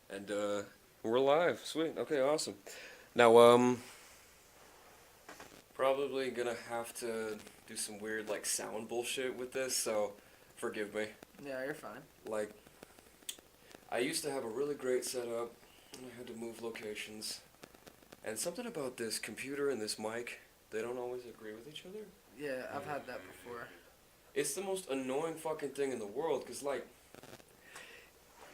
And we're live. Sweet. Okay, awesome. Now, probably gonna have to do some weird like sound bullshit with this, so forgive me. Yeah, you're fine. Like, I used to have a really great setup, and I had to move locations, and something about this computer and this mic, they don't always agree with each other. Yeah, I've had that before. It's the most annoying fucking thing in the world, cause like,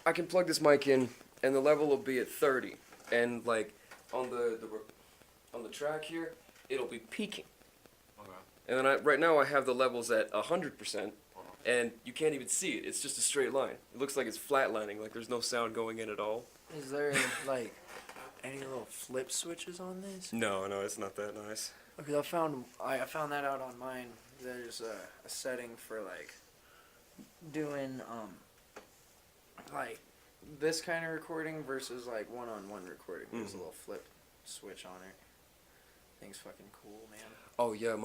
I can plug this mic in, and the level will be at 30, and like, on the track here, it'll be peaking. Okay. And then right now I have the levels at 100%, and you can't even see it. It's just a straight line. It looks like it's flatlining, like there's no sound going in at all. Is there like any little flip switches on this? No, it's not that nice. Because I found that out on mine. There's a setting for like doing like this kind of recording versus like one-on-one recording. There's a little flip switch on it. Thing's fucking cool, man. Oh yeah,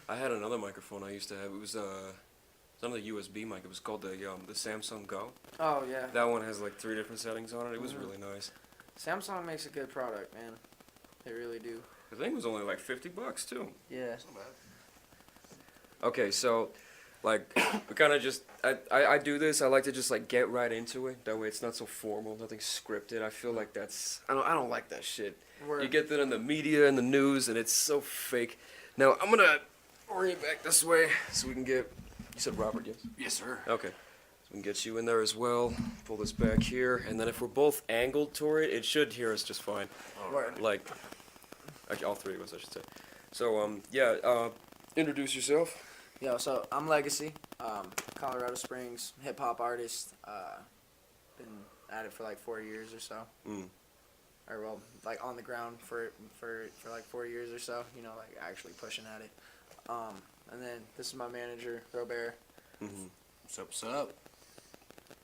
I had another microphone I used to have. It was another USB mic. It was called the Samsung Go. Oh yeah. That one has like 3 different settings on it. It was really nice. Samsung makes a good product, man. They really do. The thing was only like $50 too. Yeah. That's not bad. Okay, so, like, we kind of just, I do this, I like to just, like, get right into it. That way it's not so formal, nothing scripted. I feel like that's, I don't like that shit. Word. You get that in the media and the news, and it's so fake. Now, I'm gonna orient back this way so we can get, you said Robert, yes? Yes, sir. Okay. So we can get you in there as well. Pull this back here, and then if we're both angled toward it, it should hear us just fine. Word. Like, all 3 of us, I should say. So, introduce yourself. Yo, so I'm Legacy, Colorado Springs hip-hop artist. Been at it for like 4 years or so. Or well, like on the ground for like 4 years or so. You know, like actually pushing at it. And then this is my manager, Robert. What's up?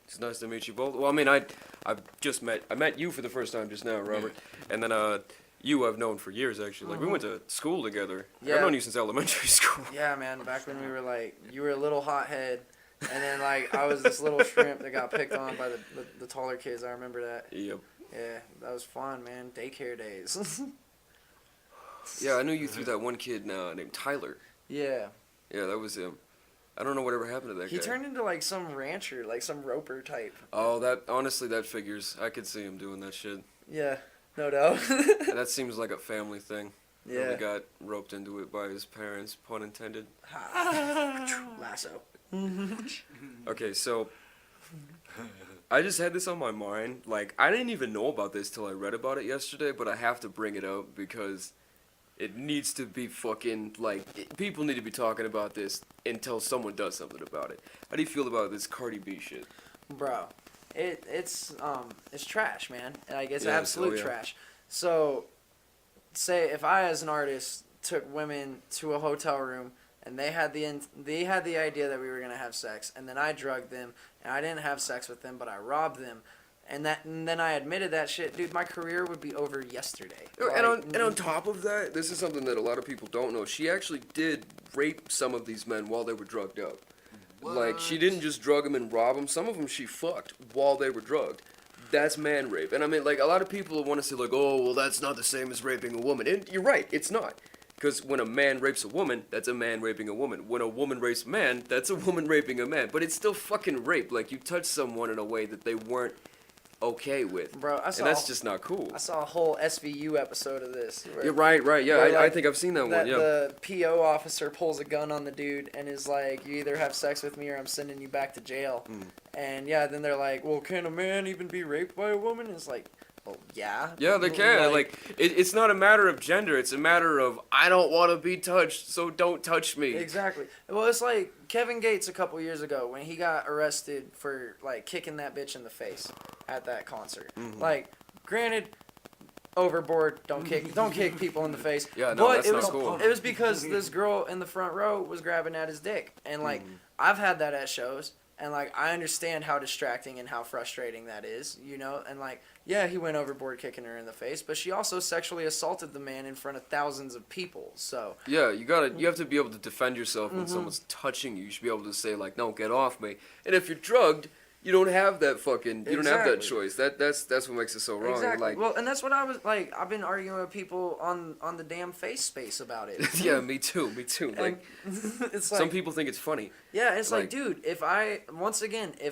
It's nice to meet you both. Well, I mean, I met you for the first time just now, Robert, and then you I've known for years actually. Like we went to school together. Yeah. I've known you since elementary school. Yeah, man. Back when we were like, you were a little hothead, and then like I was this little shrimp that got picked on by the taller kids. I remember that. Yep. Yeah, that was fun, man. Daycare days. Yeah, I knew you through that one kid named Tyler. Yeah. Yeah, that was him. I don't know whatever happened to that He guy. turned into like some rancher, like some roper type. Oh, that figures. I could see him doing that shit. Yeah, no doubt. That seems like a family thing. Yeah. Really got roped into it by his parents, pun intended. Lasso. Okay, so I just had this on my mind. Like, I didn't even know about this till I read about it yesterday, but I have to bring it up because it needs to be fucking, like, people need to be talking about this until someone does something about it. How do you feel about this Cardi B shit? Bro, it's trash, man. Like it's Yeah, absolute yeah. trash. So, say if I as an artist took women to a hotel room and they had the idea that we were gonna have sex, and then I drugged them and I didn't have sex with them, but I robbed them. And then I admitted that shit, dude. My career would be over yesterday. And on top of that, this is something that a lot of people don't know. She actually did rape some of these men while they were drugged up. Like, she didn't just drug them and rob them. Some of them she fucked while they were drugged. That's man rape. And I mean, like, a lot of people want to say, like, oh, well, that's not the same as raping a woman. And you're right, it's not. Because when a man rapes a woman, that's a man raping a woman. When a woman rapes a man, that's a woman raping a man. But it's still fucking rape. Like, you touch someone in a way that they weren't okay with. Bro, and that's just not cool. I saw a whole SVU episode of this. You're right. Yeah, where, I think I've seen that one. Yeah. The PO officer pulls a gun on the dude and is like, "You either have sex with me or I'm sending you back to jail." And yeah, then they're like, "Well, can a man even be raped by a woman?" And it's like, "Well, yeah." Yeah, they can. It's not a matter of gender. It's a matter of I don't want to be touched, so don't touch me. Exactly. Well, it's like Kevin Gates a couple years ago when he got arrested for like kicking that bitch in the face at that concert. Like, granted, overboard. Don't kick people in the face. Yeah, no, but that's not cool. It was because this girl in the front row was grabbing at his dick, and like I've had that at shows. And, like, I understand how distracting and how frustrating that is, you know? And, like, yeah, he went overboard kicking her in the face, but she also sexually assaulted the man in front of thousands of people, so... Yeah, you have to be able to defend yourself when someone's touching you. You should be able to say, like, no, get off me. And if you're drugged, you don't have that fucking, you don't have that Exactly. choice. That's what makes it so wrong. Exactly. Like, Well, and that's what I was like. I've been arguing with people on the damn face space about it. yeah, me too. Like, And it's like some people think it's funny. yeah, it's like, like- dude, if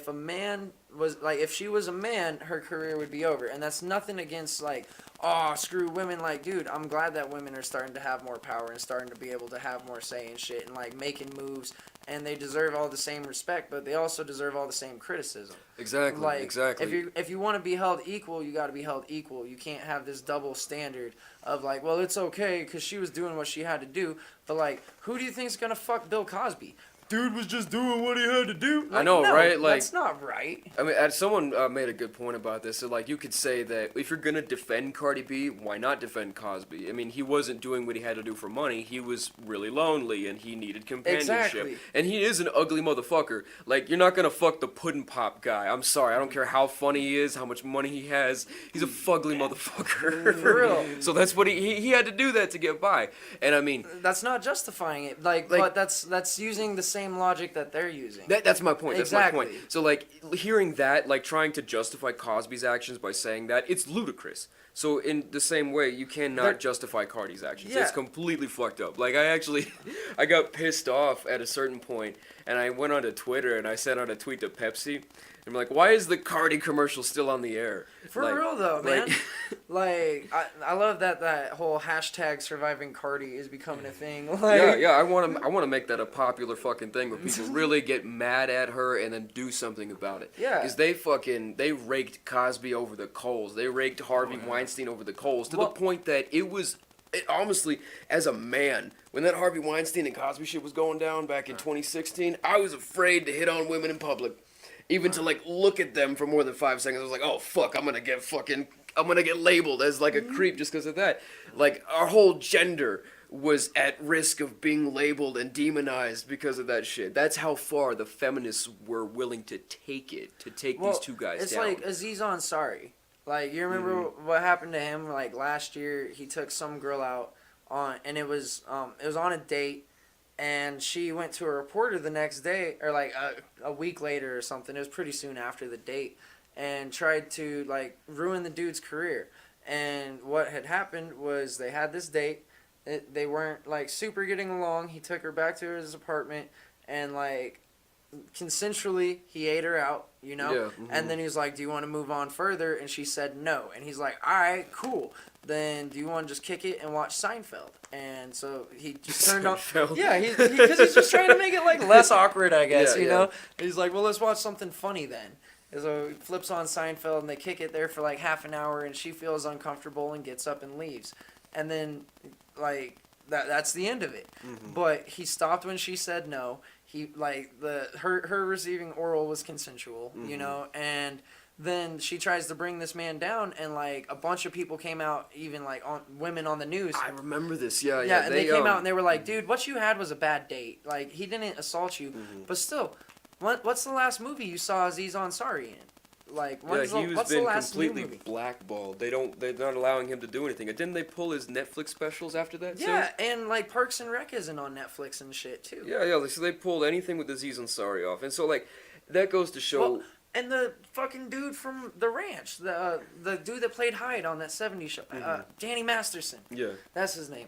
a man was like, if she was a man, her career would be over. And that's nothing against like, oh, screw women. Like, dude, I'm glad that women are starting to have more power and starting to be able to have more say and shit and like making moves. And they deserve all the same respect, but they also deserve all the same criticism. Exactly. Like, Exactly. if you want to be held equal, you got to be held equal. You can't have this double standard of like, well, it's okay because she was doing what she had to do. But like, who do you think's gonna fuck Bill Cosby? Dude was just doing what he had to do. I know, no, right? Like, that's not right. I mean, someone made a good point about this. So, like, you could say that if you're gonna defend Cardi B, why not defend Cosby? I mean, he wasn't doing what he had to do for money. He was really lonely, and he needed companionship. Exactly. And he is an ugly motherfucker. Like, you're not gonna fuck the pudding pop guy. I'm sorry. I don't care how funny he is, how much money he has. He's a fugly motherfucker. For real. So that's what he had to do that to get by. And I mean, That's not justifying it. Like but that's using the same logic that they're using. that's my point. That's my point. Exactly. So, like, hearing that, like, trying to justify Cosby's actions by saying that, it's ludicrous. So, in the same way, you cannot That- justify Cardi's actions. Yeah. It's completely fucked up. Like, I got pissed off at a certain point, and I went onto Twitter, and I sent out a tweet to Pepsi. I'm like, why is the Cardi commercial still on the air? For Like- real though, man. like- Like I love that whole hashtag surviving Cardi is becoming a thing. Like, Yeah, I want to make that a popular fucking thing where people really get mad at her and then do something about it. Yeah. Because they raked Cosby over the coals. They raked Harvey Weinstein over the coals to Well- the point that honestly, as a man, when that Harvey Weinstein and Cosby shit was going down back in 2016, I was afraid to hit on women in public. Even to, like, look at them for more than 5 seconds. I was like, oh, fuck, I'm gonna get labeled as, like, a creep just because of that. Like, our whole gender was at risk of being labeled and demonized because of that shit. That's how far the feminists were willing to take it, to take these two guys it's down. like Aziz Ansari. Like, you remember what happened to him? Like, last year, he took some girl out and it was on a date, and she went to a reporter the next day, or like a week later or something. It was pretty soon after the date, and tried to like ruin the dude's career. And what had happened was they had this date. They weren't like super getting along. He took her back to his apartment, and like consensually he ate her out, you know. Yeah, And then he was like, "Do you want to move on further?" And she said no. And he's like, "All right, cool. Then do you want to just kick it and watch Seinfeld?" And so he just turned on. Seinfeld. Yeah, because he's just trying to make it like less awkward, I guess. Yeah, you yeah. know. And he's like, "Well, let's watch something funny then." And so he flips on Seinfeld, and they kick it there for like half an hour, and she feels uncomfortable and gets up and leaves. And then, like, that's the end of it. But he stopped when she said no. He like her receiving oral was consensual, you know, and then she tries to bring this man down, and like a bunch of people came out, even like women on the news. I remember this. Yeah. Yeah, and they came out and they were like, "Dude, what you had was a bad date. Like, he didn't assault you, but still, what's the last movie you saw Aziz Ansari in? Like, what's he's the been last new completely movie?" blackballed. They're not allowing him to do anything. And didn't they pull his Netflix specials after that? too? Yeah, and like Parks and Rec isn't on Netflix and shit too. Yeah. So they pulled anything with Aziz Ansari off, and so like that goes to show. Well, and the fucking dude from The Ranch, the dude that played Hyde on that '70s show, Danny Masterson. Yeah. That's his name.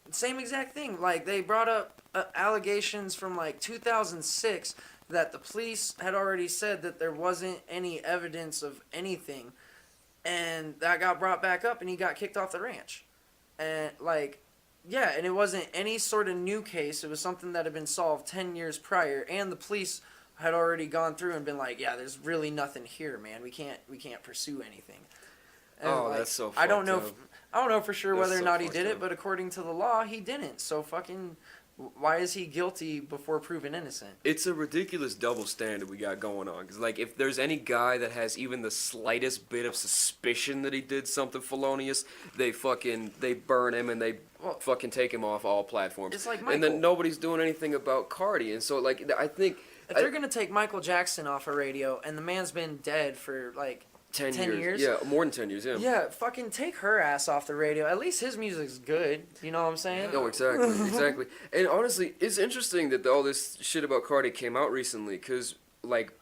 Same exact thing. Like, they brought up allegations from like 2006 that the police had already said that there wasn't any evidence of anything, and that got brought back up, and he got kicked off the ranch. And like, yeah, and it wasn't any sort of new case. It was something that had been solved 10 years prior, and the police had already gone through and been like, yeah, there's really nothing here, man. We can't pursue anything. And Oh, like, that's so I don't know. fucked up. I don't know for sure That's whether or so not he fucked did it, up. but according to the law, he didn't. So fucking, why is he guilty before proven innocent? It's a ridiculous double standard we got going on. Because, like, if there's any guy that has even the slightest bit of suspicion that he did something felonious, they burn him and they fucking take him off all platforms. It's like And Michael. then nobody's doing anything about Cardi. And so, like, I think If they're gonna take Michael Jackson off a radio, and the man's been dead for like 10 10 years? Yeah, more than 10 years, yeah. yeah, fucking take her ass off the radio. At least his music's good. You know what I'm saying? No, exactly. And honestly, it's interesting that all this shit about Cardi came out recently, because, like,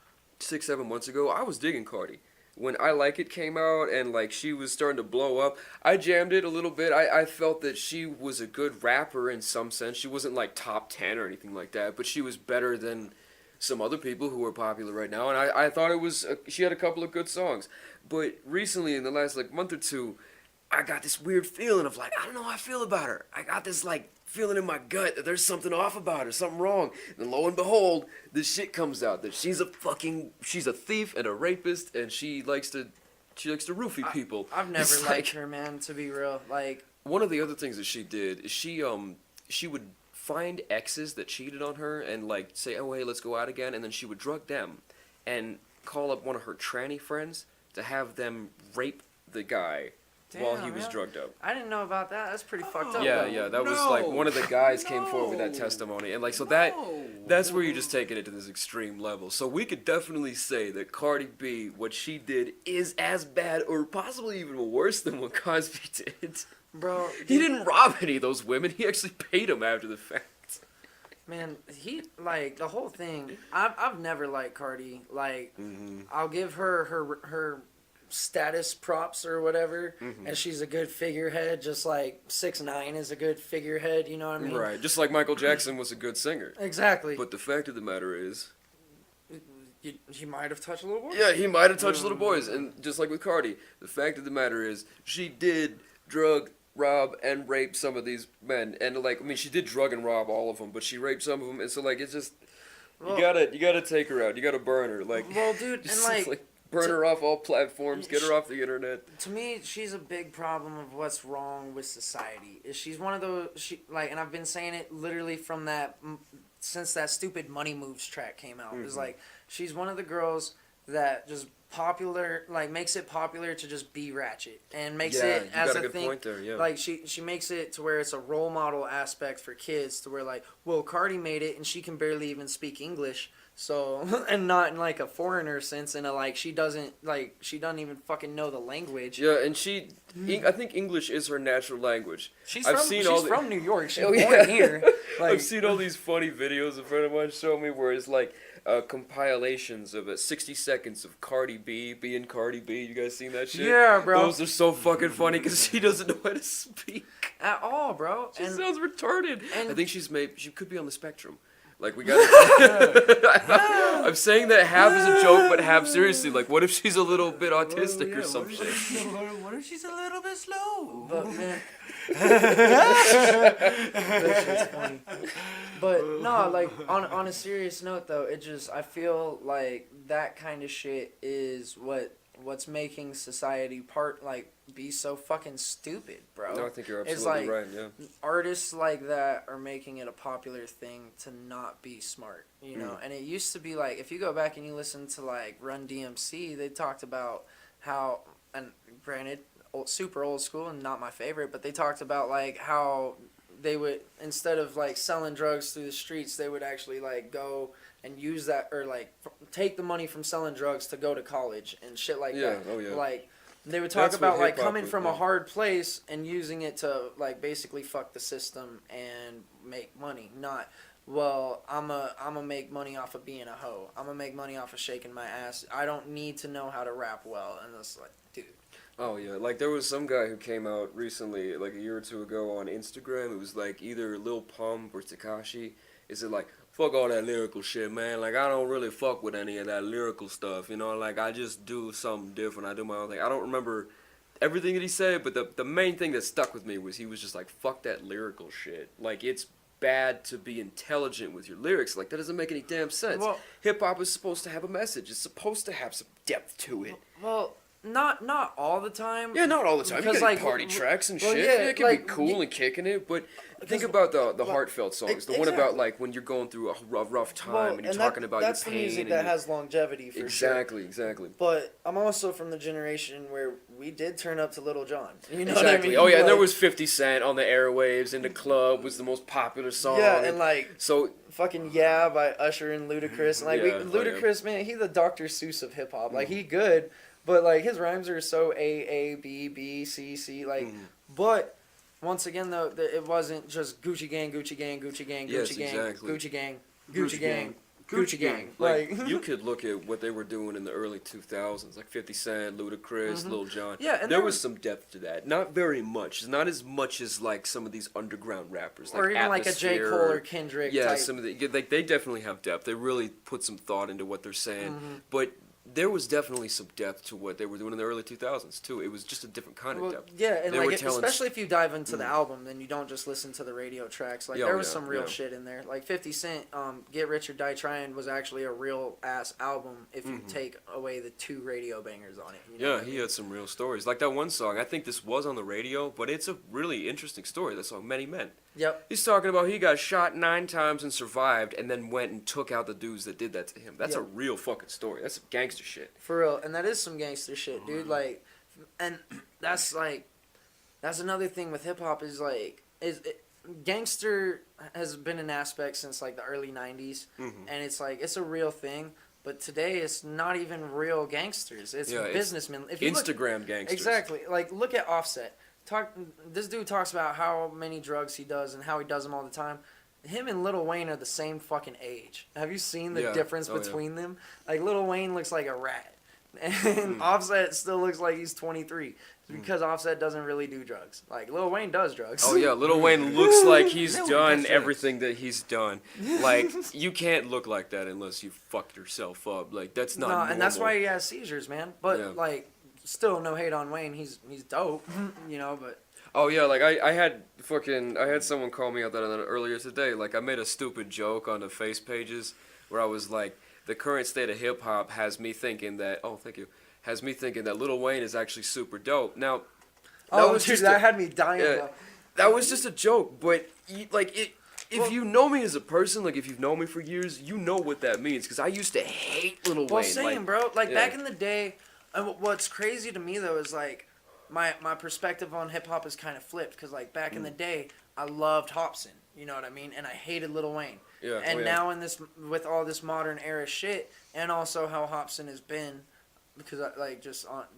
6-7 months ago, I was digging Cardi. When I Like It came out and like she was starting to blow up, I jammed it a little bit. I felt that she was a good rapper in some sense. She wasn't like top 10 or anything like that, but she was better than some other people who are popular right now. And I thought it was, she had a couple of good songs. But recently, in the last like month or two, I got this weird feeling of like, I don't know how I feel about her. I got this like feeling in my gut that there's something off about her, something wrong. And lo and behold, this shit comes out that she's a thief and a rapist, and she likes to roofie people. I've never It's liked her, man, to be real. Like, one of the other things that she did is she would find exes that cheated on her and like say, oh hey, let's go out again, and then she would drug them and call up one of her tranny friends to have them rape the guy while he was drugged up. I didn't know about that. That's pretty fucked up. Yeah, though. yeah, that was like one of the guys came forward with that testimony, and like so that's where you're just taking it to this extreme level. So we could definitely say that Cardi B, what she did, is as bad or possibly even worse than what Cosby did. Bro, He didn't rob any of those women. He actually paid them after the fact. man, he like the whole thing. I've never liked Cardi. Like, I'll give her status props or whatever, and she's a good figurehead, just like 6ix9ine is a good figurehead, you know what I mean? Right, just like Michael Jackson was a good singer. Exactly. But the fact of the matter is, He might have touched little boys. yeah, he might have touched little boys, and just like with Cardi, the fact of the matter is, she did drug, rob, and rape some of these men, and like, I mean, she did drug and rob all of them, but she raped some of them, and so like, it's just, Well, you gotta take her out, you gotta burn her, like, well, dude, just, and like burn her off all platforms, get her off the internet. to me, she's a big problem of what's wrong with society. Is she's one of those and I've been saying it literally from since that stupid Money Moves track came out. It's like she's one of the girls that just makes it popular to just be ratchet and makes it as a thing. Point there, yeah. Like she makes it to where it's a role model aspect for kids, to where like, well, Cardi made it and she can barely even speak English. So, and not in like a foreigner sense, in a like she doesn't even fucking know the language. Yeah, and I think English is her natural language. She's I've from seen she's all the- from New York. She's Oh, born yeah. here. Like, I've seen all these funny videos a friend of mine showed me where it's like compilations of 60 seconds of Cardi B being Cardi B. You guys seen that shit? Yeah, bro. Those are so fucking funny because she doesn't know how to speak. at all, bro. She And sounds retarded. and- I think she could be on the spectrum. Like, we gotta... I'm saying that half as a joke, but half seriously. Like, what if she's a little bit autistic or some shit? What if she's a little bit slow? But man, that shit's funny. But no, like on a serious note though, I feel like that kind of shit is what's making society be so fucking stupid, bro. No, I think you're It's absolutely like, right, yeah. Artists like that are making it a popular thing to not be smart, you know? And it used to be like, if you go back and you listen to like Run DMC, they talked about how, and granted, super old school and not my favorite, but they talked about like how they would, instead of like selling drugs through the streets, they would actually like go and use that, or like take the money from selling drugs to go to college and shit like that. Oh yeah. Like, they would talk That's about what like hip-hop coming was, from yeah. a hard place and using it to like basically fuck the system and make money. Not, well, I'm a make money off of being a hoe. I'm gonna make money off of shaking my ass. I don't need to know how to rap well. And it's like, dude. Oh yeah, like there was some guy who came out recently, like a year or two ago on Instagram. It was like either Lil Pump or Tekashi. Is it like, fuck all that lyrical shit, man. Like, I don't really fuck with any of that lyrical stuff, you know? Like, I just do something different. I do my own thing. I don't remember everything that he said, but the main thing that stuck with me was he was just like, fuck that lyrical shit. Like, it's bad to be intelligent with your lyrics. Like, that doesn't make any damn sense. Well, hip-hop is supposed to have a message. It's supposed to have some depth to it. Well, not all the time. Yeah, not all the time. You Because, got like, party tracks and well, shit. yeah, It can like, be cool and kicking it, but think about the heartfelt songs. The one about exactly. like when you're going through a rough time Well, and you're and talking about your that's pain. the music and that has longevity for sure. exactly. But I'm also from the generation where we did turn up to Little John. You know Exactly. what I mean? Oh yeah, and there Like, was 50 Cent on the airwaves in the club was the most popular song. yeah, and like so fucking Yeah by Usher and Ludacris. And like Yeah, oh, Ludacris, man, he's the Dr. Seuss of hip hop. Like he good, but like his rhymes are so A B B C C like. But once again though, it wasn't just Gucci gang, Gucci gang, Gucci gang, Gucci Yes, gang, exactly. Gucci gang, Gucci gang, Gucci Gang. Like you could look at what they were doing in the early 2000s, like 50 Cent, Ludacris, Lil Jon. Yeah, and there was some depth to that. Not very much. Not as much as like some of these underground rappers, or like even like a J. Atmosphere, Cole or Kendrick. yeah, type. some of the like they definitely have depth. They really put some thought into what they're saying, but. There was definitely some depth to what they were doing in the early 2000s too. It was just a different kind of depth. Yeah, and They were like telling especially if you dive into the album, then you don't just listen to the radio tracks. Like there was some real shit in there. Like 50 Cent, "Get Rich or Die Trying" was actually a real ass album if you take away the 2 radio bangers on it. You know Yeah, he had some real stories. Like that one song, I think this was on the radio, but it's a really interesting story. That song, Many Men. Yep. He's talking about he got shot 9 times and survived, and then went and took out the dudes that did that to him. That's a real fucking story. That's some gangster shit. For real, and that is some gangster shit, dude. Like, and that's another thing with hip hop is like gangster has been an aspect since like the early '90s, and it's like it's a real thing. But today it's not even real gangsters. It's businessmen. If you Instagram gangsters. Exactly. Like look at Offset. This dude talks about how many drugs he does and how he does them all the time. Him and Lil Wayne are the same fucking age. Have you seen the difference between them? Like Lil Wayne looks like a rat, and Offset still looks like he's 23. It's because Offset doesn't really do drugs. Like Lil Wayne does drugs. Oh yeah, Lil Wayne looks like he's done everything that he's done. Like you can't look like that unless you fucked yourself up. Like that's not normal. And that's why he has seizures, man. But like, still no hate on Wayne. He's dope, you know. But oh yeah, like I had someone call me out that earlier today. Like I made a stupid joke on the face pages where I was like, the current state of hip hop has me thinking that Lil Wayne is actually super dope. Now, that had me dying. That was just a joke, but if you know me as a person, like if you've known me for years, you know what that means. Because I used to hate Lil Wayne. Well, same, bro. Like back in the day, what's crazy to me though is like my perspective on hip hop is kind of flipped. Because like back in the day, I loved Hopsin. You know what I mean? And I hated Lil Wayne. Yeah. And now with all this modern era shit, and also how Hopsin has been, because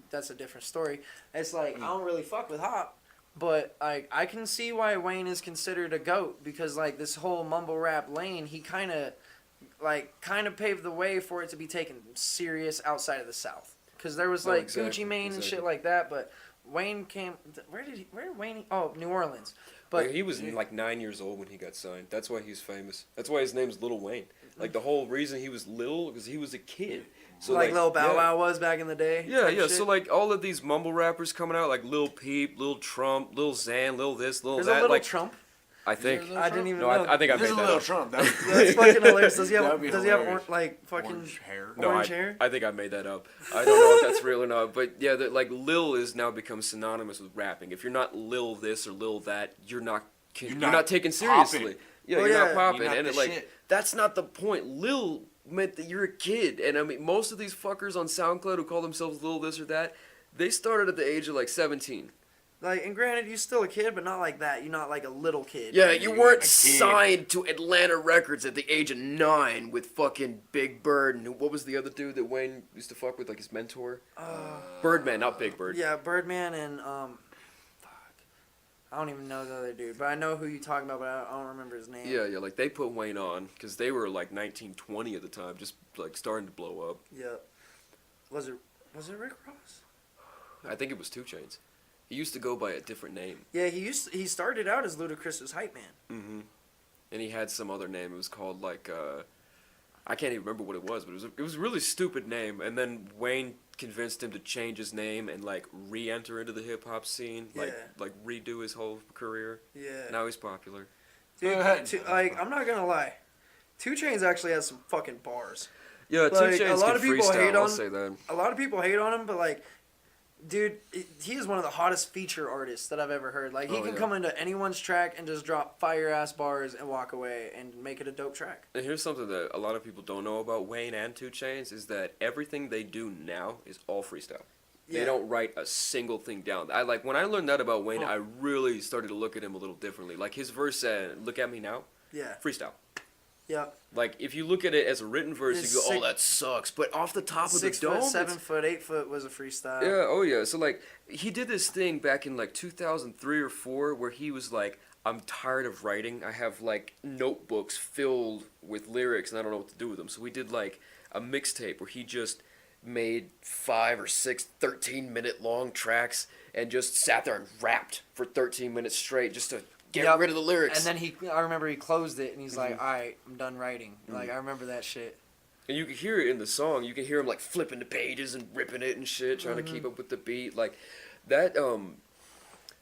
that's a different story. It's like I don't really fuck with Hop, but I can see why Wayne is considered a GOAT, because like this whole mumble rap lane, he kind of paved the way for it to be taken serious outside of the South, because there was like Gucci Mane and shit like that, but Wayne came. Where did Wayne? Oh, New Orleans. But he was like 9 years old when he got signed. That's why he's famous. That's why his name's Lil Wayne. Like the whole reason he was little because he was a kid. So like Lil Bow Wow was back in the day. Yeah. Shit. So like all of these mumble rappers coming out, like Lil Peep, Lil Trump, Lil Xan, Lil this, Lil There's that. a little like Trump. I think. I didn't even know. I think I made that Little up. Trump. That's fucking hilarious. Does he have hilarious. fucking Orange hair? No, orange hair? I think I made that up. I don't know if that's real or not. But yeah, like Lil is now become synonymous with rapping. If you're not Lil this or Lil that, you're not taken seriously. Popping. Yeah, you're not popping. You're not and the like shit. that's not the point. Lil meant that you're a kid. And I mean, most of these fuckers on SoundCloud who call themselves Lil this or that, they started at the age of like 17. Like, and granted, you're still a kid, but not like that. You're not like a little kid. Yeah, you weren't a kid. signed to Atlanta Records at the age of 9 with fucking Big Bird. And what was the other dude that Wayne used to fuck with, like his mentor? Birdman, not Big Bird. Yeah, Birdman and I don't even know the other dude, but I know who you're talking about, but I don't remember his name. Yeah, like they put Wayne on because they were like 19, 20 at the time, just like starting to blow up. Yeah. Was it Rick Ross? I think it was 2 Chainz. He used to go by a different name. Yeah, he started out as Ludacris's hype man. Mm-hmm. And he had some other name. It was called like I can't even remember what it was, but it was a really stupid name. And then Wayne convinced him to change his name and like re-enter into the hip hop scene, like redo his whole career. Yeah. Now he's popular. Dude, I'm not gonna lie, 2 Chainz actually has some fucking bars. Yeah, 2 Like, Chainz a lot can of people freestyle, hate I'll on- say that. A lot of people hate on him, but like, dude, he is one of the hottest feature artists that I've ever heard. Like, he can come into anyone's track and just drop fire-ass bars and walk away and make it a dope track. And here's something that a lot of people don't know about Wayne and 2 Chainz is that everything they do now is all freestyle. Yeah. They don't write a single thing down. When I learned that about Wayne, I really started to look at him a little differently. Like his verse said, "Look at me now," Yeah. freestyle. Yeah. Like if you look at it as a written verse, It's you go, sick. "Oh, that sucks." But off the top of the 6 dome, foot, it's- 7 foot, 8 foot was a freestyle. yeah, oh yeah. So like he did this thing back in like 2003 or 4 where he was like, I'm tired of writing. I have like notebooks filled with lyrics and I don't know what to do with them. So we did like a mixtape where he just made 5 or 6 13-minute long tracks and just sat there and rapped for 13 minutes straight just to get rid of the lyrics. And then I remember he closed it and he's like, all right, I'm done writing. Like, I remember that shit. And you can hear it in the song. You can hear him like flipping the pages and ripping it and shit, trying to keep up with the beat. Like that.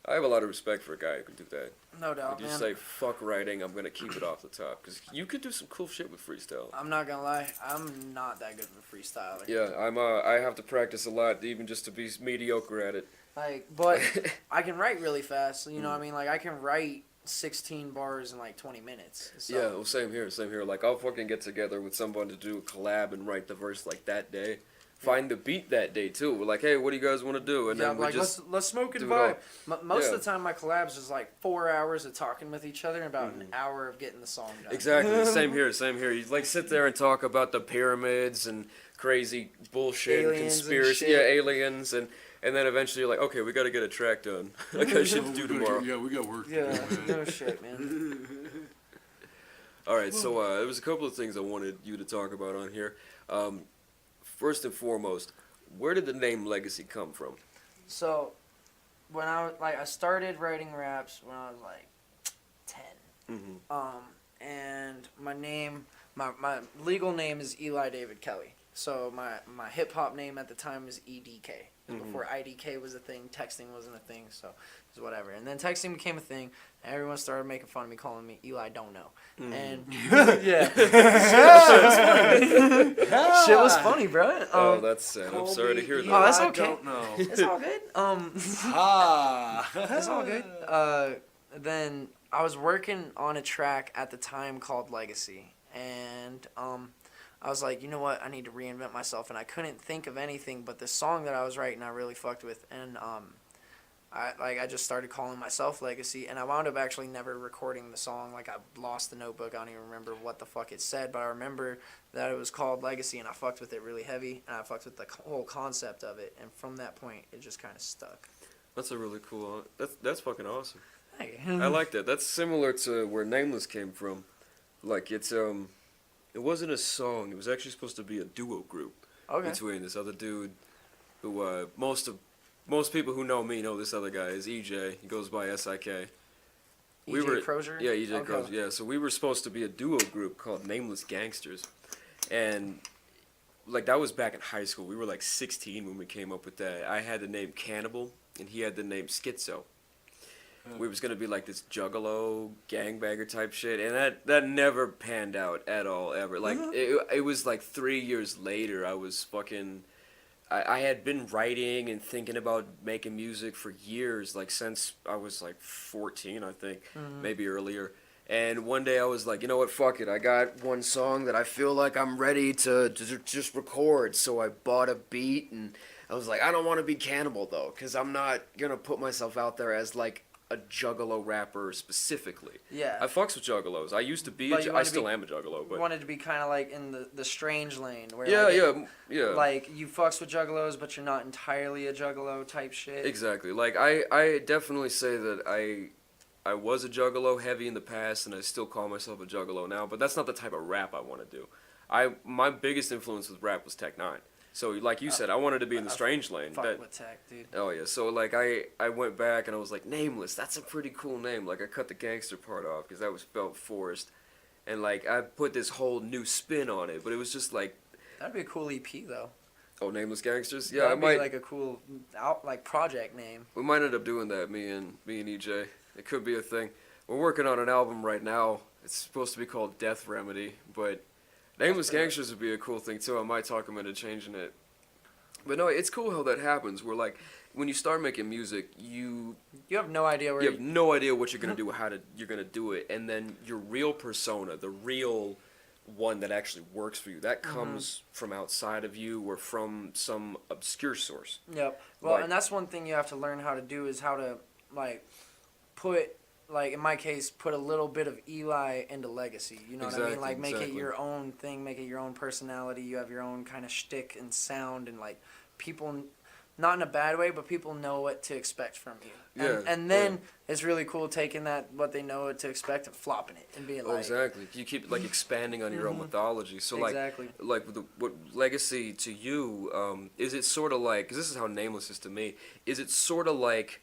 I have a lot of respect for a guy who can do that. No doubt, Like, man. just say fuck writing. I'm gonna keep it off the top because you could do some cool shit with freestyle. I'm not gonna lie, I'm not that good of a freestyler. Yeah, I have to practice a lot even just to be mediocre at it. Like, but I can write really fast. You know what I mean? Like, I can write 16 bars in like 20 minutes. So. Yeah, well, same here. Like, I'll fucking get together with someone to do a collab and write the verse like that day. Find the beat that day too. We're like, hey, what do you guys want to do? And then we like just let's smoke and do it all. vibe. Most of the time, my collabs is like 4 hours of talking with each other and about an hour of getting the song done. Exactly. Same here. You like sit there and talk about the pyramids and crazy bullshit, and Aliens conspiracy, and shit. aliens, and then eventually you're like, okay, we got to get a track done. I got shit to do tomorrow. Yeah, we got work to Yeah, do, man. no shit, man. All right, so there was a couple of things I wanted you to talk about on here. First and foremost, where did the name Legacy come from? So, when I started writing raps when I was like 10. And my name, my legal name is Eli David Kelly. So my hip hop name at the time was EDK. Before IDK was a thing, texting wasn't a thing, so it was whatever. And then texting became a thing, and everyone started making fun of me, calling me Eli Don't Know. And yeah, shit was funny, bro. Oh, that's sad. I'm sorry to hear that. Oh, that's okay. I don't know. It's all good. It's all good. Then I was working on a track at the time called Legacy, and I was like, you know what, I need to reinvent myself, and I couldn't think of anything but this song that I was writing I really fucked with, and I just started calling myself Legacy, and I wound up actually never recording the song. Like, I lost the notebook, I don't even remember what the fuck it said, but I remember that it was called Legacy, and I fucked with it really heavy, and I fucked with the whole concept of it, and from that point, it just kind of stuck. That's a really cool. That's fucking awesome. Hey. I like that. That's similar to where Nameless came from. Like it's it wasn't a song. It was actually supposed to be a duo group between this other dude, who most people who know me know this other guy is EJ. He goes by SIK. EJ Crozier? Yeah, EJ Crozier. Yeah, so we were supposed to be a duo group called Nameless Gangsters, and like that was back in high school. We were like 16 when we came up with that. I had the name Cannibal, and he had the name Schizo. We was gonna be like this juggalo gangbanger type shit, and that never panned out at all ever. Like it was like 3 years later. I had been writing and thinking about making music for years, like since I was like 14, I think, maybe earlier. And one day I was like, you know what, fuck it. I got one song that I feel like I'm ready to just record. So I bought a beat, and I was like, I don't want to be Cannibal though, because I'm not gonna put myself out there as like a juggalo rapper specifically. Yeah. I fucks with juggalos. I used to be. I still am a juggalo, but wanted to be kind of like in the strange lane where yeah. like you fucks with juggalos, but you're not entirely a juggalo type shit. Exactly. Like I definitely say that I was a juggalo heavy in the past, and I still call myself a juggalo now. But that's not the type of rap I want to do. My biggest influence with rap was Tech Nine. So like you said, I wanted to be in the strange lane. Fuck with Tech, dude. Oh yeah, so like I went back and I was like, Nameless, that's a pretty cool name. Like I cut the gangster part off because that was felt forced, and like I put this whole new spin on it. But it was just like, That'd be a cool EP though. oh, Nameless Gangsters. Yeah, That'd I might be like a cool project name. we might end up doing that. Me and EJ. It could be a thing. We're working on an album right now. It's supposed to be called Death Remedy, but Nameless Gangsters would be a cool thing too. I might talk him into changing it. But no, it's cool how that happens. Where like when you start making music, you have no idea where have no idea what you're gonna do, you're gonna do it, and then your real persona, the real one that actually works for you, that comes from outside of you or from some obscure source. Yep. Well, Like- and that's one thing you have to learn how to do is how to like put. Like, in my case, put a little bit of Eli into Legacy. You know what I mean? Like, make it your own thing, make it your own personality. You have your own kind of shtick and sound, and, like, people not in a bad way, but people know what to expect from you. And, Yeah, and then it's really cool taking that, what they know what to expect, and flopping it and being Oh, like, exactly. You keep like expanding on your own mythology. So exactly. like with what legacy to you? Is it sort of like? Because this is how Nameless is to me. Is it sort of like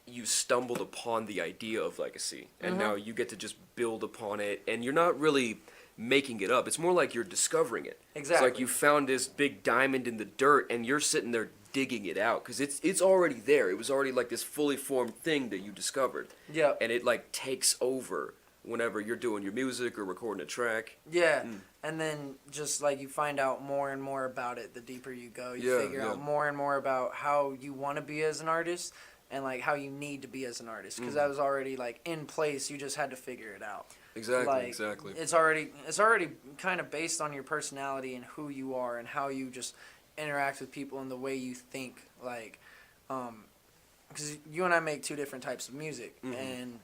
you stumbled upon the idea of legacy, and now you get to just build upon it, and you're not really making it up. It's more like you're discovering it. Exactly. It's like you found this big diamond in the dirt, and you're sitting there digging it out because it's already there. It was already like this fully formed thing that you discovered. Yeah. And it like takes over whenever you're doing your music or recording a track. Yeah, and then just like you find out more and more about it the deeper you go. You figure out more and more about how you want to be as an artist and like how you need to be as an artist because that was already like in place. You just had to figure it out. Exactly, Like, exactly. It's already kind of based on your personality and who you are and how you just interact with people and the way you think. Like, because you and I make two different types of music and.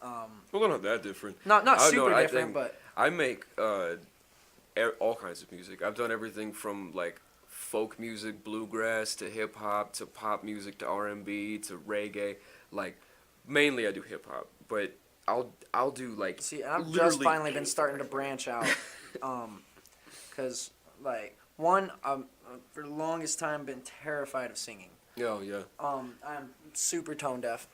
Well, they're not that different. Not I know, super I different, think but I make all kinds of music. I've done everything from like folk music, bluegrass, to hip hop, to pop music, to R&B, to reggae. Like mainly I do hip hop, but I'll do like see, I've just literally finally been starting to branch out, because like one, for the longest time been terrified of singing. Oh yeah. I'm super tone deaf.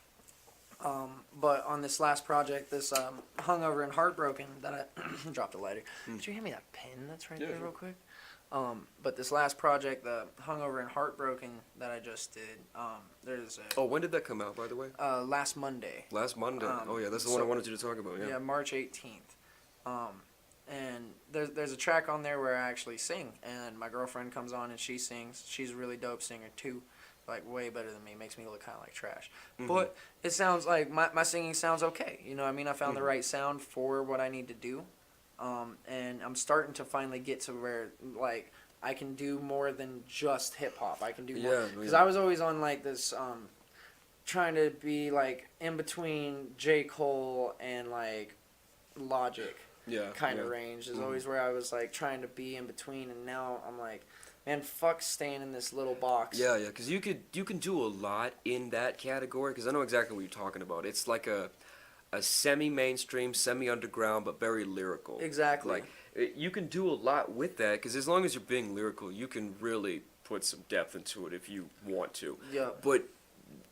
But on this last project, this Hungover and Heartbroken that I dropped a lighter. Could you hand me that pen that's right there sure. real quick? But this last project, the Hungover and Heartbroken that I just did, there's a, Oh, when did that come out, by the way? last Monday. Last Monday. Oh yeah, that's the one I wanted you to talk about. Yeah. Yeah, March 18th. And there's a track on there where I actually sing, and my girlfriend comes on and she sings. She's a really dope singer too, like way better than me. Makes me look kind of like trash, but it sounds like my singing sounds okay. You know what I mean? I found the right sound for what I need to do, and I'm starting to finally get to where like I can do more than just hip hop. I can do more because I was always on like this trying to be like in between J. Cole and like Logic. Yeah. Kind of range is always where I was like trying to be in between, and now I'm like, man, fuck staying in this little box. Yeah, yeah, because you can do a lot in that category. Because I know exactly what you're talking about. It's like a semi-mainstream, semi-underground, but very lyrical. Exactly. Like you can do a lot with that. Because as long as you're being lyrical, you can really put some depth into it if you want to. Yeah. But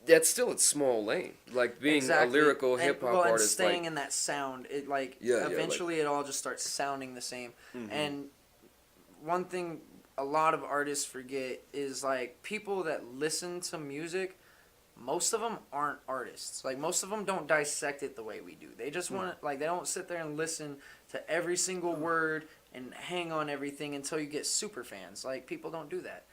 that's still a small lane. Like being a lyrical hip hop and artist, staying like, in that sound, it like Yeah, eventually it all just starts sounding the same. And one thing a lot of artists forget is like people that listen to music, most of them aren't artists. Like most of them don't dissect it the way we do. They just want to, like, they don't sit there and listen to every single word and hang on everything until you get super fans. Like people don't do that.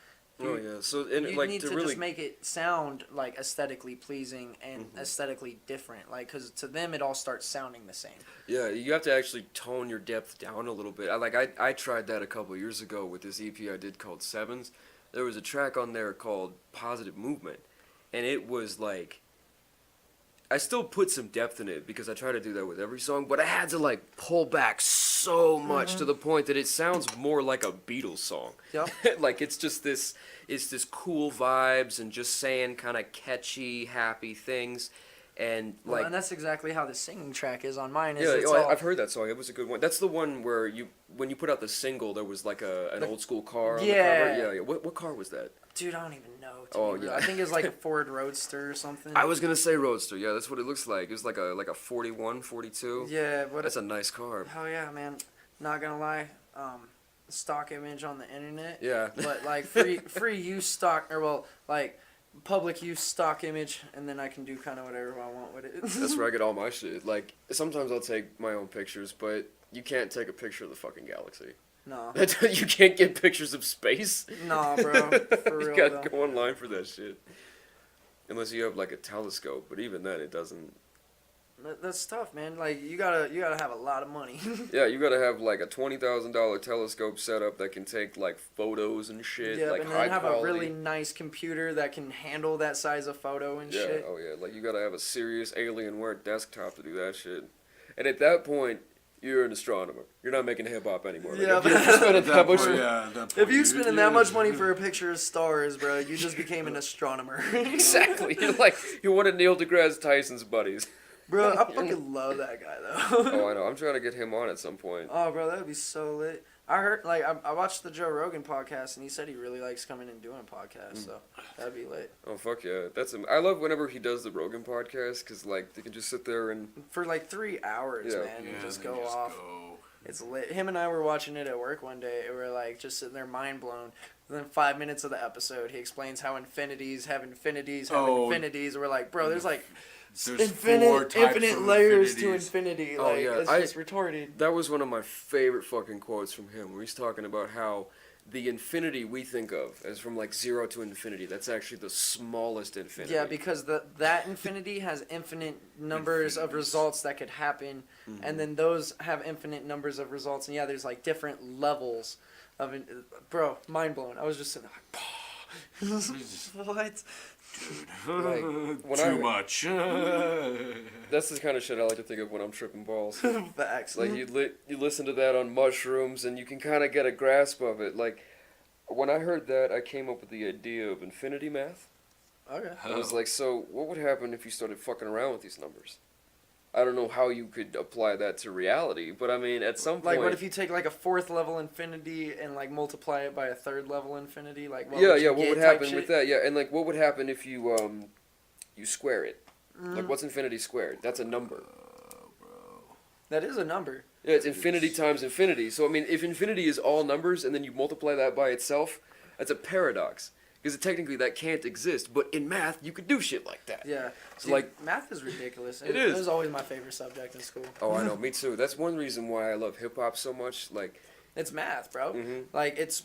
Oh yeah, so and You like need to really just make it sound like aesthetically pleasing and aesthetically different, like because to them it all starts sounding the same. Yeah, you have to actually tone your depth down a little bit. I tried that a couple years ago with this EP I did called Sevens. There was a track on there called Positive Movement, and it was like, I still put some depth in it because I try to do that with every song, but I had to like pull back so much to the point that it sounds more like a Beatles song. Yep. Like it's this cool vibes and just saying kind of catchy, happy things, and like. Well, and that's exactly how the singing track is on mine. Is Yeah, it's all, I've heard that song. It was a good one. That's the one where when you put out the single, there was like an old school car on the cover. Yeah, yeah. What car was that? dude, I don't even know. Oh, real. yeah. I think it's like a Ford Roadster or something. I was gonna say Roadster. Yeah, that's what it looks like. It's like a 41, 42. Yeah, but That's a nice car. hell yeah, man. Not gonna lie, stock image on the internet. Yeah. But like free use stock, or well, like public use stock image, and then I can do kind of whatever I want with it. That's where I get all my shit. Like sometimes I'll take my own pictures, but you can't take a picture of the fucking galaxy. No. You can't get pictures of space. Nah, bro. For You real, gotta though. go online for that shit. Unless you have like a telescope, but even then it doesn't. That's tough, man. Like you gotta have a lot of money. Yeah, you gotta have like a $20,000 telescope setup that can take like photos and shit, Yeah, like and high then have quality. a really nice computer that can handle that size of photo and Yeah, shit. oh yeah, like you gotta have a serious Alienware desktop to do that shit. And at that point, you're an astronomer. You're not making hip hop anymore. Like, Yeah, if you're spending that much, If you spending that much money for a picture of stars, bro, you just became an astronomer. exactly. You're one of Neil deGrasse Tyson's buddies. Bro, I fucking love that guy though. Oh, I know. I'm trying to get him on at some point. Oh, bro, that would be so lit. I heard, like, I watched the Joe Rogan podcast, and he said he really likes coming and doing podcasts, so that'd be lit. Oh fuck yeah, I love whenever he does the Rogan podcast because like they can just sit there and For like 3 hours, Yeah. man, and just go off. It's lit. Him and I were watching it at work one day, and we were like just sitting there mind blown. And then 5 minutes of the episode, he explains how infinities have infinities have infinities. And we're like, bro, there's like There's four types infinite of layers to infinities. infinity. Oh, Like, yeah, it's just retarded. that was one of my favorite fucking quotes from him where he's talking about how the infinity we think of as from like 0 to infinity, that's actually the smallest infinity. Yeah, because that infinity has infinite numbers of results that could happen, and then those have infinite numbers of results. And yeah, there's like different levels of bro, mind blown. I was just sitting there like, what? Like, when Too much. That's the kind of shit I like to think of when I'm tripping balls. Facts. Like you listen to that on mushrooms and you can kind of get a grasp of it. Like when I heard that, I came up with the idea of infinity math. Okay. I was like, so what would happen if you started fucking around with these numbers? I don't know how you could apply that to reality, but I mean, at some point... Like, what if you take, like, a 4th level infinity and, like, multiply it by a 3rd level infinity? Like, what yeah, would you what get would type happen shit? with that? Yeah, and, like, what would happen if you, you square it? Like, what's infinity squared? That's a number. That is a number. Yeah, it's infinity times infinity. So, I mean, if infinity is all numbers and then you multiply that by itself, that's a paradox. Because technically that can't exist, but in math, you could do shit like that. Yeah. So, Dude, like... math is ridiculous. It is. It was always my favorite subject in school. Oh, I know, me too. That's one reason why I love hip-hop so much. Like... It's math, bro. Mhm. Like, it's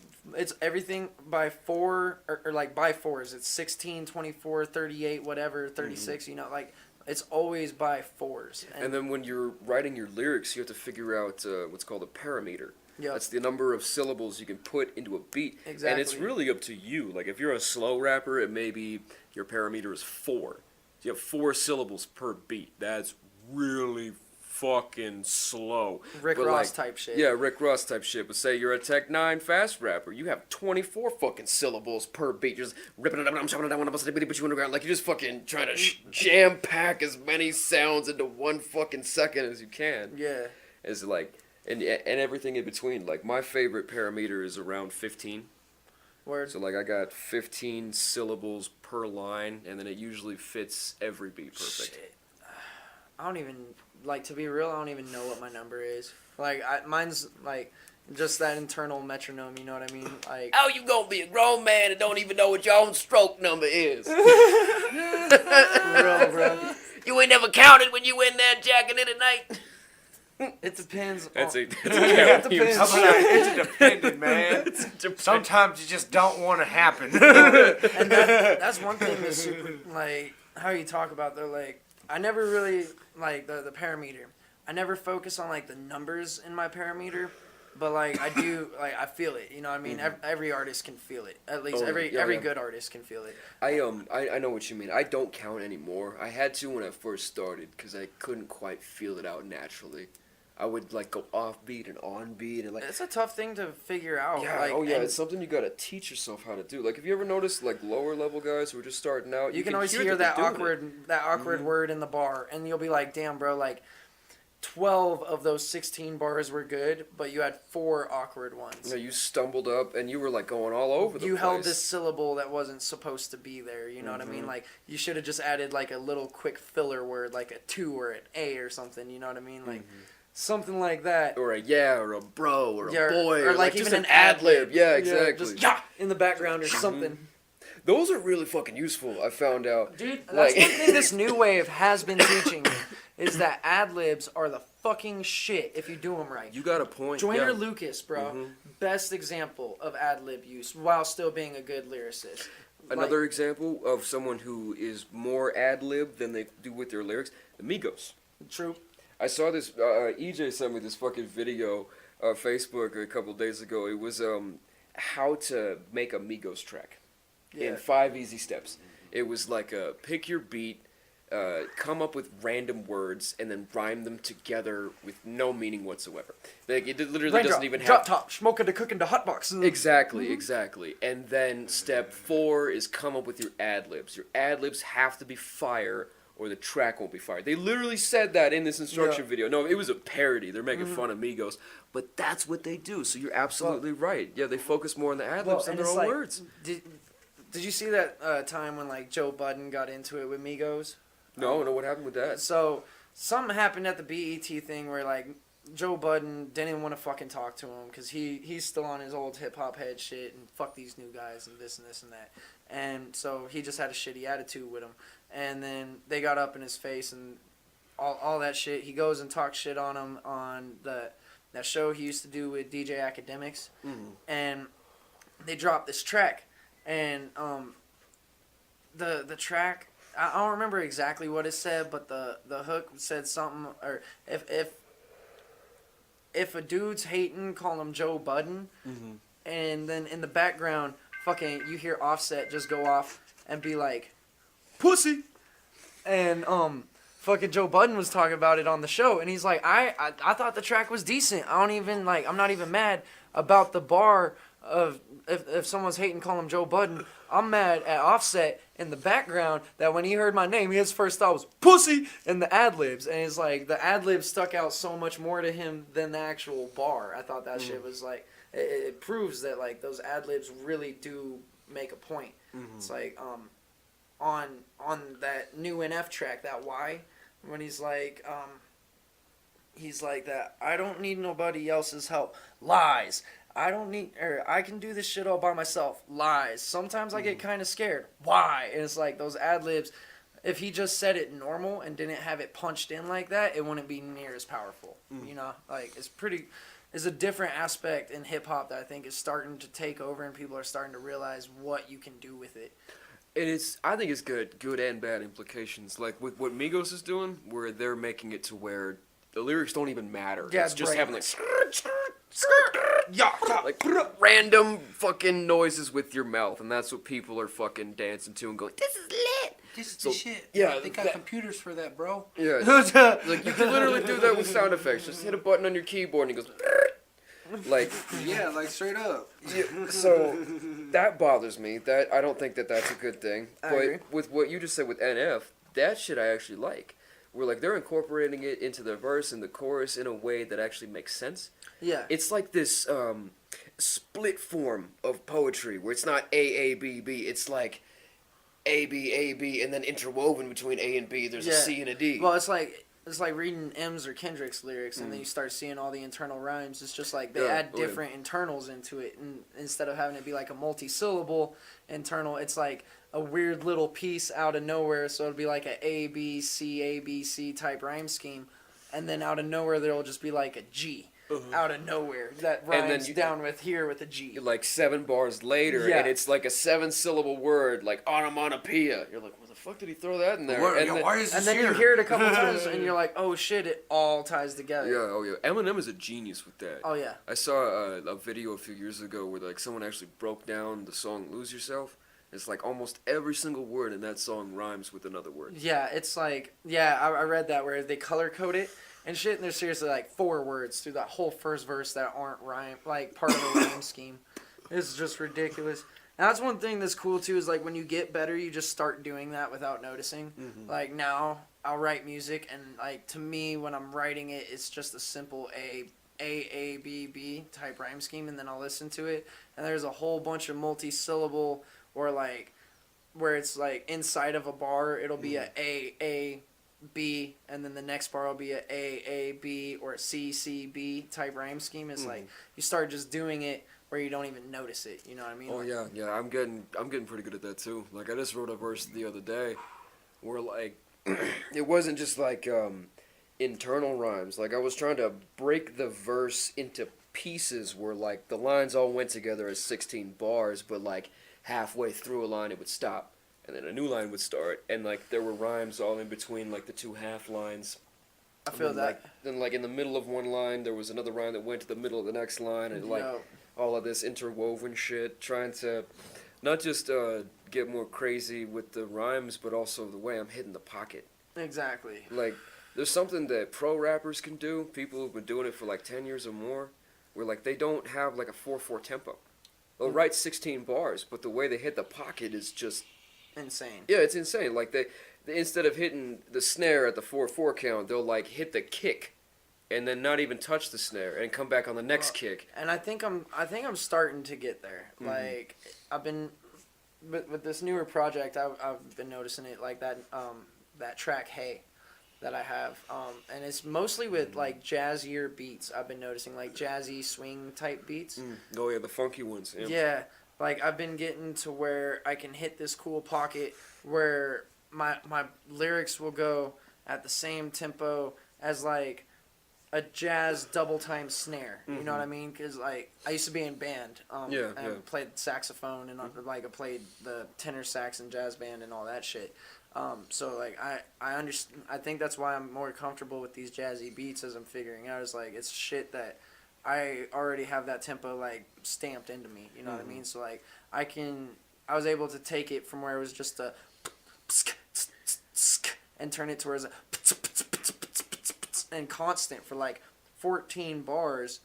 everything by 4, or like, by 4s. It's 16, 24, 38, whatever, 36, you know, like... It's always by 4s. And then when you're writing your lyrics, you have to figure out what's called a parameter. Yep. That's the number of syllables you can put into a beat. Exactly. And it's really up to you. Like, if you're a slow rapper, it may be your parameter is 4. So you have 4 syllables per beat. That's really fucking slow. Rick But Ross type shit. Yeah, Rick Ross type shit. But say you're a Tech 9 fast rapper, you have 24 fucking syllables per beat. You're just ripping it up, I'm chopping it down, I'm busting it, put you underground. Like, you're just fucking trying to jam pack as many sounds into one fucking second as you can. Yeah. Is like, and everything in between. Like, my favorite parameter is around 15. Word. So, like, I got 15 syllables per line, and then it usually fits every beat perfect. Shit. I don't even, like, to be real, I don't even know what my number is. Like, mine's, like, just that internal metronome, you know what I mean? Like, How you gonna be a grown man and don't even know what your own stroke number is? real, bro. You ain't never counted when you in there jacking it at night? It depends. That's on, a it depends. How about that? It's dependent, man. Sometimes it just don't want to happen. And that's one thing that's super, like, how you talk about, though, like, I never really, like, the parameter. I never focus on, like, the numbers in my parameter, but, like, I do, like, I feel it, you know what I mean? Every artist can feel it. At least Oh, every yeah. good artist can feel it. I know what you mean. I don't count anymore. I had to when I first started because I couldn't quite feel it out naturally. I would like go off beat and on beat and like. It's a tough thing to figure out. Yeah, like, oh yeah, and it's something you gotta teach yourself how to do. Like, have you ever noticed like lower level guys who are just starting out? you can always hear that that they're doing awkward word in the bar, and you'll be like, "Damn, bro, like 12 of those 16 bars were good, but you had 4 awkward ones. it. You stumbled up and you were like going all over the You place. held this syllable that wasn't supposed to be there. You know what I mean? Like, you should have just added like a little quick filler word, like a 2 or an A or something. You know what I mean? Like something like that. Or a yeah, or a bro, or Yeah, a boy, or like just even an an ad lib. ad-lib. Yeah, Yeah, exactly. just yeah in the background or something. Those are really fucking useful. I found out. Dude, that's Like- one thing this new wave has been teaching me, is that ad-libs are the fucking shit if you do them right. You got a point. Joyner yeah. Lucas, bro, best example of ad-lib use while still being a good lyricist. Another example of someone who is more ad lib than they do with their lyrics, the Migos. True. I saw this. EJ sent me this fucking video on Facebook a couple days ago. It was how to make a Migos track in 5 easy steps. It was like pick your beat, come up with random words and then rhyme them together with no meaning whatsoever. Like it literally doesn't even have drop top, smoking the cooking the hot box. Exactly. And then step 4 is come up with your ad libs. Your ad libs have to be fire, or the track won't be fire. They literally said that in this instruction video. No, it was a parody. They're making fun of Migos, but that's what they do. So you're absolutely right. Yeah, they focus more on the ad libs than their own words. Did you see that time when like Joe Budden got into it with Migos? No, what happened with that? So something happened at the BET thing where like Joe Budden didn't want to fucking talk to him because he's still on his old hip hop head shit and fuck these new guys and this and this and that. And so he just had a shitty attitude with him. And then they got up in his face and all that shit. He goes and talks shit on him on that show he used to do with DJ Academics. Mm-hmm. And they dropped this track. And the track, I don't remember exactly what it said, but the hook said something, or if a dude's hating, call him Joe Budden. Mm-hmm. And then in the background, fucking, you hear Offset just go off and be like, pussy. And fucking Joe Budden was talking about it on the show, and he's like, I thought the track was decent. I'm not even mad about the bar of if someone's hating, call him Joe Budden. I'm mad at Offset in the background that when he heard my name, his first thought was pussy in the ad libs, and it's like the ad libs stuck out so much more to him than the actual bar. I thought that shit was like it proves that like those ad libs really do make a point. Mm-hmm. It's like on that new NF track, that Y, when he's like that I don't need nobody else's help. Lies. I can do this shit all by myself. Lies. Sometimes I get kind of scared. Why? And it's like those ad libs, if he just said it normal and didn't have it punched in like that, it wouldn't be near as powerful. You know, like it's a different aspect in hip hop that I think is starting to take over, and people are starting to realize what you can do with it. I think it's good and bad implications. Like with what Migos is doing, where they're making it to where the lyrics don't even matter. Yeah, it's just having like Yeah, like random fucking noises with your mouth, and that's what people are fucking dancing to and going, "This is lit." This is the shit. Yeah, they got computers for that, bro. Yeah, like you can literally do that with sound effects. Just hit a button on your keyboard and it goes, like yeah, like straight up. Yeah, so that bothers me. That I don't think that's a good thing. I But agree. with what you just said with NF, that shit I actually like. Where like they're incorporating it into the verse and the chorus in a way that actually makes sense. Yeah. It's like this split form of poetry where it's not A-A-B-B. It's like A-B-A-B and then interwoven between A and B. There's a C and a D. Well, it's like reading M's or Kendrick's lyrics, and then you start seeing all the internal rhymes. It's just like they add different internals into it, and instead of having it be like a multi-syllable internal, it's like a weird little piece out of nowhere. So it'll be like a A-B-C type rhyme scheme, and then out of nowhere there'll just be like a G. Out of nowhere that rhymes down with here with a G. Like 7 bars later, and it's like a 7-syllable word, like onomatopoeia. You're like, what the fuck did he throw that in there? Why is this and then here? you hear it a couple times, and you're like, oh shit, it all ties together. Yeah. Eminem is a genius with that. Oh yeah. I saw a video a few years ago where like someone actually broke down the song "Lose Yourself." It's like almost every single word in that song rhymes with another word. Yeah, it's like I read that where they color code it and shit, and there's seriously like 4 words through that whole first verse that aren't rhyme, like part of the rhyme scheme. It's just ridiculous. And that's one thing that's cool too, is like when you get better, you just start doing that without noticing. Mm-hmm. Like now, I'll write music, and like to me, when I'm writing it, it's just a simple A B B type rhyme scheme, and then I'll listen to it, and there's a whole bunch of multi-syllable, or like where it's like inside of a bar, it'll be a B, and then the next bar will be a B or a C B type rhyme scheme. It's like you start just doing it where you don't even notice it. You know what I mean? Oh yeah. I'm getting pretty good at that too. Like I just wrote a verse the other day, where like it wasn't just like internal rhymes. Like I was trying to break the verse into pieces where like the lines all went together as 16 bars, but like halfway through a line it would stop. And then a new line would start, and like there were rhymes all in between like the 2 half lines. I feel that. Then like in the middle of one line, there was another rhyme that went to the middle of the next line, and like all of this interwoven shit, trying to not just get more crazy with the rhymes, but also the way I'm hitting the pocket Exactly. Like, there's something that pro rappers can do. People who've been doing it for like 10 years or more, where like they don't have like a 4/4 tempo. They'll write 16 bars, but the way they hit the pocket is just Insane. yeah, it's insane. Like they instead of hitting the snare at the 4/4 count, they'll like hit the kick, and then not even touch the snare and come back on the next kick. And I think I'm starting to get there. Mhm. Like I've been with this newer project, I've been noticing it like that that track Hey that I have, and it's mostly with like jazzier beats. I've been noticing like jazzy swing type beats. Oh yeah, the funky ones. Yeah. Yeah, like I've been getting to where I can hit this cool pocket where my lyrics will go at the same tempo as like a jazz double time snare. You know what I mean? Because like I used to be in band. Yeah, and yeah. played saxophone and like I played the tenor sax and jazz band and all that shit. So like I understand. I think that's why I'm more comfortable with these jazzy beats as I'm figuring out. Is like it's shit that I already have that tempo like stamped into me. You know what I mean? So like I was able to take it from where it was just a and turn it to where it's and constant for like 14 bars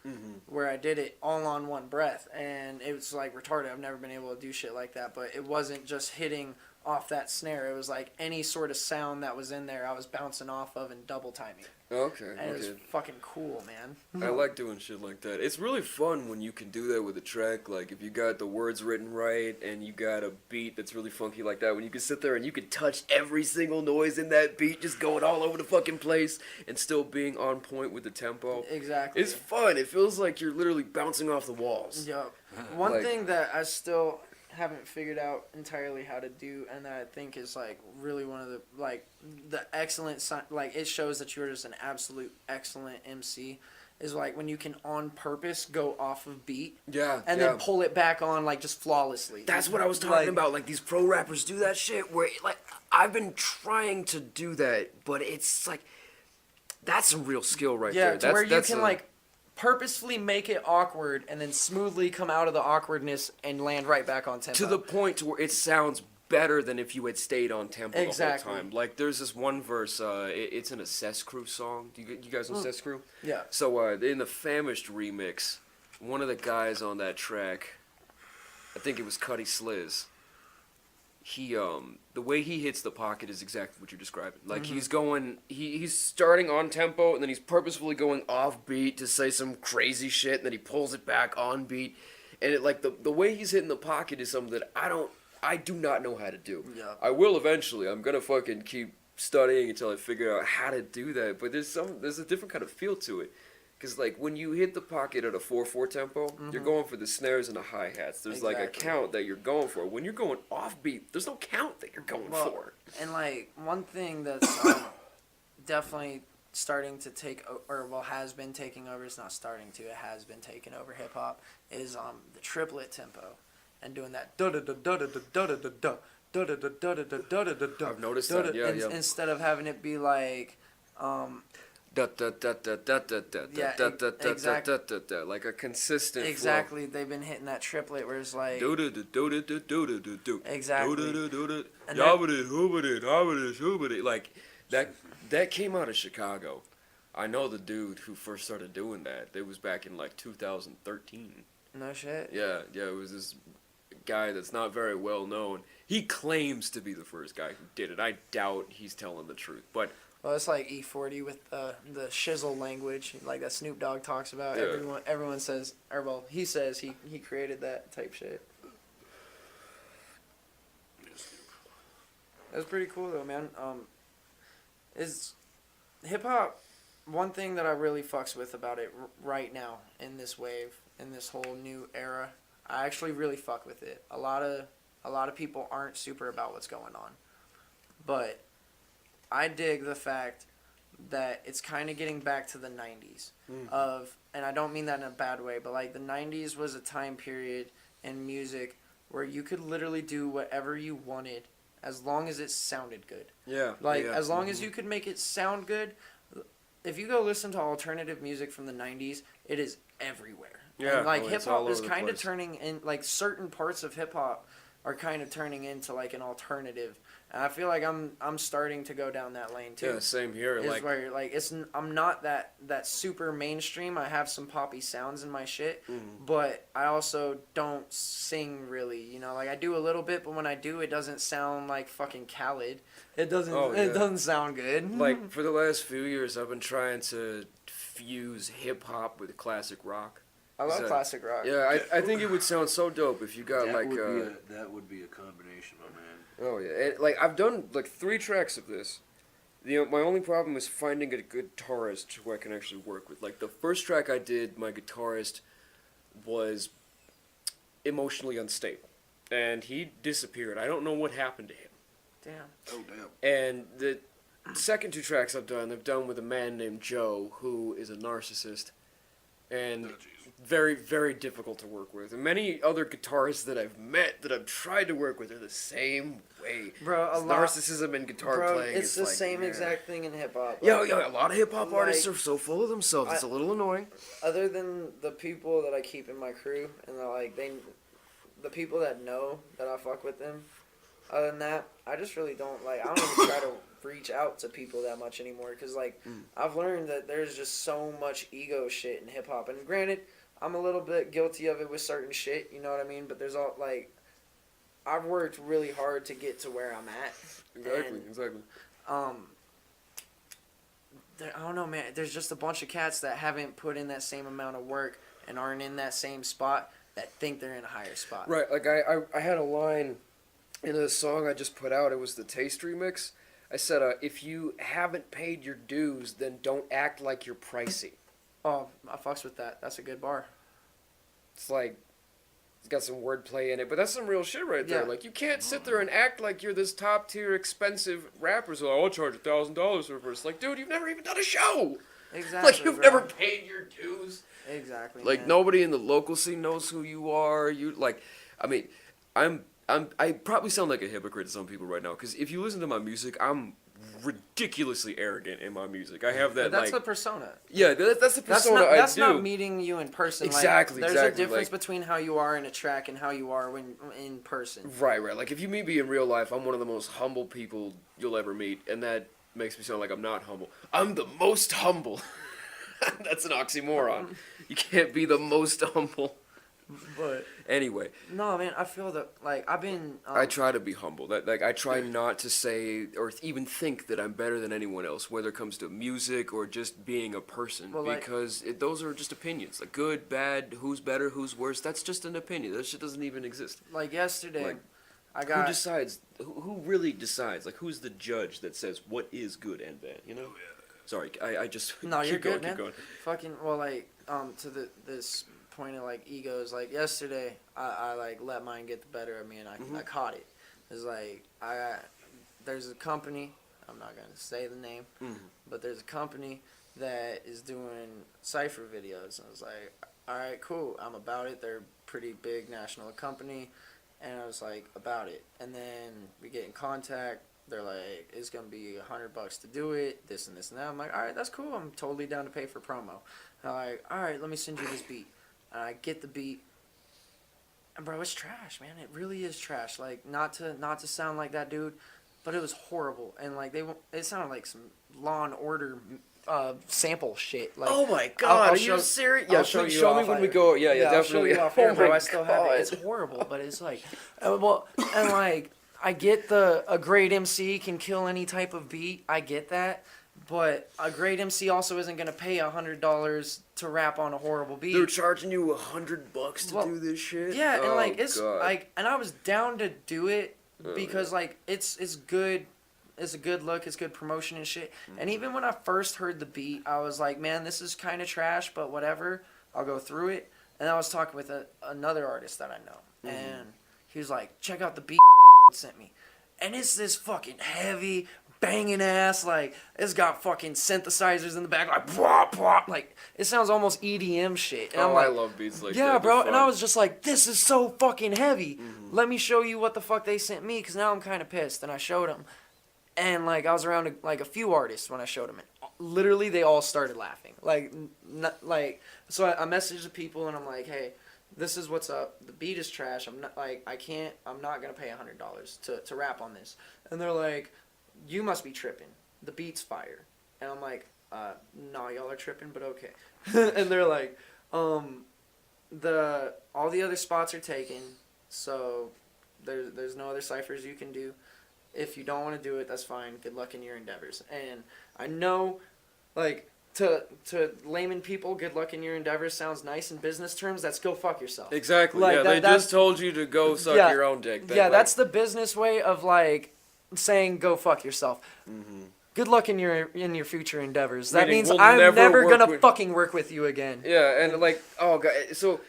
where I did it all on one breath, and it was like retarded. I've never been able to do shit like that, but it wasn't just hitting off that snare. It was like any sort of sound that was in there I was bouncing off of and double timing. Okay. And it was Okay. fucking cool, man. I like doing shit like that. It's really fun when you can do that with a track. Like if you got the words written right and you got a beat that's really funky like that, when you can sit there and you can touch every single noise in that beat, just going all over the fucking place and still being on point with the tempo. Exactly. It's fun. It feels like you're literally bouncing off the walls. Yup. One Like- thing that I still haven't figured out entirely how to do, and that I think is like really one of the like the excellent like it shows that you're just an absolute excellent MC, is like when you can on purpose go off of beat Yeah. and then pull it back on like just flawlessly. That's what I was talking about. Like these pro rappers do that shit where like I've been trying to do that, but it's like that's some real skill right Yeah, there. to where you that's can a- like purposefully make it awkward and then smoothly come out of the awkwardness and land right back on tempo. to the point to where it sounds better than if you had stayed on tempo Exactly. the whole time. Like there's this one verse, it's in a Cess Crew song. Do you guys know Cess Crew? Yeah. So in the Famished remix, one of the guys on that track, I think it was Cuddy Sliz. He the way he hits the pocket is exactly what you're describing. Like he's going, he's starting on tempo and then he's purposefully going off beat to say some crazy shit, and then he pulls it back on beat, and it like the way he's hitting the pocket is something that I do not know how to do. Yeah. I will eventually. I'm gonna fucking keep studying until I figure out how to do that. But there's a different kind of feel to it. Because, like, when you hit the pocket at a 4/4 tempo, you're going for the snares and the hi-hats. There's, like, a Exactly. count that you're going for. When you're going offbeat, there's no count that you're going for. And, like, one thing that's definitely starting to take, or, well, has been taking over, it's not starting to, it has been taking over hip-hop, is the triplet tempo. And doing that da-da-da-da-da-da-da-da-da, da-da-da-da-da-da-da-da-da. I've noticed that, yeah. Instead of having it be like, Da-da-da-da-da-da-da-da-da-da-da-da-da-da. Like a consistent exactly, they've been hitting that triplet where it's like, do-do-do-do-do-do-do-do. Exactly. Do-do-do-do-do. And Yabbity, hoobity, hobbity, shoobity. Like, that came out of Chicago. I know the dude who first started doing that. It was back in, like, 2013. no shit. Yeah, it was this guy that's not very well known. He claims to be the first guy who did it. I doubt he's telling the truth, but Well, it's like E40 with the shizzle language, like that Snoop Dogg talks about. Yeah. Everyone says, or well, he says he created that type shit. That's pretty cool though, man. Is hip hop one thing that I really fucks with about it right now in this wave, in this whole new era? I actually really fuck with it. A lot of people aren't super about what's going on, but I dig the fact that it's kind of getting back to the 90s of, and I don't mean that in a bad way, but like the 90s was a time period in music where you could literally do whatever you wanted as long as it sounded good. yeah. Like yeah. as long as you could make it sound good. If you go listen to alternative music from the 90s, it is everywhere. Yeah, And like oh, hip it's all hop is over the kind of place. turning in, like certain parts of hip hop are kind of turning into like an alternative. And I feel like I'm starting to go down that lane too. Yeah, same here. Is Like, where like I'm not that super mainstream. I have some poppy sounds in my shit, but I also don't sing really. You know, like I do a little bit, but when I do, it doesn't sound like fucking Khaled. It doesn't. Oh, It yeah. doesn't sound good. like for the last few years, I've been trying to fuse hip hop with classic rock. I love So, classic rock. Yeah, I think it would sound so dope if you got that like that would be a combination, my man. oh yeah, and, like I've done like 3 tracks of this. My only problem is finding a guitarist who I can actually work with. Like the first track I did, my guitarist was emotionally unstable, and he disappeared. I don't know what happened to him. Damn. Oh damn. And the second 2 tracks I've done with a man named Joe, who is a narcissist, and Oh, jeez. very, very difficult to work with. And many other guitarists that I've met that I've tried to work with are the same way. Bro, It's narcissism in guitar Bro, playing. it's the like, same yeah. exact thing in hip hop. Yeah, a lot of hip hop artists like, are so full of themselves. It's a little annoying. Other than the people that I keep in my crew, and the people that know that I fuck with them. Other than that, I just really don't I don't even try to reach out to people that much anymore, because I've learned that there's just so much ego shit in hip hop. And granted, I'm a little bit guilty of it with certain shit, you know what I mean? But there's all I've worked really hard to get to where I'm at. Exactly. I don't know, man. There's just a bunch of cats that haven't put in that same amount of work and aren't in that same spot that think they're in a higher spot. Right, like I had a line in a song I just put out. It was the Taste remix. I said, if you haven't paid your dues, then don't act like you're pricey. Oh, I fucks with that. That's a good bar. It's like, it's got some wordplay in it, but that's some real shit right there. Yeah. Like, you can't sit there and act like you're this top tier expensive rapper. So, I'll charge $1,000 for a verse. Like, dude, you've never even done a show. Exactly. Like, you've bro. never paid your dues. Exactly. Like, man. nobody in the local scene knows who you are. I probably sound like a hypocrite to some people right now, because if you listen to my music, I'm ridiculously arrogant in my music. I have that, But that's like... the persona. Yeah, that's the persona That's I do. not meeting you in person. Exactly, There's exactly, a difference like- between how you are in a track and how you are when in person. Right. Like, if you meet me in real life, I'm one of the most humble people you'll ever meet, and that makes me sound like I'm not humble. I'm the most humble. That's an oxymoron. You can't be the most humble. But Anyway, no, man, I feel that I've been. I try to be humble. I try not to say or even think that I'm better than anyone else, whether it comes to music or just being a person, Well, because those are just opinions. Like good, bad, who's better, who's worse. That's just an opinion. That shit doesn't even exist. Like yesterday, Like, I got. Who decides? Who really decides? Like, who's the judge that says what is good and bad? You know? Sorry, I just No, keep you're going, good, man. keep going. Fucking to this point of egos. Like yesterday, I let mine get the better of me, and I caught it. It's there's a company. I'm not gonna say the name, but there's a company that is doing cipher videos, and I was like, all right, cool. I'm about it. They're a pretty big national company, and I was like about it. And then we get in contact. They're like, it's gonna be $100 to do it, this and this and that. I'm like, all right, that's cool. I'm totally down to pay for promo. I'm like, all right, let me send you this beat. And I get the beat, and bro, it's trash, man. It really is trash. Like, not to sound like that dude, but it was horrible. And it sounded like some Law and Order sample shit. Like, Oh my God, I'll are show- you serious? I'll Yeah, show please you show me off when we later. go. Yeah, I'll show definitely. you off here, Oh bro. my I still have God. it. It's horrible, but it's like, I get a great MC can kill any type of beat. I get that. But a great MC also isn't going to pay $100 to rap on a horrible beat. They're charging you $100 to Well, do this shit. Yeah, and Oh, it's God. and I was down to do it because it's good. It's a good look. It's good promotion and shit. And even when I first heard the beat, I was like, man, this is kind of trash, but whatever. I'll go through it. And I was talking with another artist that I know, and he was like, check out the beat sent me, and it's this fucking heavy, banging ass, it's got fucking synthesizers in the back, blah, blah, it sounds almost EDM shit. And I'm I like, love beats like that. yeah, They're bro. And I fun. was just like, this is so fucking heavy. Let me show you what the fuck they sent me, because now I'm kind of pissed. And I showed them. And, I was around, a few artists when I showed them. And literally, they all started laughing. So I messaged the people, and I'm like, hey, this is what's up. The beat is trash. I'm not gonna pay $100 to rap on this. And they're like, you must be tripping. The beat's fire. And I'm like, no, y'all are tripping, but okay. And they're like, all the other spots are taken, so there's no other ciphers you can do. If you don't want to do it, that's fine. Good luck in your endeavors. And I know, like, to layman people, good luck in your endeavors sounds nice in business terms. That's go fuck yourself. Exactly. Like, yeah, they just told you to go suck your own dick. That's the business way of like saying go fuck yourself. Mm-hmm. Good luck in your future endeavors. That Meaning means we'll I'm never work gonna fucking work with you again. Yeah, and like, oh god, so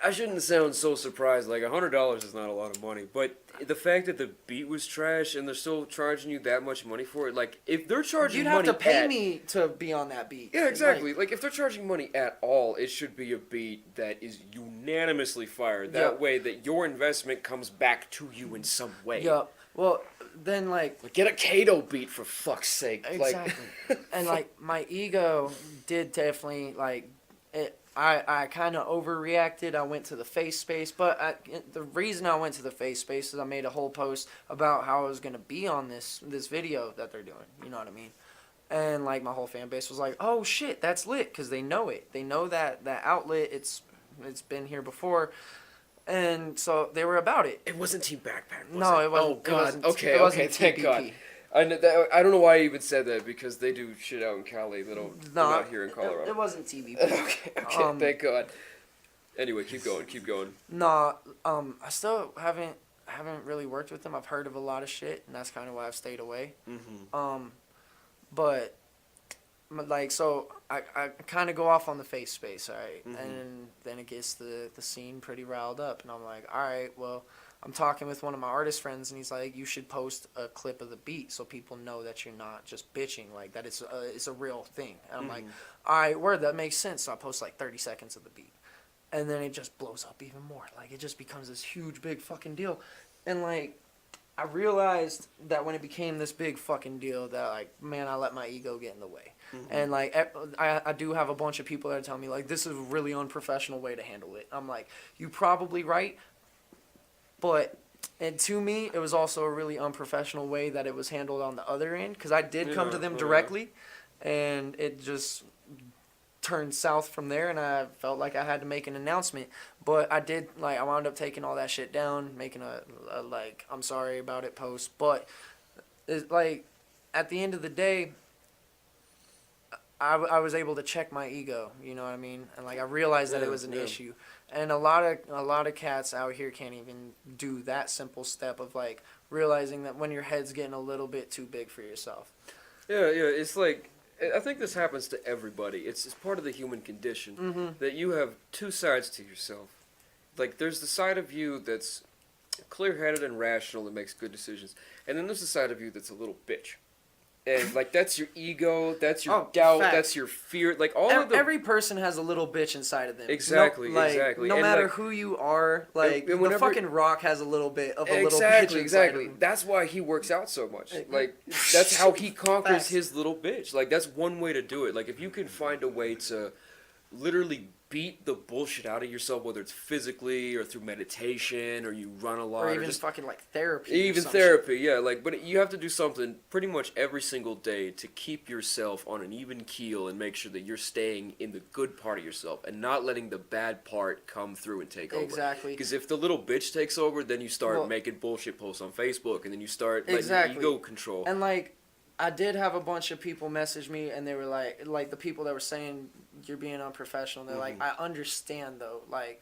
I shouldn't sound so surprised. Like $100 is not a lot of money, but the fact that the beat was trash and they're still charging you that much money for it, like if they're charging, you'd have money to pay at, me to be on that beat. Yeah, exactly. Like if they're charging money at all, it should be a beat that is unanimously fired. That way, that your investment comes back to you in some way. Yeah. Well, then like get a Kato beat for fuck's sake. Exactly. And like my ego did definitely like it. I kind of overreacted. I went to the face space, but the reason I went to the face space is I made a whole post about how I was gonna be on this video that they're doing. You know what I mean? And like my whole fan base was like, "Oh shit, that's lit," because they know it. They know that outlet. It's been here before. And so they were about it. It wasn't Team Backpack, was No, it? it wasn't. Oh god. It wasn't Thank TPP. God. I don't know why I even said that because they do shit out in Cali. They're not here in Colorado. It wasn't TVP. okay, thank God. Anyway, keep going. Nah, I still haven't really worked with them. I've heard of a lot of shit, and that's kind of why I've stayed away. Mm-hmm. But like, so I kind of go off on the face space, all right? Mm-hmm. And then it gets the scene pretty riled up, and I'm like, all right, well, I'm talking with one of my artist friends, and he's like, you should post a clip of the beat so people know that you're not just bitching, like that it's a real thing. And I'm like, all right, word, that makes sense. So I post like 30 seconds of the beat, and then it just blows up even more. Like it just becomes this huge, big fucking deal, and like I realized that when it became this big fucking deal, that like, man, I let my ego get in the way. And like I do have a bunch of people that tell me like, this is a really unprofessional way to handle it. I'm like, you probably right. But, and to me, it was also a really unprofessional way that it was handled on the other end. Because I did come to them directly, and it just turned south from there, and I felt like I had to make an announcement. But I did, like, I wound up taking all that shit down, making a like, I'm sorry about it post. But, it's like, at the end of the day, I was able to check my ego, you know what I mean? And like I realized that it was an issue. And a lot of cats out here can't even do that simple step of like realizing that when your head's getting a little bit too big for yourself. Yeah, it's like I think this happens to everybody. It's part of the human condition that you have two sides to yourself. Like there's the side of you that's clear-headed and rational that makes good decisions, and then there's the side of you that's a little bitch. And like that's your ego, that's your doubt, that's your fear, like all of the every person has a little bitch inside of them. Exactly. No and matter like, who you are, like and the fucking Rock has a little bit of a little bitch inside of him. That's why he works out so much. Like that's how he conquers his little bitch. Like that's one way to do it. Like if you can find a way to literally beat the bullshit out of yourself, whether it's physically or through meditation or you run a lot or even just fucking like therapy. Even therapy, yeah. Like, but you have to do something pretty much every single day to keep yourself on an even keel and make sure that you're staying in the good part of yourself and not letting the bad part come through and take over. Exactly. Because if the little bitch takes over, then you start making bullshit posts on Facebook, and then you start letting your ego control. And like, I did have a bunch of people message me, and they were like the people that were saying you're being unprofessional. They're like, I understand though, like,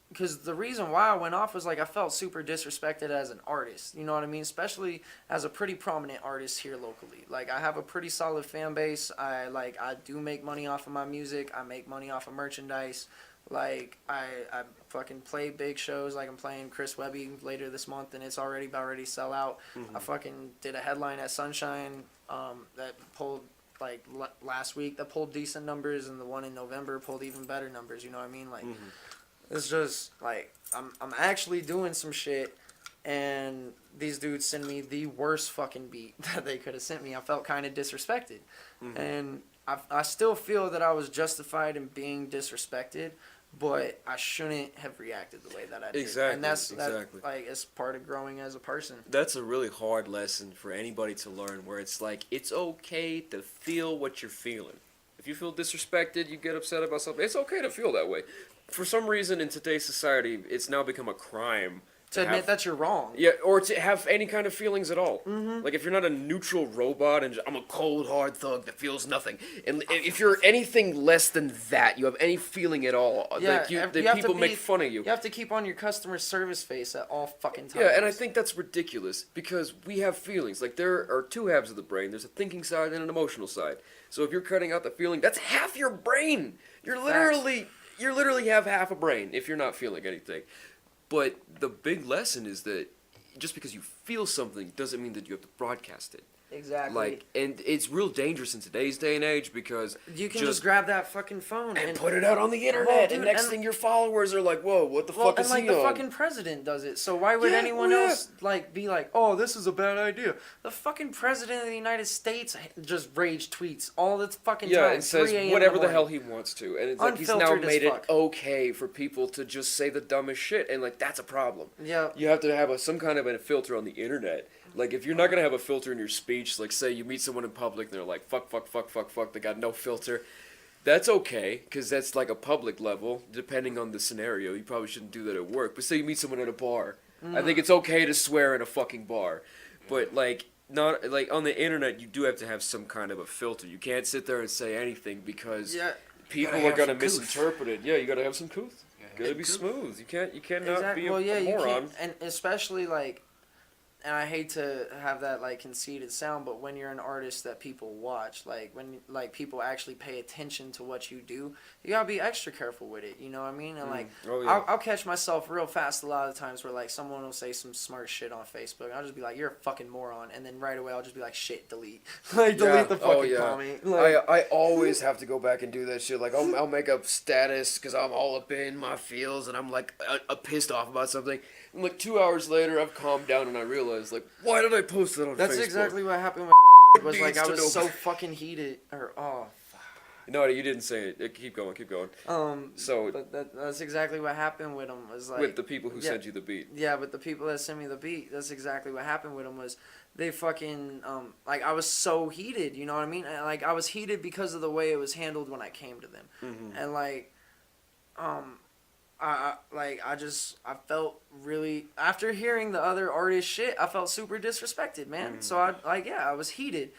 because the reason why I went off was like I felt super disrespected as an artist. You know what I mean? Especially as a pretty prominent artist here locally. Like I have a pretty solid fan base. I do make money off of my music. I make money off of merchandise. Like I fucking play big shows. Like I'm playing Chris Webby later this month, and it's already about ready to sell out. I fucking did a headline at Sunshine that pulled like last week that pulled decent numbers, and the one in November pulled even better numbers. You know what I mean? Like it's just like I'm actually doing some shit, and these dudes send me the worst fucking beat that they could have sent me. I felt kind of disrespected, and I still feel that I was justified in being disrespected, but I shouldn't have reacted the way that I did. Exactly, And that's exactly. like it's part of growing as a person. That's a really hard lesson for anybody to learn, where it's like, it's okay to feel what you're feeling. If you feel disrespected, you get upset about something. It's okay to feel that way. For some reason, in today's society, it's now become a crime To admit have, that you're wrong. yeah, or to have any kind of feelings at all. Mm-hmm. Like if you're not a neutral robot and just, I'm a cold hard thug that feels nothing, and if you're anything less than that, you have any feeling at all, Yeah, like you have to people make be- fun of you. You have to keep on your customer service face at all fucking times. Yeah, and I think that's ridiculous because we have feelings. Like there are two halves of the brain. There's a thinking side and an emotional side. So if you're cutting out the feeling, that's half your brain. You're literally have half a brain if you're not feeling anything. But the big lesson is that just because you feel something doesn't mean that you have to broadcast it. Exactly. Like, and it's real dangerous in today's day and age because you can just grab that fucking phone and put it out on the internet, dude, and next and- thing your followers are like, "Whoa, what the well, fuck and is like he the on?" fucking president does it. So why would Yeah, anyone well, yeah. else like be like, "Oh, this is a bad idea"? The fucking president of the United States just rage tweets all the fucking Yeah, time. and says 3 a.m. in whatever the morning. hell he wants to, and it's like he's now Unfiltered as made it fuck. okay for people to just say the dumbest shit, and like that's a problem. Yeah. You have to have some kind of a filter on the internet. Like if you're not gonna have a filter in your speech, like say you meet someone in public and they're like fuck, they got no filter. That's okay, because that's like a public level. Depending on the scenario, you probably shouldn't do that at work. But say you meet someone at a bar, I think it's okay to swear in a fucking bar. But like not like on the internet, you do have to have some kind of a filter. You can't sit there and say anything because Yeah. people Gotta are have gonna some couth. misinterpret it. Yeah, you gotta have some couth. Gotta have be couth. smooth. You cannot Exactly. be Well, yeah, a you moron. can't, and especially like, and I hate to have that like conceited sound, but when you're an artist that people watch, like when like people actually pay attention to what you do, you gotta be extra careful with it. You know what I mean? And like, Oh, yeah. I'll catch myself real fast a lot of the times where like someone will say some smart shit on Facebook, and I'll just be like, "You're a fucking moron," and then right away I'll just be like, "Shit, delete," like delete the fucking Oh, yeah. comment. Like, I always have to go back and do that shit. Like I'll make up status because I'm all up in my feels and I'm like pissed off about something. And like 2 hours later, I've calmed down and I realize like, why did I post that on that's Facebook? exactly what happened with was like needs I to know was so better. fucking heated or oh. No, you didn't say it. Keep going. So But that's exactly what happened with him. Was like with the people who yeah. sent you the beat. Yeah, but the people that sent me the beat, that's exactly what happened with them. Was they fucking like I was so heated, you know what I mean? And, like I was heated because of the way it was handled when I came to them, and like, I felt really after hearing the other artist shit, I felt super disrespected, man. So I was heated,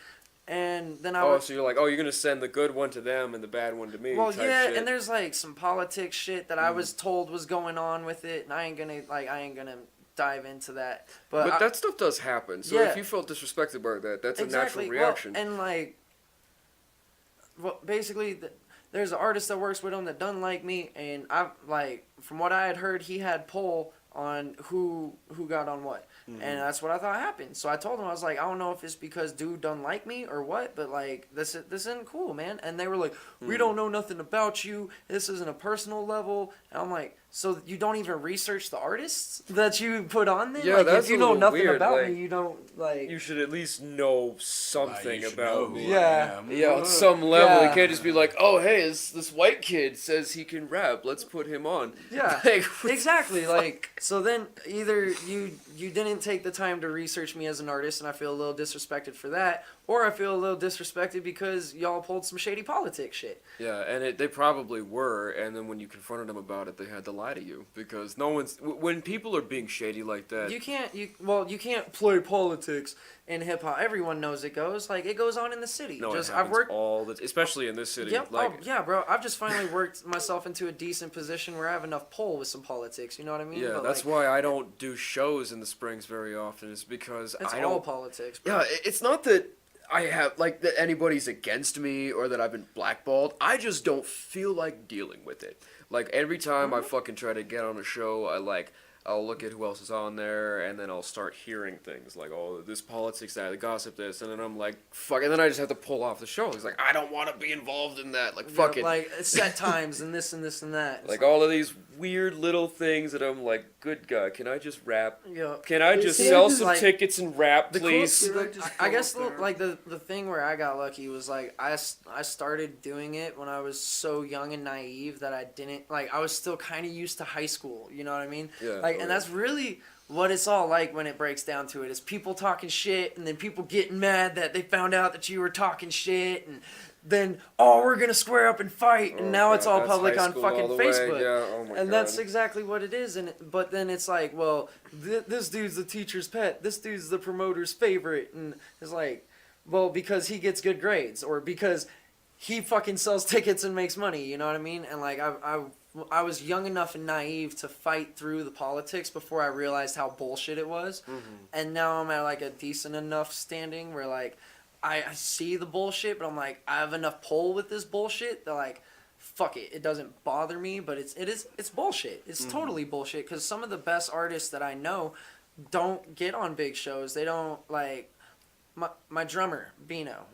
and then I was. So you're like, oh, you're gonna send the good one to them and the bad one to me. Well, type yeah, shit. and there's like some politics shit that I was told was going on with it, and I ain't gonna dive into that. But that stuff does happen. So Yeah. if you felt disrespected by that, that's exactly. a natural reaction. Well, and like, well, basically, there's an artist that works with him that doesn't like me, and I like from what I had heard, he had pull on who got on what. And that's what I thought happened. So I told him, I was like, I don't know if it's because dude doesn't like me or what, but like this isn't cool, man. And they were like, we don't know nothing about you. This isn't a personal level. And I'm like, so you don't even research the artists that you put on there? Yeah, like that's if you a know little nothing weird, about like, me, you don't like. You should at least know something You should about know me. who I Yeah. am. Yeah, on some level, Yeah. you can't just be like, "Oh, hey, this white kid says he can rap. Let's put him on." Yeah, Like, exactly. Like, so then either you didn't take the time to research me as an artist, and I feel a little disrespected for that, or I feel a little disrespected because y'all pulled some shady politics shit. Yeah, and they probably were, and then when you confronted them about it, they had to lie to you because no one's when people are being shady like that. You can't play politics in hip hop. Everyone knows it goes. Like it goes on in the city. no, Just it happens I've worked. all the, especially in this city. Yep. Like, Oh yeah, bro. I've just finally worked myself into a decent position where I have enough pull with some politics. You know what I mean? yeah, But, that's like, why I don't do shows in the Springs very often. Is because it's I all don't. politics. Bro. Yeah, it's not that I have like that anybody's against me or that I've been blackballed. I just don't feel like dealing with it. Like every time I fucking try to get on a show, I'll look at who else is on there, and then I'll start hearing things like, oh, this politics, that, the gossip, this, and then I'm like, fuck, and then I just have to pull off the show. It's like, I don't want to be involved in that. Like, fuck it. Like set times and this and this and that. It's Like all of these weird little things that I'm like, good God, can I just rap? Yeah. Can I just See, sell just some like- tickets and rap, The cool- please? I guess the thing where I got lucky was like I started doing it when I was so young and naive that I didn't like I was still kind of used to high school, you know what I mean? Yeah, Like and that's really what it's all like when it breaks down to it is people talking shit and then people getting mad that they found out that you were talking shit and then we're gonna square up and fight and now it's all that's public high on school fucking all the way. Facebook. Yeah, oh my And God. that's exactly what it is. But then it's like, well, this dude's the teacher's pet. This dude's the promoter's favorite. And it's like, well, because he gets good grades or because he fucking sells tickets and makes money. You know what I mean? And like, I was young enough and naive to fight through the politics before I realized how bullshit it was. Mm-hmm. And now I'm at like a decent enough standing where like, I see the bullshit, but I'm like, I have enough pull with this bullshit that like, fuck it, it doesn't bother me, but it's bullshit. It's totally bullshit because some of the best artists that I know don't get on big shows. They don't like my drummer Bino.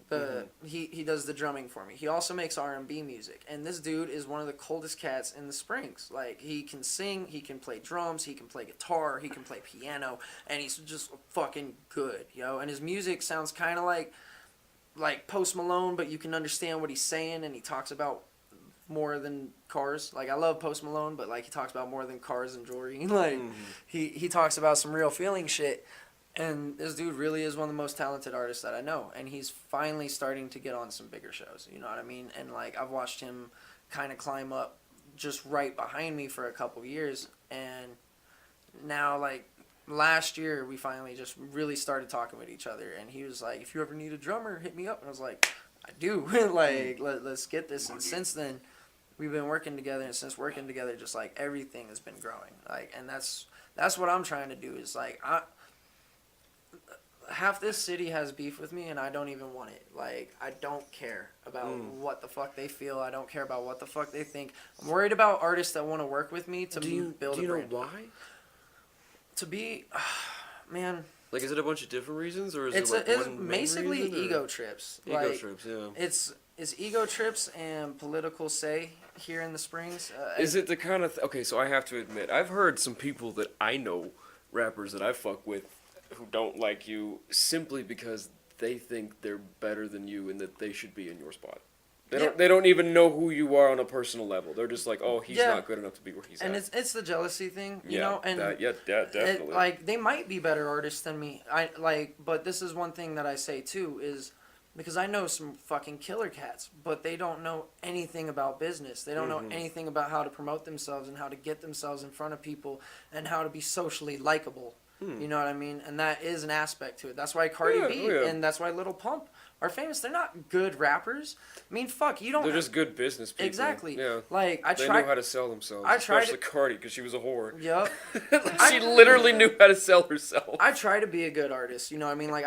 He does the drumming for me. He also makes R&B music, and this dude is one of the coldest cats in the Springs. Like he can sing, he can play drums, he can play guitar, he can play piano, and he's just fucking good, yo. And his music sounds kind of like Post Malone, but you can understand what he's saying, and he talks about more than cars. Like I love Post Malone, but like he talks about more than cars and jewelry. Like he talks about some real feeling shit. And this dude really is one of the most talented artists that I know, and he's finally starting to get on some bigger shows. You know what I mean? And like I've watched him kind of climb up just right behind me for a couple years, and now like last year we finally just really started talking with each other, and he was like, if you ever need a drummer, hit me up. And I was like, I do. Like let's get this. And since then we've been working together, and since working together just like everything has been growing. Like, and that's what I'm trying to do is like half this city has beef with me, and I don't even want it. Like, I don't care about what the fuck they feel. I don't care about what the fuck they think. I'm worried about artists that want to work with me to build a brand. Do you know why? To be, man. Like, is it a bunch of different reasons, or is It's it like it's one main basically reason, or- ego trips. Ego Like, trips, yeah. It's ego trips and political say here in the Springs. Is it the kind of okay? So I have to admit, I've heard some people that I know, rappers that I fuck with, who don't like you simply because they think they're better than you and that they should be in your spot. They don't even know who you are on a personal level. They're just like, oh, he's not good enough to be where he's and at. it's the jealousy thing, you Yeah, know. And definitely. like they might be better artists than me. But this is one thing that I say too is because I know some fucking killer cats, but they don't know anything about business. They don't know anything about how to promote themselves and how to get themselves in front of people and how to be socially likable. You know what I mean? And that is an aspect to it. That's why Cardi B and that's why Lil Pump are famous. They're not good rappers. I mean, fuck, you don't. They're just good business people. Exactly. Yeah. Like They know how to sell themselves. Especially Cardi, because she was a whore. Yep. She literally knew how to sell herself. I try to be a good artist, you know what I mean? Like,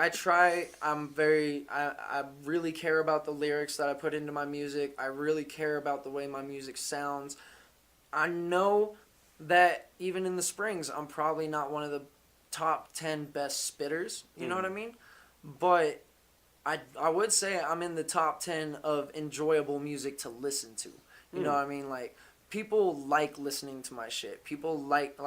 I really care about the lyrics that I put into my music. I really care about the way my music sounds. I know that even in the Springs, I'm probably not one of the top 10 best spitters, you know what I mean? But I would say I'm in the top 10 of enjoyable music to listen to. You know what I mean? Like, people like listening to my shit. People like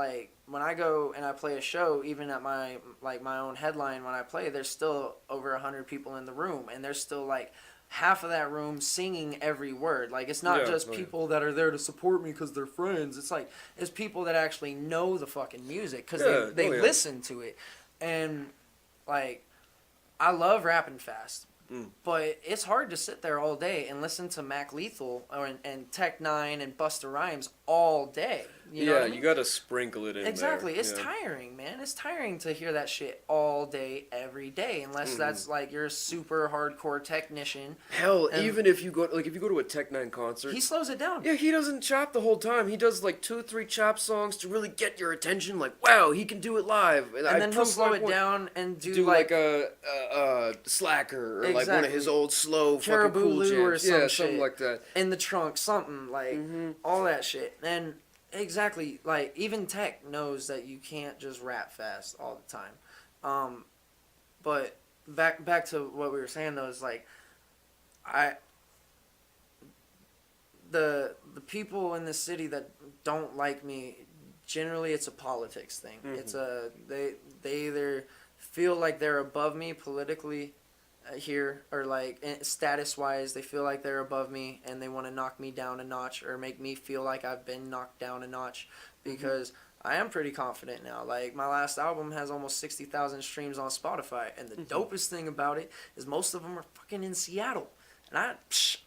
when I go and I play a show, even at my own headline when I play, there's still over 100 people in the room, and there's still like half of that room singing every word. Like, it's not just people that are there to support me because they're friends. It's like it's people that actually know the fucking music because they listen to it. And like, I love rapping fast. But it's hard to sit there all day and listen to Mac Lethal and Tech Nine and Busta Rhymes all day. You know what I mean? You gotta sprinkle it in Exactly. there. It's tiring, man. It's tiring to hear that shit all day, every day, unless that's like you're a super hardcore technician. Hell, even if you go to a Tech Nine concert, He slows it down. yeah, he doesn't chop the whole time. He does like 2-3 chop songs to really get your attention. Like, wow, he can do it live. And then he'll slow it down and do like a Slacker or like one of his old slow fucking cool Caribou jams. or some Yeah, shit. something like that. In the trunk, something like all that shit. And exactly, like even Tech knows that you can't just rap fast all the time. But back to what we were saying though is like, the people in the city that don't like me, generally it's a politics thing. It's a they either feel like they're above me politically here, or like status wise they feel like they're above me and they want to knock me down a notch or make me feel like I've been knocked down a notch, because I am pretty confident now. Like, my last album has almost 60,000 streams on Spotify, and the dopest thing about it is most of them are fucking in Seattle. And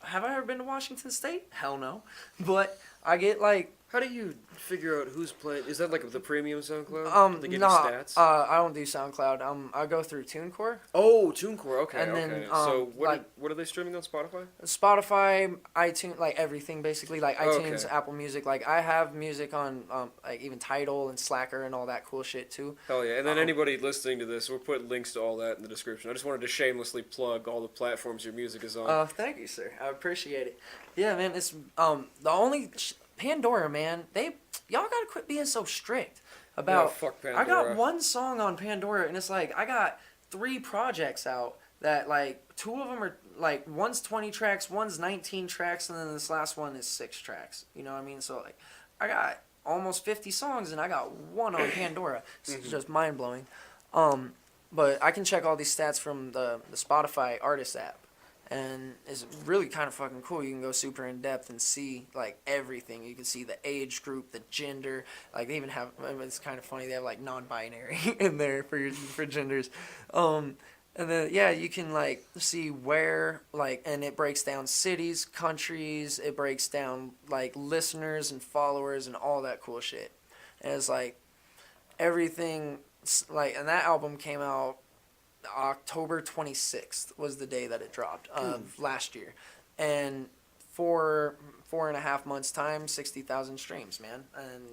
have I ever been to Washington State? Hell no. But I get like, How do you figure out who's playing? Is that like the premium SoundCloud? They give you no, stats? I don't do SoundCloud. I go through TuneCore. Oh, TuneCore. Okay, And then, okay. So like- what are they streaming on Spotify? Spotify, iTunes, like everything basically, like iTunes, Okay. Apple Music. Like, I have music on like even Tidal and Slacker and all that cool shit too. Hell yeah! And then anybody listening to this, we'll put links to all that in the description. I just wanted to shamelessly plug all the platforms your music is on. Oh, thank you, sir. I appreciate it. Yeah, man. It's the only Pandora, man. Y'all gotta quit being so strict about. Yeah, fuck I Pandora. got one song on Pandora, and it's like I got 3 projects out that like 2 of them are like, one's 20 tracks, one's 19 tracks, and then this last one is 6 tracks. You know what I mean? So like, I got almost 50 songs, and I got one on Pandora. It's just mind blowing. But I can check all these stats from the Spotify artist app. And it's really kind of fucking cool. You can go super in depth and see like everything. You can see the age group, the gender. Like, they even have, I mean, it's kind of funny, they have like non-binary in there for genders. And then yeah, you can like see where, like, and it breaks down cities, countries. It breaks down like listeners and followers and all that cool shit. And it's like everything, like, and that album came out October 26th was the day that it dropped of last year, and 4.5 months time, 60,000 streams, man. And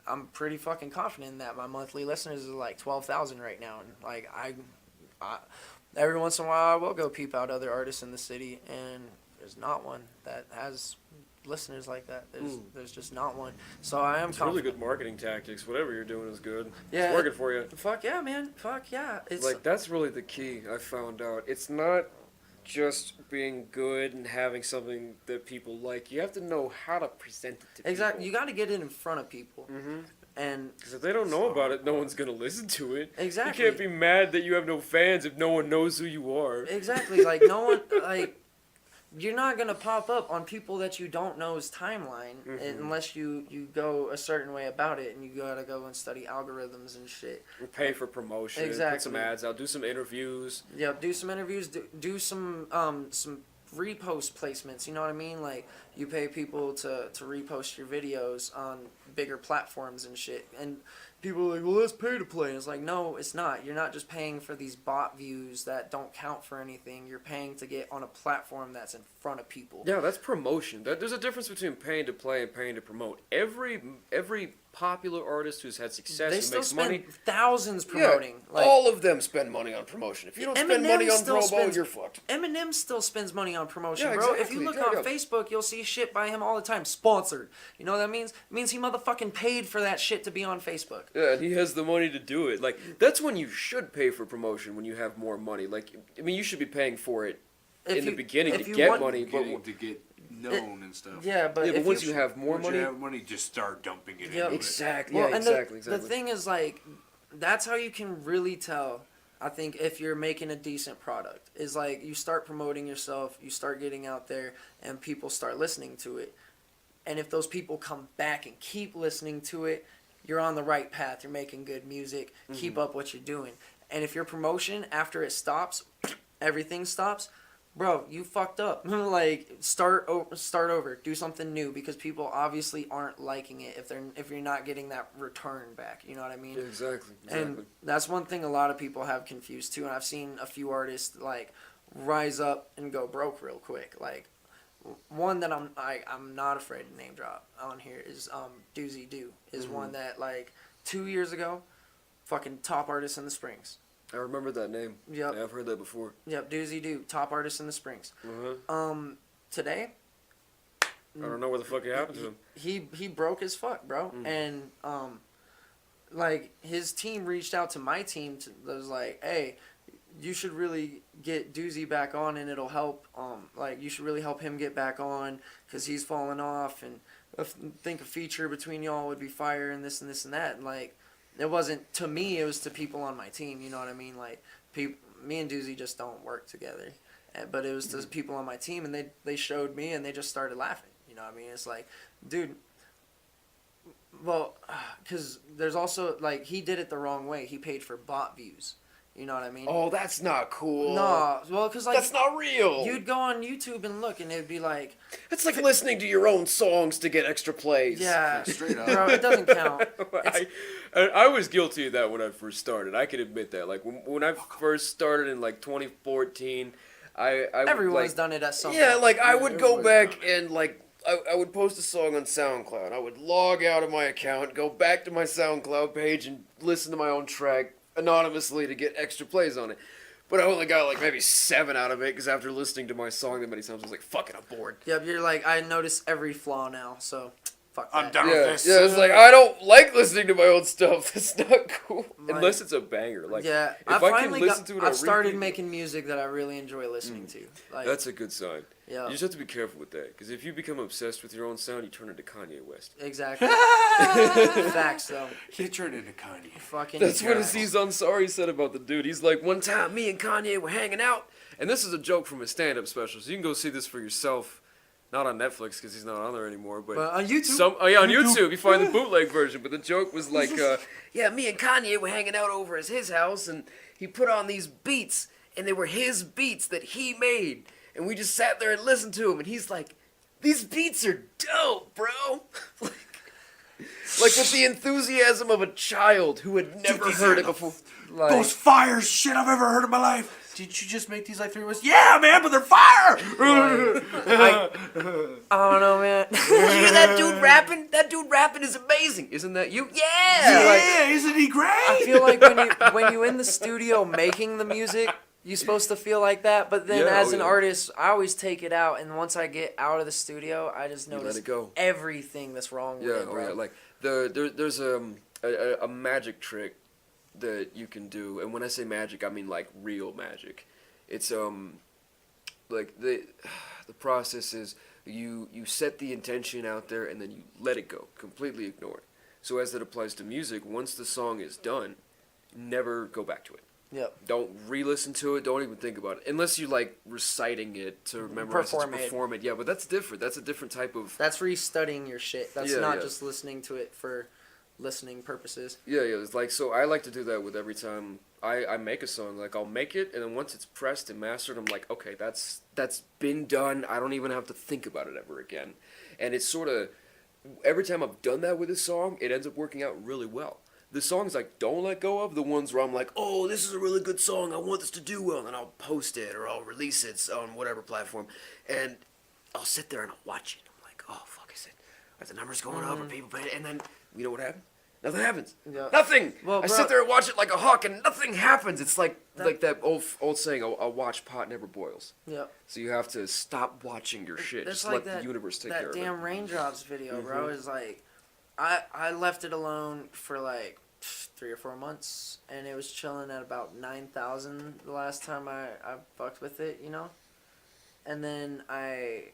I'm pretty fucking confident that my monthly listeners is like 12,000 right now. And like, I every once in a while I will go peep out other artists in the city, and there's not one that has listeners like that. There's just not one. So I am It's really confident. good marketing tactics. Whatever you're doing is good. Yeah, It's working for you. Fuck yeah, man. Fuck yeah. It's Like, that's really the key, I found out. It's not just being good and having something that people like. You have to know how to present it to exactly. You people. got to get it in front of people. And Because if they don't know about it, no one's going to listen to it. exactly. You can't be mad that you have no fans if no one knows who you are. Exactly. Like, no one, like, you're not going to pop up on people that you don't know's timeline unless you go a certain way about it, and you got to go and study algorithms and shit. Or pay for promotion. Put Exactly. some ads out. Do some interviews. Yeah, do some interviews, do some repost placements, you know what I mean? Like, you pay people to repost your videos on bigger platforms and shit. And people are like, well, that's pay to play. And it's like, no, it's not. You're not just paying for these bot views that don't count for anything. You're paying to get on a platform that's in front of people. Yeah, that's promotion. There's a difference between paying to play and paying to promote. Every popular artist who's had success They and still makes spend money, thousands promoting. Like, all of them spend money on promotion. If you don't spend Eminem money on still promo, spends- you're fucked. Eminem still spends money on promotion, Yeah, bro. If exactly. you look Yeah, on yeah. Facebook, you'll see shit by him all the time. Sponsored. You know what that means? It means he motherfucking paid for that shit to be on Facebook. yeah, and he has the money to do it. Like, that's when you should pay for promotion, when you have more money. Like, I mean, you should be paying for it in the beginning if to you get want- money, but Getting to get known and stuff. Yeah, but yeah, but if once you have more Once money, you have money, just start dumping it Yeah, into exactly, Well, yeah, and exactly. the thing is, like, that's how you can really tell, I think, if you're making a decent product. Is like, you start promoting yourself, you start getting out there, and people start listening to it. And if those people come back and keep listening to it, you're on the right path. You're making good music. Keep up what you're doing. And if your promotion, after it stops, everything stops, bro, you fucked up. Like, start over. Do something new, because people obviously aren't liking it if you're not getting that return back. You know what I mean? yeah, exactly. And that's one thing a lot of people have confused too. And I've seen a few artists like rise up and go broke real quick. Like, one that I'm not afraid to name drop on here is Doozy Doo is one that, like, 2 years ago, fucking top artist in the Springs. I remember that name. Yep. Yeah, I've heard that before. Yep, Doozy Doo, top artist in the Springs. Today, I don't know where the fuck it happened to him. he broke as fuck, bro. And like, his team reached out to my team that was like, hey, you should really get Doozy back on, and it'll help. Like, you should really help him get back on, because he's falling off, and I think a feature between y'all would be fire, and this and this and that. And, like, it wasn't to me, it was to people on my team, you know what I mean? Like, me and Doozy just don't work together. But it was to people on my team, and they showed me, and they just started laughing. You know what I mean? It's like, dude, well, because there's also, like, he did it the wrong way. He paid for bot views. You know what I mean? Oh, that's not cool. No, well, because, like, that's not real. You'd go on YouTube and look, and it'd be like... It's like listening to your own songs to get extra plays. Yeah. Straight up. Bro, it doesn't count. I was guilty of that when I first started. I can admit that. Like, when I first started in, like, 2014, I Everyone's like, done it at some yeah, point. like, I would go everybody's back done it. and, like, I would post a song on SoundCloud. I would log out of my account, go back to my SoundCloud page, and listen to my own track anonymously to get extra plays on it. But I only got like maybe 7 out of it, because after listening to my song that many times, I was like, fuck it, I'm bored. Yep, you're like, I notice every flaw now, so fuck that. I'm done with Yeah, this. yeah, it's like, I don't like listening to my own stuff. That's not cool. Like, unless it's a banger. Like, yeah, if I I can finally listen to it on I've started repeat, making music that I really enjoy listening to. Like, that's a good sign. yeah, You just have to be careful with that, because if you become obsessed with your own sound, you turn into Kanye West. exactly. Facts, though. He turned into Kanye. Fucking. That's what facts. Aziz Ansari said about the dude. He's like, one time me and Kanye were hanging out, and this is a joke from his stand-up special, so you can go see this for yourself. Not on Netflix, because he's not on there anymore, but on YouTube. on YouTube you find the bootleg version. But the joke was like, yeah, me and Kanye were hanging out over at his house, and he put on these beats, and they were his beats that he made, and we just sat there and listened to him, and he's like, these beats are dope, bro. like with the enthusiasm of a child who had never these heard are it before. Like, Most fire shit I've ever heard in my life. Did you just make these like 3 months? Yeah, man, but they're fire. I don't know, man. You hear that dude rapping? That dude rapping is amazing. Isn't that you? Yeah. Yeah, isn't he great? I feel like when you in the studio making the music, you're supposed to feel like that. But then Yeah, as oh, an yeah. artist, I always take it out, and once I get out of the studio, I just You let notice it go. everything that's wrong with Yeah, it, oh bro. yeah. Like there's a magic trick that you can do, and when I say magic, I mean like real magic. It's like the process is you set the intention out there, and then you let it go, completely ignore it. So as that applies to music, once the song is done, never go back to it. Yep. Don't re-listen to it. Don't even think about it, unless you like reciting it to memorize it, to perform it. Yeah, but that's different. That's a different type of. That's restudying your shit. That's Yeah, not yeah. just listening to it for listening purposes. Yeah, yeah. It's like, so I like to do that with every time I make a song. Like, I'll make it, and then once it's pressed and mastered, I'm like, okay, that's been done. I don't even have to think about it ever again. And it's sort of, every time I've done that with a song, it ends up working out really well. The songs I don't let go of, the ones where I'm like, oh, this is a really good song, I want this to do well, and I'll post it, or I'll release it on whatever platform, and I'll sit there and I'll watch it. I'm like, oh, fuck, are the numbers going up, are people paying it? And then, you know what happened? Nothing happens. Yeah. Nothing. Well, I bro- sit there and watch it like a hawk, and nothing happens. It's like that old saying, a watch pot never boils. Yep. So you have to stop watching your shit. That's Just like let the universe take care that of damn it. Raindrops video, bro. Is like, I left it alone for like 3 or 4 months, and it was chilling at about 9,000 the last time I fucked with it, you know. And then I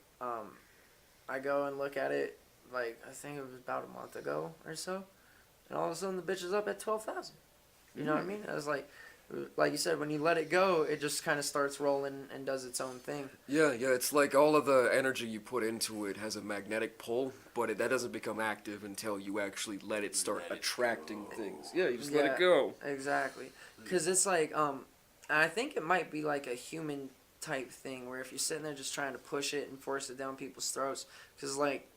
go and look at it, like, I think it was about a month ago or so, and all of a sudden the bitch is up at 12,000. You know what I mean? I was like you said, when you let it go, it just kind of starts rolling and does its own thing. Yeah, it's like all of the energy you put into it has a magnetic pull, but that doesn't become active until you actually let it start attracting things. Yeah, you just let it go. Exactly. Because it's like, I think it might be like a human type thing where if you're sitting there just trying to push it and force it down people's throats, because like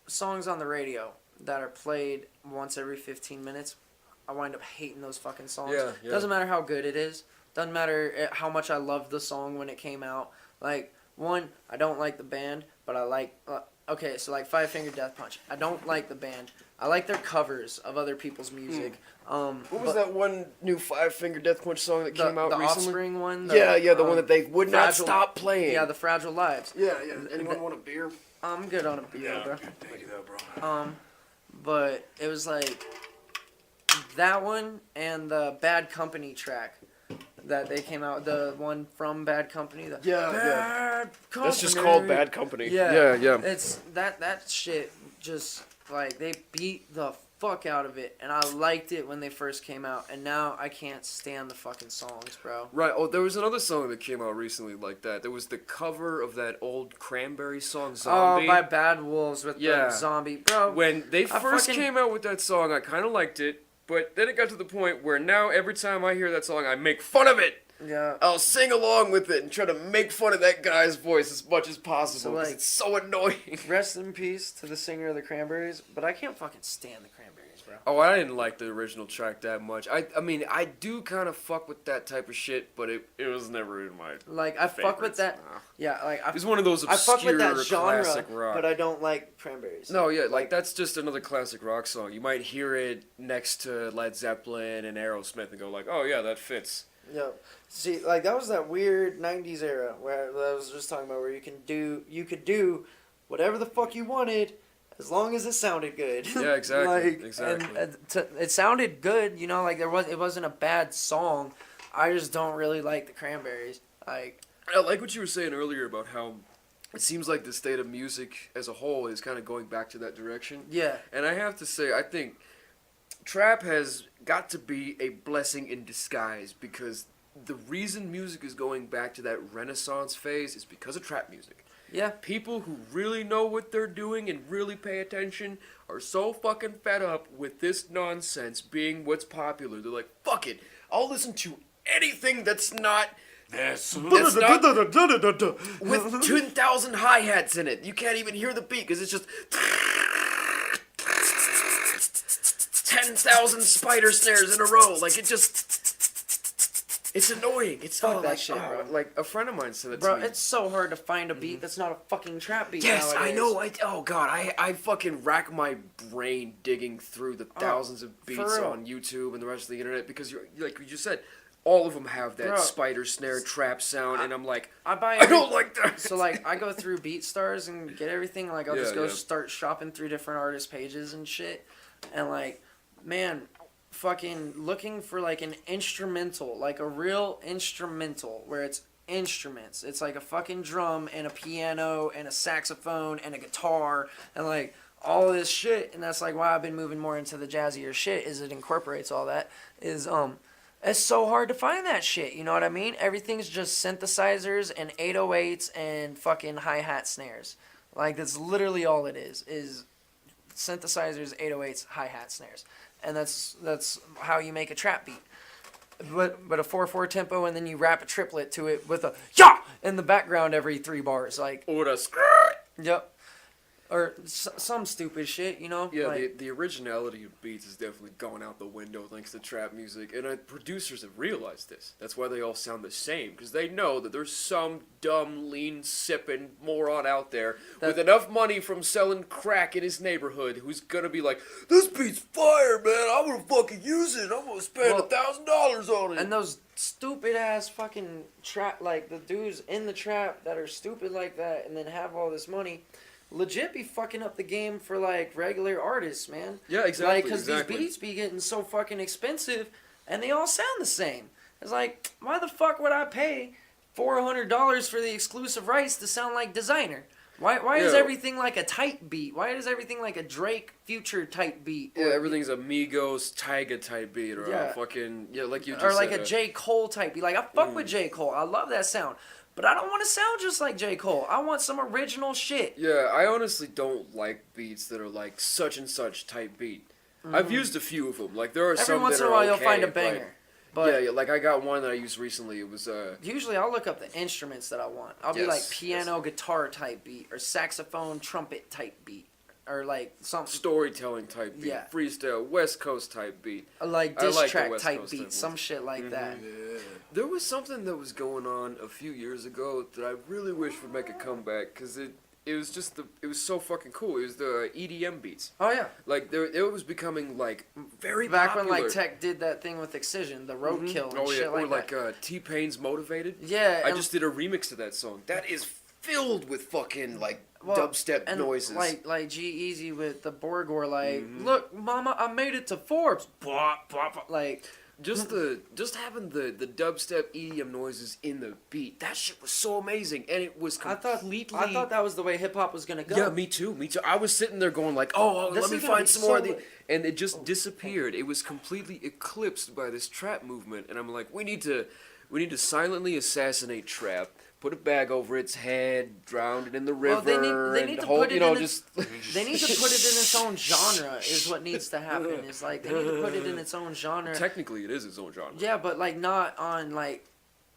songs on the radio that are played once every 15 minutes, I wind up hating those fucking songs. Yeah. Doesn't matter how good it is. Doesn't matter how much I loved the song when it came out. Like, one, I don't like the band, but I like... okay, so like Five Finger Death Punch. I don't like the band. I like their covers of other people's music. What was that one new Five Finger Death Punch song that came out the recently? Offspring one? The one that they would not Fragile- stop playing. Yeah, the Fragile Lives. Yeah. Anyone want a beer? I'm good on a beer, bro. Thank you, though, bro. But it was like that one and the Bad Company track. that they came out, the one from Bad Company. The Yeah, Bad Company. That's just called Bad Company. Yeah, Yeah. It's that shit just like they beat the fuck out of it, and I liked it when they first came out, and now I can't stand the fucking songs, bro. Right. Oh, there was another song that came out recently like that. There was the cover of that old Cranberry song, Zombie. Oh, by Bad Wolves with Yeah. the zombie, bro. When they first fucking- came out with that song, I kind of liked it, but then it got to the point where now every time I hear that song, I make fun of it. Yeah. I'll sing along with it and try to make fun of that guy's voice as much as possible because like- it's so annoying. Rest in peace to the singer of the Cranberries, but I can't fucking stand the Cranberries, bro. Oh, I didn't like the original track that much. I mean, I do kind of fuck with that type of shit, but it was never in my Like I fuck with favorites. that. Nah. Yeah, like I, It's one of those I obscure fuck with that genre, classic rock. but I don't like Cranberries. No, yeah, like that's just another classic rock song. You might hear it next to Led Zeppelin and Aerosmith and go like, "Oh yeah, that fits." Yeah. See, like that was that weird '90s era where I was just talking about, where you could do whatever the fuck you wanted as long as it sounded good. Yeah, exactly, like, exactly. And it sounded good, you know. Like it wasn't a bad song. I just don't really like the Cranberries. Like, I like what you were saying earlier about how it seems like the state of music as a whole is kind of going back to that direction. yeah, And I have to say, I think trap has got to be a blessing in disguise because the reason music is going back to that Renaissance phase is because of trap music. yeah. People who really know what they're doing and really pay attention are so fucking fed up with this nonsense being what's popular. They're like, fuck it, I'll listen to anything that's not with 10,000 hi-hats in it. You can't even hear the beat because it's just 10,000 spider snares in a row. Like, it's annoying. It's Fuck that shit, bro. Like, a friend of mine said it Bro, to me. it's so hard to find a beat that's not a fucking trap beat. Yes, I nowadays. know. Oh god, I fucking rack my brain digging through the thousands of beats real. on YouTube and the rest of the internet because you're like you just said, all of them have that Bro. spider snare trap sound, and I'm like, I don't like that. So like I go through BeatStars and get everything. Like I'll just Yeah, go yeah. start shopping through different artist pages and shit. And like, man, fucking looking for like an instrumental, like a real instrumental where it's instruments. It's like a fucking drum and a piano and a saxophone and a guitar and like all this shit. And that's like why I've been moving more into the jazzier shit, is it incorporates all that. It's so hard to find that shit, you know what I mean? Everything's just synthesizers and 808s and fucking hi-hat snares. Like, that's literally all it is synthesizers, 808s, hi-hat snares. And that's how you make a trap beat. But a 4/4 tempo, and then you rap a triplet to it with a ya in the background every 3 bars. Like, Or the yep. Or some stupid shit, you know? yeah, like, the originality of beats is definitely gone out the window thanks to trap music, and producers have realized this. That's why they all sound the same, because they know that there's some dumb, lean-sipping moron out there with enough money from selling crack in his neighborhood who's gonna be like, this beat's fire, man, I'm gonna fucking use it, I'm gonna spend $1,000 on it. And those stupid ass fucking trap, like the dudes in the trap that are stupid like that and then have all this money, legit be fucking up the game for like regular artists, man. Yeah, exactly. Like, because exactly. these beats be getting so fucking expensive and they all sound the same. It's like, why the fuck would I pay $400 for the exclusive rights to sound like Designer? Why is Yeah. everything like a type beat? Why is everything like a Drake Future type beat? Yeah, everything's a Migos, Tyga type beat, or Yeah. a fucking, yeah, like you just Or like said, a J. Cole type beat. Like, I fuck with J. Cole. I love that sound. But I don't want to sound just like J. Cole. I want some original shit. Yeah, I honestly don't like beats that are like such and such type beat. I've used a few of them. Like there are some Every once that in a are while you'll okay, find a but- banger. But yeah, like I got one that I used recently. It was usually I'll look up the instruments that I want. I'll be Yes, like piano, guitar type beat, or saxophone, trumpet type beat, or like something storytelling type beat, Yeah. freestyle, West Coast type beat. like I diss like the track West type Coast beat, type some shit like that. There was something that was going on a few years ago that I really wish would make a comeback because it was just it was so fucking cool. It was the EDM beats. Oh yeah, Like it was becoming like very back popular. when like Tech did that thing with Excision, the Roadkill and Oh yeah, shit or like that. like T-Pain's Motivated. Yeah, I and- just did a remix to that song. That is filled with fucking like Well, dubstep and noises. like G-Eazy with the Borgore, like, look, mama, I made it to Forbes. Blah, blah, blah. Like, just having the dubstep EDM noises in the beat. That shit was so amazing, and it was I completely. thought that was the way hip hop was gonna go. Yeah, me too. I was sitting there going like, oh, This let me is gonna find be some more so of the, lit. and it just disappeared. It was completely eclipsed by this trap movement, and I'm like, we need to silently assassinate trap. Put a bag over its head, drown it in the river. Well, they need and to hold, put it you know, in just. They need to put it in its own genre. Is what needs to happen. Is like they need to put it in its own genre. Technically, it is its own genre. Yeah, but like not on like,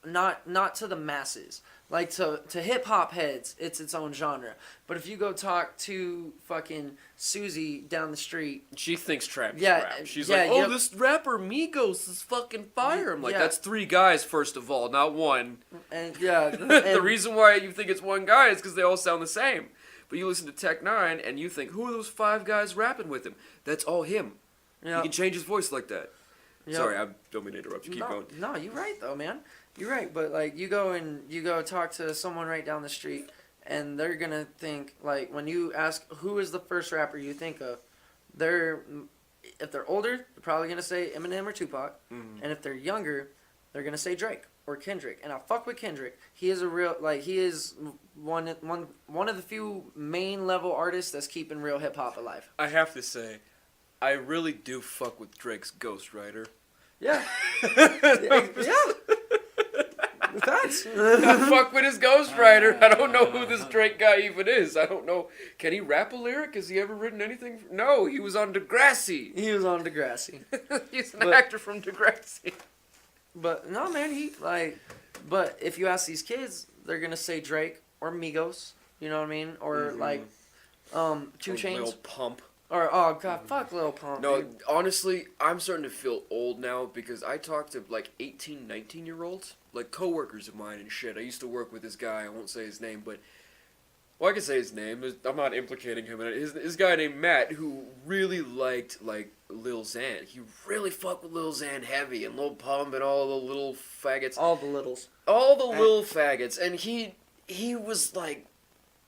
not to the masses. Like to hip hop heads, it's its own genre. But if you go talk to fucking Susie down the street, She thinks trap is Yeah, rap. She's yeah, like, oh, yep. this rapper Migos is fucking fire. I'm like, Yeah. that's 3 guys, first of all, not one. and yeah, The and- reason why you think it's 1 guy is because they all sound the same. But you listen to Tech Nine and you think, who are those 5 guys rapping with him? That's all him. yeah, He can change his voice like that. yeah. Sorry, I don't mean to interrupt you. Keep no, going. No, you're right though, man. You're right. But like you go talk to someone right down the street, and they're gonna think like when you ask who is the first rapper you think of, if they're older, they're probably gonna say Eminem or Tupac, and if they're younger, they're gonna say Drake or Kendrick. And I fuck with Kendrick. He is he is one of the few main level artists that's keeping real hip hop alive. I have to say, I really do fuck with Drake's Ghostwriter. Yeah. yeah. Facts. I fuck with his ghostwriter. I don't know who this Drake guy even is. I don't know. Can he rap a lyric? Has he ever written anything? No, he was on Degrassi. He was on Degrassi. He's an But- actor from Degrassi. But no, man, but if you ask these kids, they're gonna say Drake or Migos. You know what I mean? Or like, 2 Chainz. Lil Pump. Or oh god, fuck Lil Pump. No, dude. honestly, I'm starting to feel old now because I talk to like 18, 19-year-olds, like coworkers of mine and shit. I used to work with this guy. I won't say his name, but well, I can say his name. I'm not implicating him in it. His guy named Matt, who really liked like Lil Xan. He really fucked with Lil Xan heavy and Lil Pump and all the little faggots. All the littles. All the little faggots, and he was like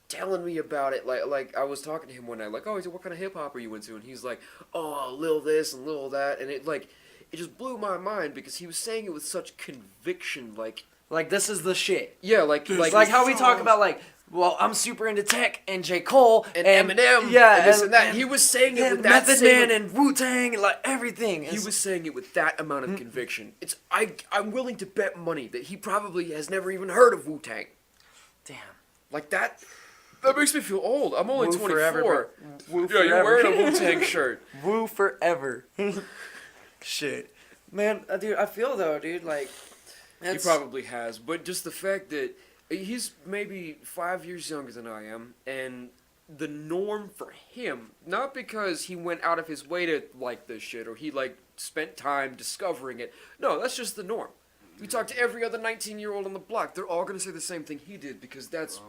telling me about it. Like I was talking to him one night, like, oh, he said, what kind of hip hop are you into? And he's like, oh, Lil this and Lil that, and it just blew my mind because he was saying it with such conviction, like This is the shit. yeah, Like how we talk about well, I'm super into Tech and J. Cole and Eminem, yeah, and this and that. He was saying it with that Method same, Man and Wu Tang and like everything. he was saying it with that amount of conviction. It's I'm willing to bet money that he probably has never even heard of Wu-Tang. damn. Like that makes me feel old. I'm only Wu 24. forever, bro. Wu Yeah, you're forever. wearing a Wu-Tang shirt. Woo forever. Shit. Man, dude, I feel though, dude, like He that's, probably has, but just the fact that he's maybe 5 years younger than I am, and the norm for him, not because he went out of his way to like this shit or he like spent time discovering it. No, that's just the norm. You talk to every other 19-year-old on the block, they're all gonna say the same thing he did because that's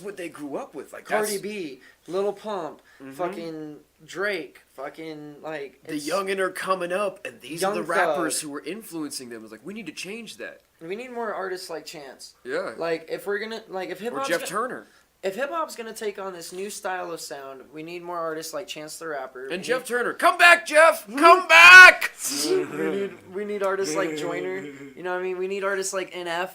what they grew up with. Like Cardi that's, B, Lil Pump, fucking Drake, fucking like the it's- youngin' are coming up, and these are Young the rappers Thug. who are influencing them. It's like we need to change that. We need more artists like Chance. Yeah. Like if we're gonna if hip Or hop's Jeff Turner. if hip hop's gonna take on this new style of sound, we need more artists like Chance the Rapper. And We Jeff need- Turner, come back, Jeff! Come back! we need artists like Joyner. You know what I mean? We need artists like NF,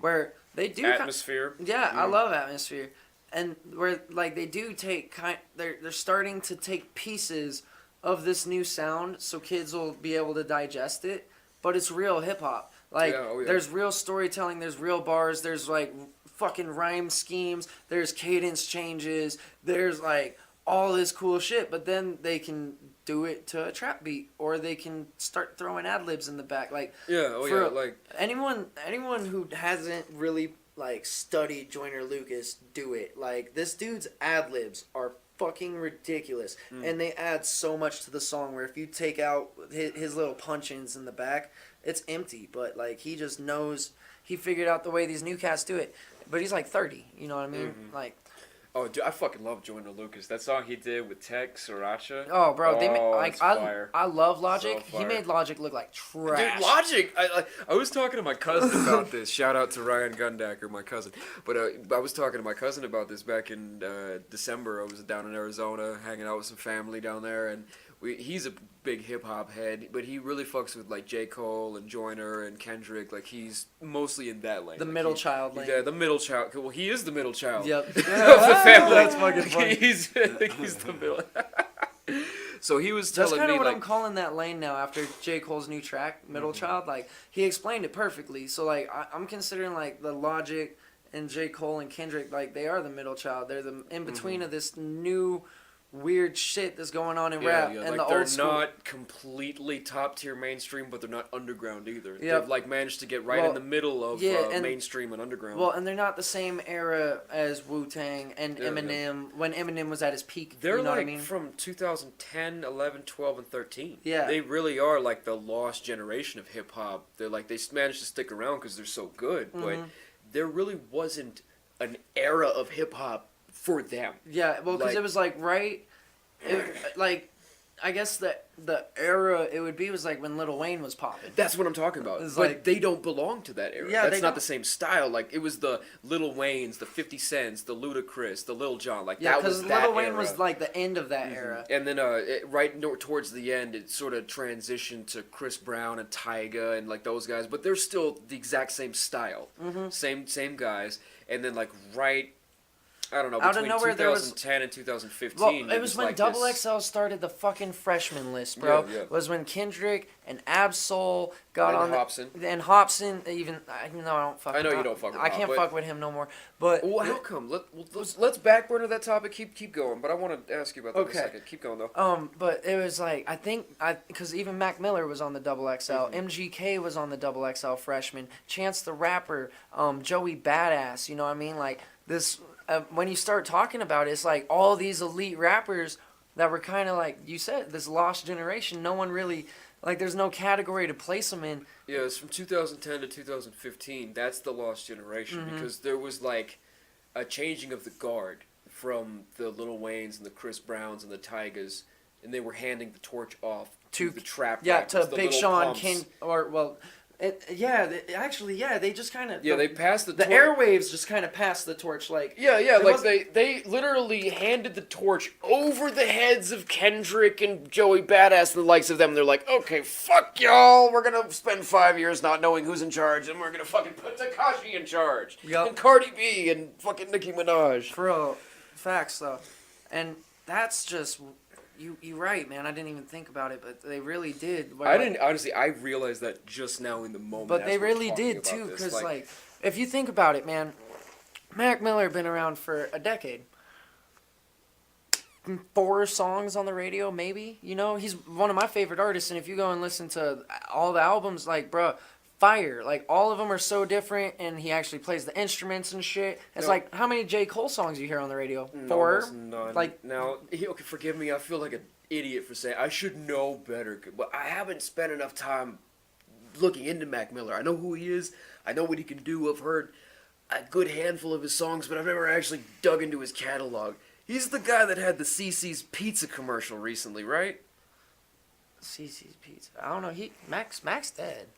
where they do Atmosphere. Yeah, I love Atmosphere, and where like they do take they're starting to take pieces of this new sound, so kids will be able to digest it. But it's real hip hop. Like Yeah, oh yeah. there's real storytelling, there's real bars, there's like fucking rhyme schemes, there's cadence changes, there's like all this cool shit. But then they can do it to a trap beat, or they can start throwing ad libs in the back. Like Yeah, oh For- yeah, like anyone who hasn't really like studied Joyner Lucas, do it. Like this dude's ad libs are fucking ridiculous, and they add so much to the song. Where if you take out his little punch-ins in the back, it's empty. But like he just knows, he figured out the way these new cats do it. But he's like 30, you know what I mean? Like, oh, dude, I fucking love Joyner Lucas. That song he did with Tech, Sriracha. oh, bro, they it's fire. I love Logic. So He fire. made Logic look like trash. Dude, Logic. I was talking to my cousin about this. Shout out to Ryan Gundacker, my cousin. But I was talking to my cousin about this back in December. I was down in Arizona, hanging out with some family down there, and he's a big hip hop head, but he really fucks with like J. Cole and Joyner and Kendrick. Like he's mostly in that lane. The Like, middle child lane. Yeah, the middle child. Well, he is the middle child. Yep. Of the family. That's fucking funny. He's the middle. So he was That's telling kind me of what like, I'm calling that lane now after J. Cole's new track, Middle Child. Like, he explained it perfectly. So, like, I'm considering, like, the Logic and J. Cole and Kendrick, like, they are the middle child. They're the in-between of this new weird shit that's going on in rap. yeah, And like the they're old school. not completely top tier mainstream, but they're not underground either. Yep. They've like managed to get right Well, in the middle of and- mainstream and underground. Well, and they're not the same era as Wu-Tang and Yeah, Eminem when Eminem was at his peak. they're you know like what I mean? from 2010, 11, 12, and 13. Yeah. They really are like the lost generation of hip hop. They're like, they managed to stick around because they're so good, but Mm-hmm. there really wasn't an era of hip hop for them. Yeah, well, because like- it was like like I guess the era it would be was like when Lil Wayne was popping. That's what I'm talking about. It's But like- they don't belong to that era. Yeah, That's they not don't. the same style. Like it was the Lil Waynes, the 50 Cents, the Ludacris, the Lil Jon. Like Yeah, that because was that Lil Wayne era. was like the end of that era. And then towards the end, it sort of transitioned to Chris Brown and Tyga and like those guys. But they're still the exact same style, Mm-hmm. same guys. And then like I don't know, Out of between nowhere, there was- 2010 and 2015. Well, it was when like Double this- XL started the fucking freshman list, bro. Yeah, yeah. Was when Kendrick and Absol got And on Hobson. and Hobson even though I don't fuck. I know with you Hop- don't fuck with I Hop, can't but- fuck with him no more. But Well, how come? Let's back burner that topic. Keep going. But I want to ask you about that in Okay. a second. Keep going though. But it was like because even Mac Miller was on the Double XL, Mm-hmm. MGK was on the Double XL freshman, Chance the Rapper, Joey Badass. You know what I mean? Like this. When you start talking about it, it's like all these elite rappers that were kind of like you said, this lost generation. No one really like. There's no category to place them in. Yeah, it's from 2010 to 2015. That's the lost generation because there was like a changing of the guard from the Lil Waynes and the Chris Browns and the Tygas, and they were handing the torch off to the trap Yeah, rappers, to the Big Lil Sean, Pumps. King, they just kind of Yeah, they passed the torch. airwaves just kind of passed the torch like. Yeah, It like wasn't- they literally handed the torch over the heads of Kendrick and Joey Badass and the likes of them. They're like, okay, fuck y'all. We're gonna spend 5 years not knowing who's in charge, and we're gonna fucking put Tekashi in charge, Yup. and Cardi B and fucking Nicki Minaj. For real, facts though, and that's just you right, man. I didn't even think about it, but they really did. I didn't honestly. I realized that just now in the moment. But as they we're really talking did about too, this. because like, if you think about it, man, Mac Miller been around for a decade. 4 songs on the radio, maybe. You know, he's one of my favorite artists, and if you go and listen to all the albums, like, bruh, fire. Like, all of them are so different, and he actually plays the instruments and shit. It's No. like, how many J. Cole songs you hear on the radio? No, 4? almost none. Like, now, okay, forgive me. I feel like an idiot for saying I should know better, but I haven't spent enough time looking into Mac Miller. I know who he is. I know what he can do. I've heard a good handful of his songs, but I've never actually dug into his catalog. He's the guy that had the CC's Pizza commercial recently, right? CC's Pizza. I don't know. Mac's dead.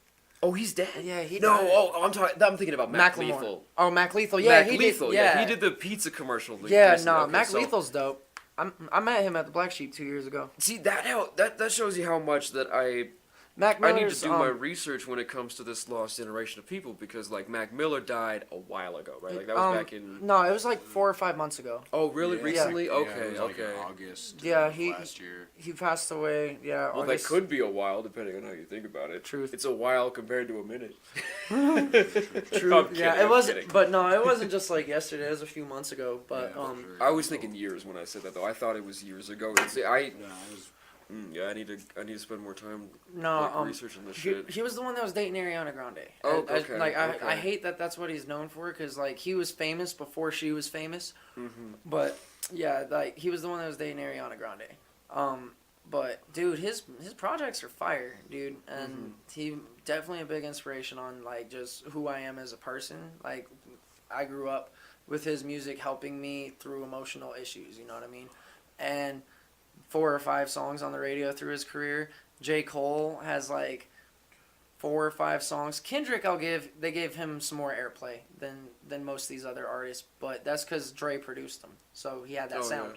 Oh, he's dead. Yeah, he No, died. I'm thinking about Mac Macklemore. Lethal. Oh, Mac Lethal. Yeah, Mac he Lethal. did. Yeah, he did the pizza commercial. Yeah, recently. no, Okay, Mac so- Lethal's dope. I met him at the Black Sheep 2 years ago. See that shows you how much that I Mac need Miller's, to do my research when it comes to this lost generation of people because like Mac Miller died a while ago, right? Like that was back in. No, it was like 4 or 5 months ago. Oh, really? Yeah. Recently? it Okay, was like in okay. August. Yeah, last year. He passed away. Yeah, Well, August. that could be a while, depending on how you think about it. Truth. It's a while compared to a minute. True. I'm Yeah, kidding, it I'm wasn't. kidding. But no, it wasn't just like yesterday. It was a few months ago. But Yeah, for sure. I was thinking years when I said that, though. I thought it was years ago. See, Yeah, it was. I need to spend more time no, researching this he, shit. he was the one that was dating Ariana Grande. Oh, I okay, I okay. hate that that's what he's known for because like he was famous before she was famous. Mm-hmm. But yeah, like he was the one that was dating Ariana Grande. But dude, his projects are fire, dude, and Mm-hmm. he definitely a big inspiration on like just who I am as a person. Like I grew up with his music helping me through emotional issues. You know what I mean? And 4 or 5 songs on the radio through his career. J. Cole has like 4 or 5 songs. Kendrick, they gave him some more airplay than most of these other artists, but that's because Dre produced them, so he had that Oh, sound.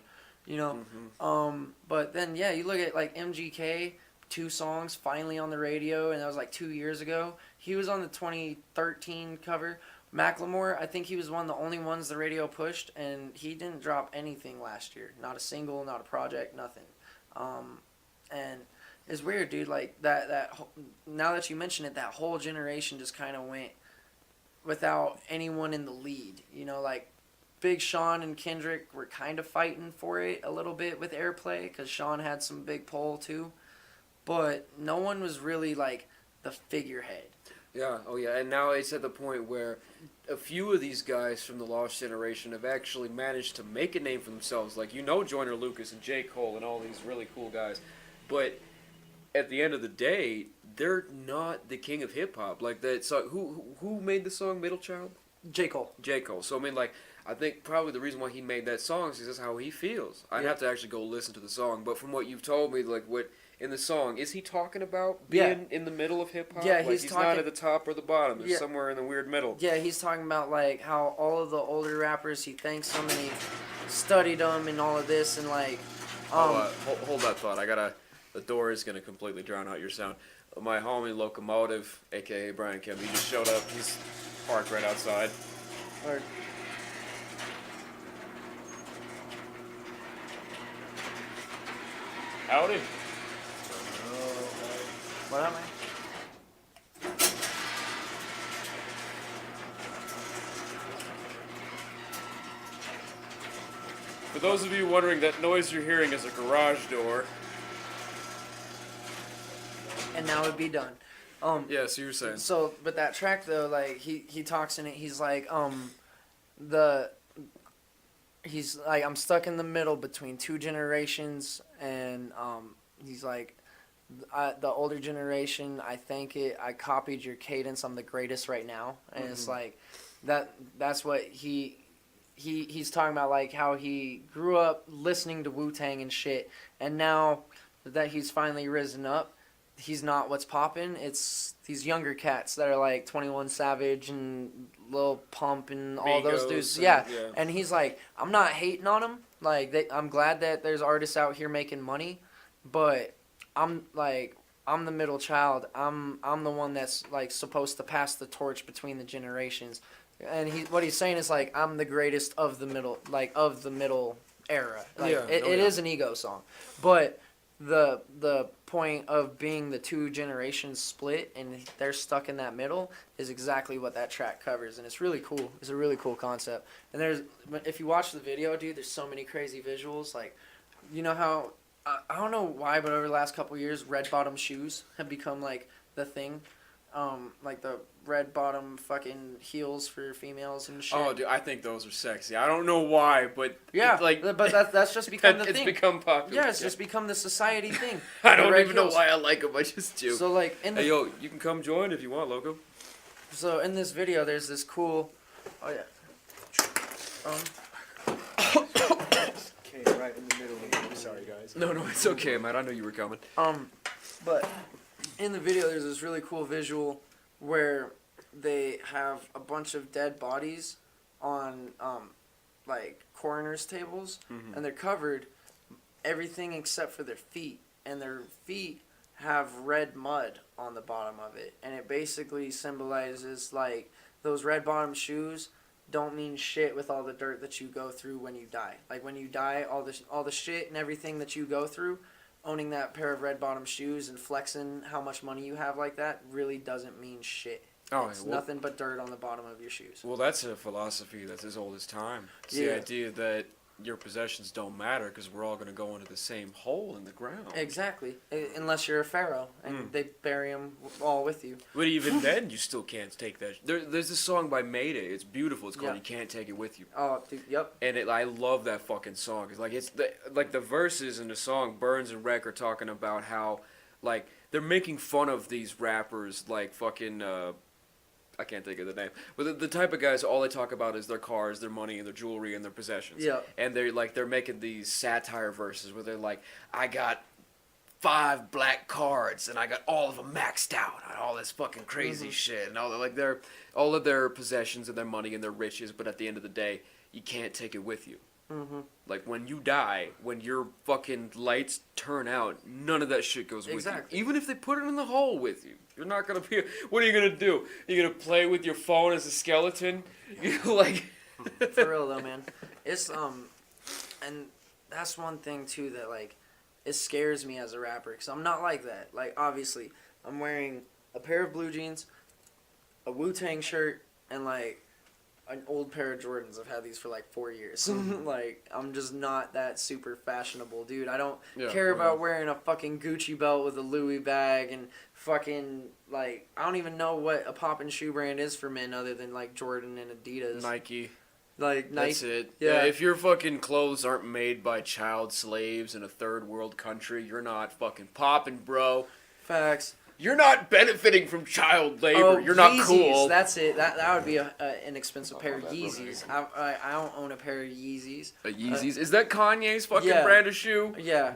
yeah. you know. But then yeah, you look at like MGK, 2 songs finally on the radio, and that was like 2 years ago. He was on the 2013 cover. Macklemore, I think he was one of the only ones the radio pushed, and he didn't drop anything last year. Not a single, not a project, nothing. And it's weird, dude. Like now that you mention it, that whole generation just kind of went without anyone in the lead. You know, like Big Sean and Kendrick were kind of fighting for it a little bit with airplay because Sean had some big pull too, but no one was really like the figurehead. Yeah, oh yeah, and now it's at the point where a few of these guys from the Lost Generation have actually managed to make a name for themselves. Like, Joyner Lucas and J. Cole and all these really cool guys. But at the end of the day, they're not the king of hip-hop. Like, that song, who made the song Middle Child? J. Cole. J. Cole. So, I mean, like, I think probably the reason why he made that song is that's how he feels. I'd have to actually go listen to the song. But from what you've told me, like, what... in the song, is he talking about being in the middle of hip hop? Yeah, like he's not at the top or the bottom. He's somewhere in the weird middle. Yeah, he's talking about like how all of the older rappers, he thanks them and he studied them and all of this and like. Hold that thought. The door is gonna completely drown out your sound. My homie Locomotive, aka Brian Kim, he just showed up. He's parked right outside. Or, Howdy. what am I? For those of you wondering, that noise you're hearing is a garage door. And now it'd be done. Yeah, so you were saying. So, but that track though, like he talks in it. He's like, he's like, I'm stuck in the middle between 2 generations, and he's like, the older generation, I thank it. I copied your cadence. I'm the greatest right now, and it's like That's what he's talking about, like how he grew up listening to Wu-Tang and shit, and now that he's finally risen up, he's not what's poppin'. It's these younger cats that are like 21 Savage and Lil Pump and all those dudes. Yeah. And he's like, I'm not hating on them. Like, I'm glad that there's artists out here making money, but I'm the middle child. I'm the one that's like supposed to pass the torch between the generations. And what he's saying is like, I'm the greatest of the middle, like of the middle era. Like it is an ego song, but the point of being the 2 generations split and they're stuck in that middle is exactly what that track covers, and it's really cool. It's a really cool concept. And if you watch the video, dude, there's so many crazy visuals. Like, you know how I don't know why, but over the last couple years, red bottom shoes have become like the thing. Like the red bottom fucking heels for females and shit. Oh, dude, I think those are sexy. I don't know why, but yeah, but that's just become the thing. It's become popular. Yeah, it's just become the society thing. I don't even know why I like them. I just do. So like, hey yo, you can come join if you want, Loco. So in this video, there's this cool. Oh yeah. Okay, right in the middle. Sorry, guys. No, it's okay, man. I know you were coming. But in the video, there's this really cool visual where they have a bunch of dead bodies on like coroner's tables, and they're covered everything except for their feet, and their feet have red mud on the bottom of it, and it basically symbolizes like those red bottom shoes don't mean shit with all the dirt that you go through when you die. Like when you die, all the shit and everything that you go through, owning that pair of red bottom shoes and flexing how much money you have like that really doesn't mean shit. It's nothing but dirt on the bottom of your shoes. Well, that's a philosophy that's as old as time. It's the idea that your possessions don't matter because we're all going to go into the same hole in the ground. Exactly. Unless you're a pharaoh and they bury them all with you. But even then, you still can't take that. There's this song by Mayday. It's beautiful. It's called "You Can't Take It With You." Oh, dude, yep. And I love that fucking song. It's the verses in the song. Burns and Wreck are talking about how like they're making fun of these rappers like fucking. I can't think of the name, but the type of guys, all they talk about is their cars, their money, and their jewelry, and their possessions. Yeah. And they're making these satire verses where they're like, I got 5 black cards, and I got all of them maxed out, and all this fucking crazy shit, and all of their possessions and their money and their riches, but at the end of the day, you can't take it with you. Mm-hmm. Like, when you die, when your fucking lights turn out, none of that shit goes with Exactly. you. Even if they put it in the hole with you. You're not gonna be... What are you gonna do? You're gonna play with your phone as a skeleton? Like... For real though, man. It's and that's one thing too that like it scares me as a rapper because I'm not like that. Like obviously, I'm wearing a pair of blue jeans, a Wu-Tang shirt, and like an old pair of Jordans. I've had these for like 4 years. Like I'm just not that super fashionable, dude. I don't care about wearing a fucking Gucci belt with a Louis bag and fucking like I don't even know what a poppin' shoe brand is for men other than like Jordan and Adidas. Nike. Like That's Nike. it. Yeah. If your fucking clothes aren't made by child slaves in a third world country, you're not fucking popping, bro. Facts. You're not benefiting from child labor. Oh, You're not Yeezys, cool. That's it. That would be an expensive pair of Yeezys. I don't own a pair of Yeezys. A Yeezys? Is that Kanye's fucking yeah. brand of shoe? Yeah.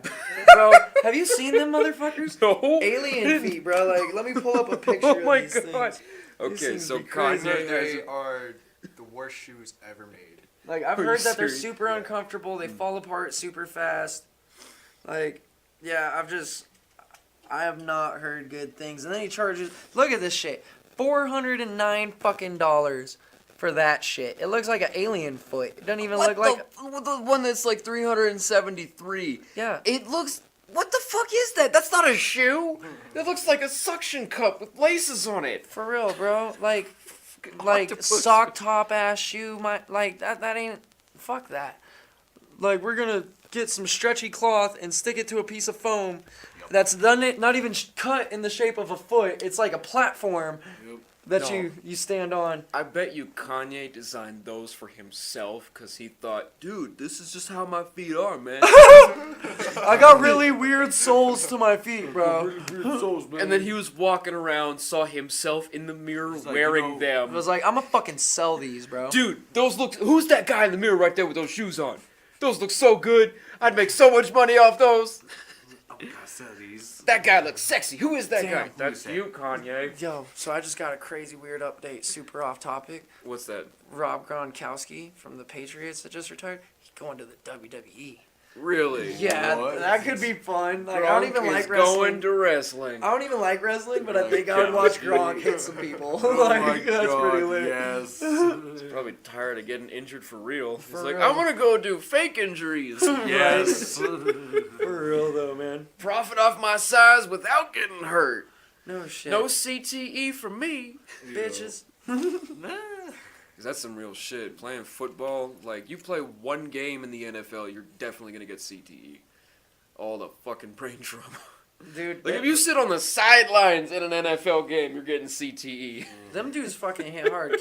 Bro, have you seen them motherfuckers? No. Alien feet, bro. Like, let me pull up a picture Oh my of these God. things. Okay, seems so to be crazy. Kanye has They are the worst shoes ever made. Like, I've Are you heard that they're serious? super uncomfortable. They fall apart super fast. Like, yeah, I have not heard good things. And then he charges, look at this shit, $409 fucking dollars for that shit. It looks like an alien foot. It doesn't even look like. the one that's like 373? Yeah. It looks. What the fuck is that? That's not a shoe. That looks like a suction cup with laces on it. For real, bro. Like Octopus. sock top ass shoe. Like that ain't. Fuck that. Like we're gonna get some stretchy cloth and stick it to a piece of foam that's not even cut in the shape of a foot. It's like a platform that No. you stand on. I bet you Kanye designed those for himself because he thought, dude, this is just how my feet are, man. I got really weird soles to my feet, bro. And then he was walking around, saw himself in the mirror like, wearing you know, I them. was like, I'm gonna fucking sell these, bro. Dude, those look. Who's that guy in the mirror right there with those shoes on? Those look so good. I'd make so much money off those. Oh, God, sell these. That guy looks sexy. Who is that Damn, guy? who That's is that? you, Kanye. Yo, so I just got a crazy weird update, super off topic. What's that? Rob Gronkowski from the Patriots that just retired, he's going to the WWE. Really? Yeah, What? that could be fun. Like, I don't even Gronk like is wrestling. going to wrestling. I don't even like wrestling, but I Like, think I would watch yeah. Gronk hit some people. Oh like, my that's God, pretty lit. yes. He's probably tired of getting injured for real. He's like, real. I'm gonna go do fake injuries. Yes. For real though, man. Profit off my size without getting hurt. No shit. No CTE for me. bitches. 'Cause that's some real shit. Playing football, like, you play one game in the NFL, you're definitely gonna get CTE. All the fucking brain trauma. Dude, Like, if you sit on the sidelines in an NFL game, you're getting CTE. them dudes fucking hit hard.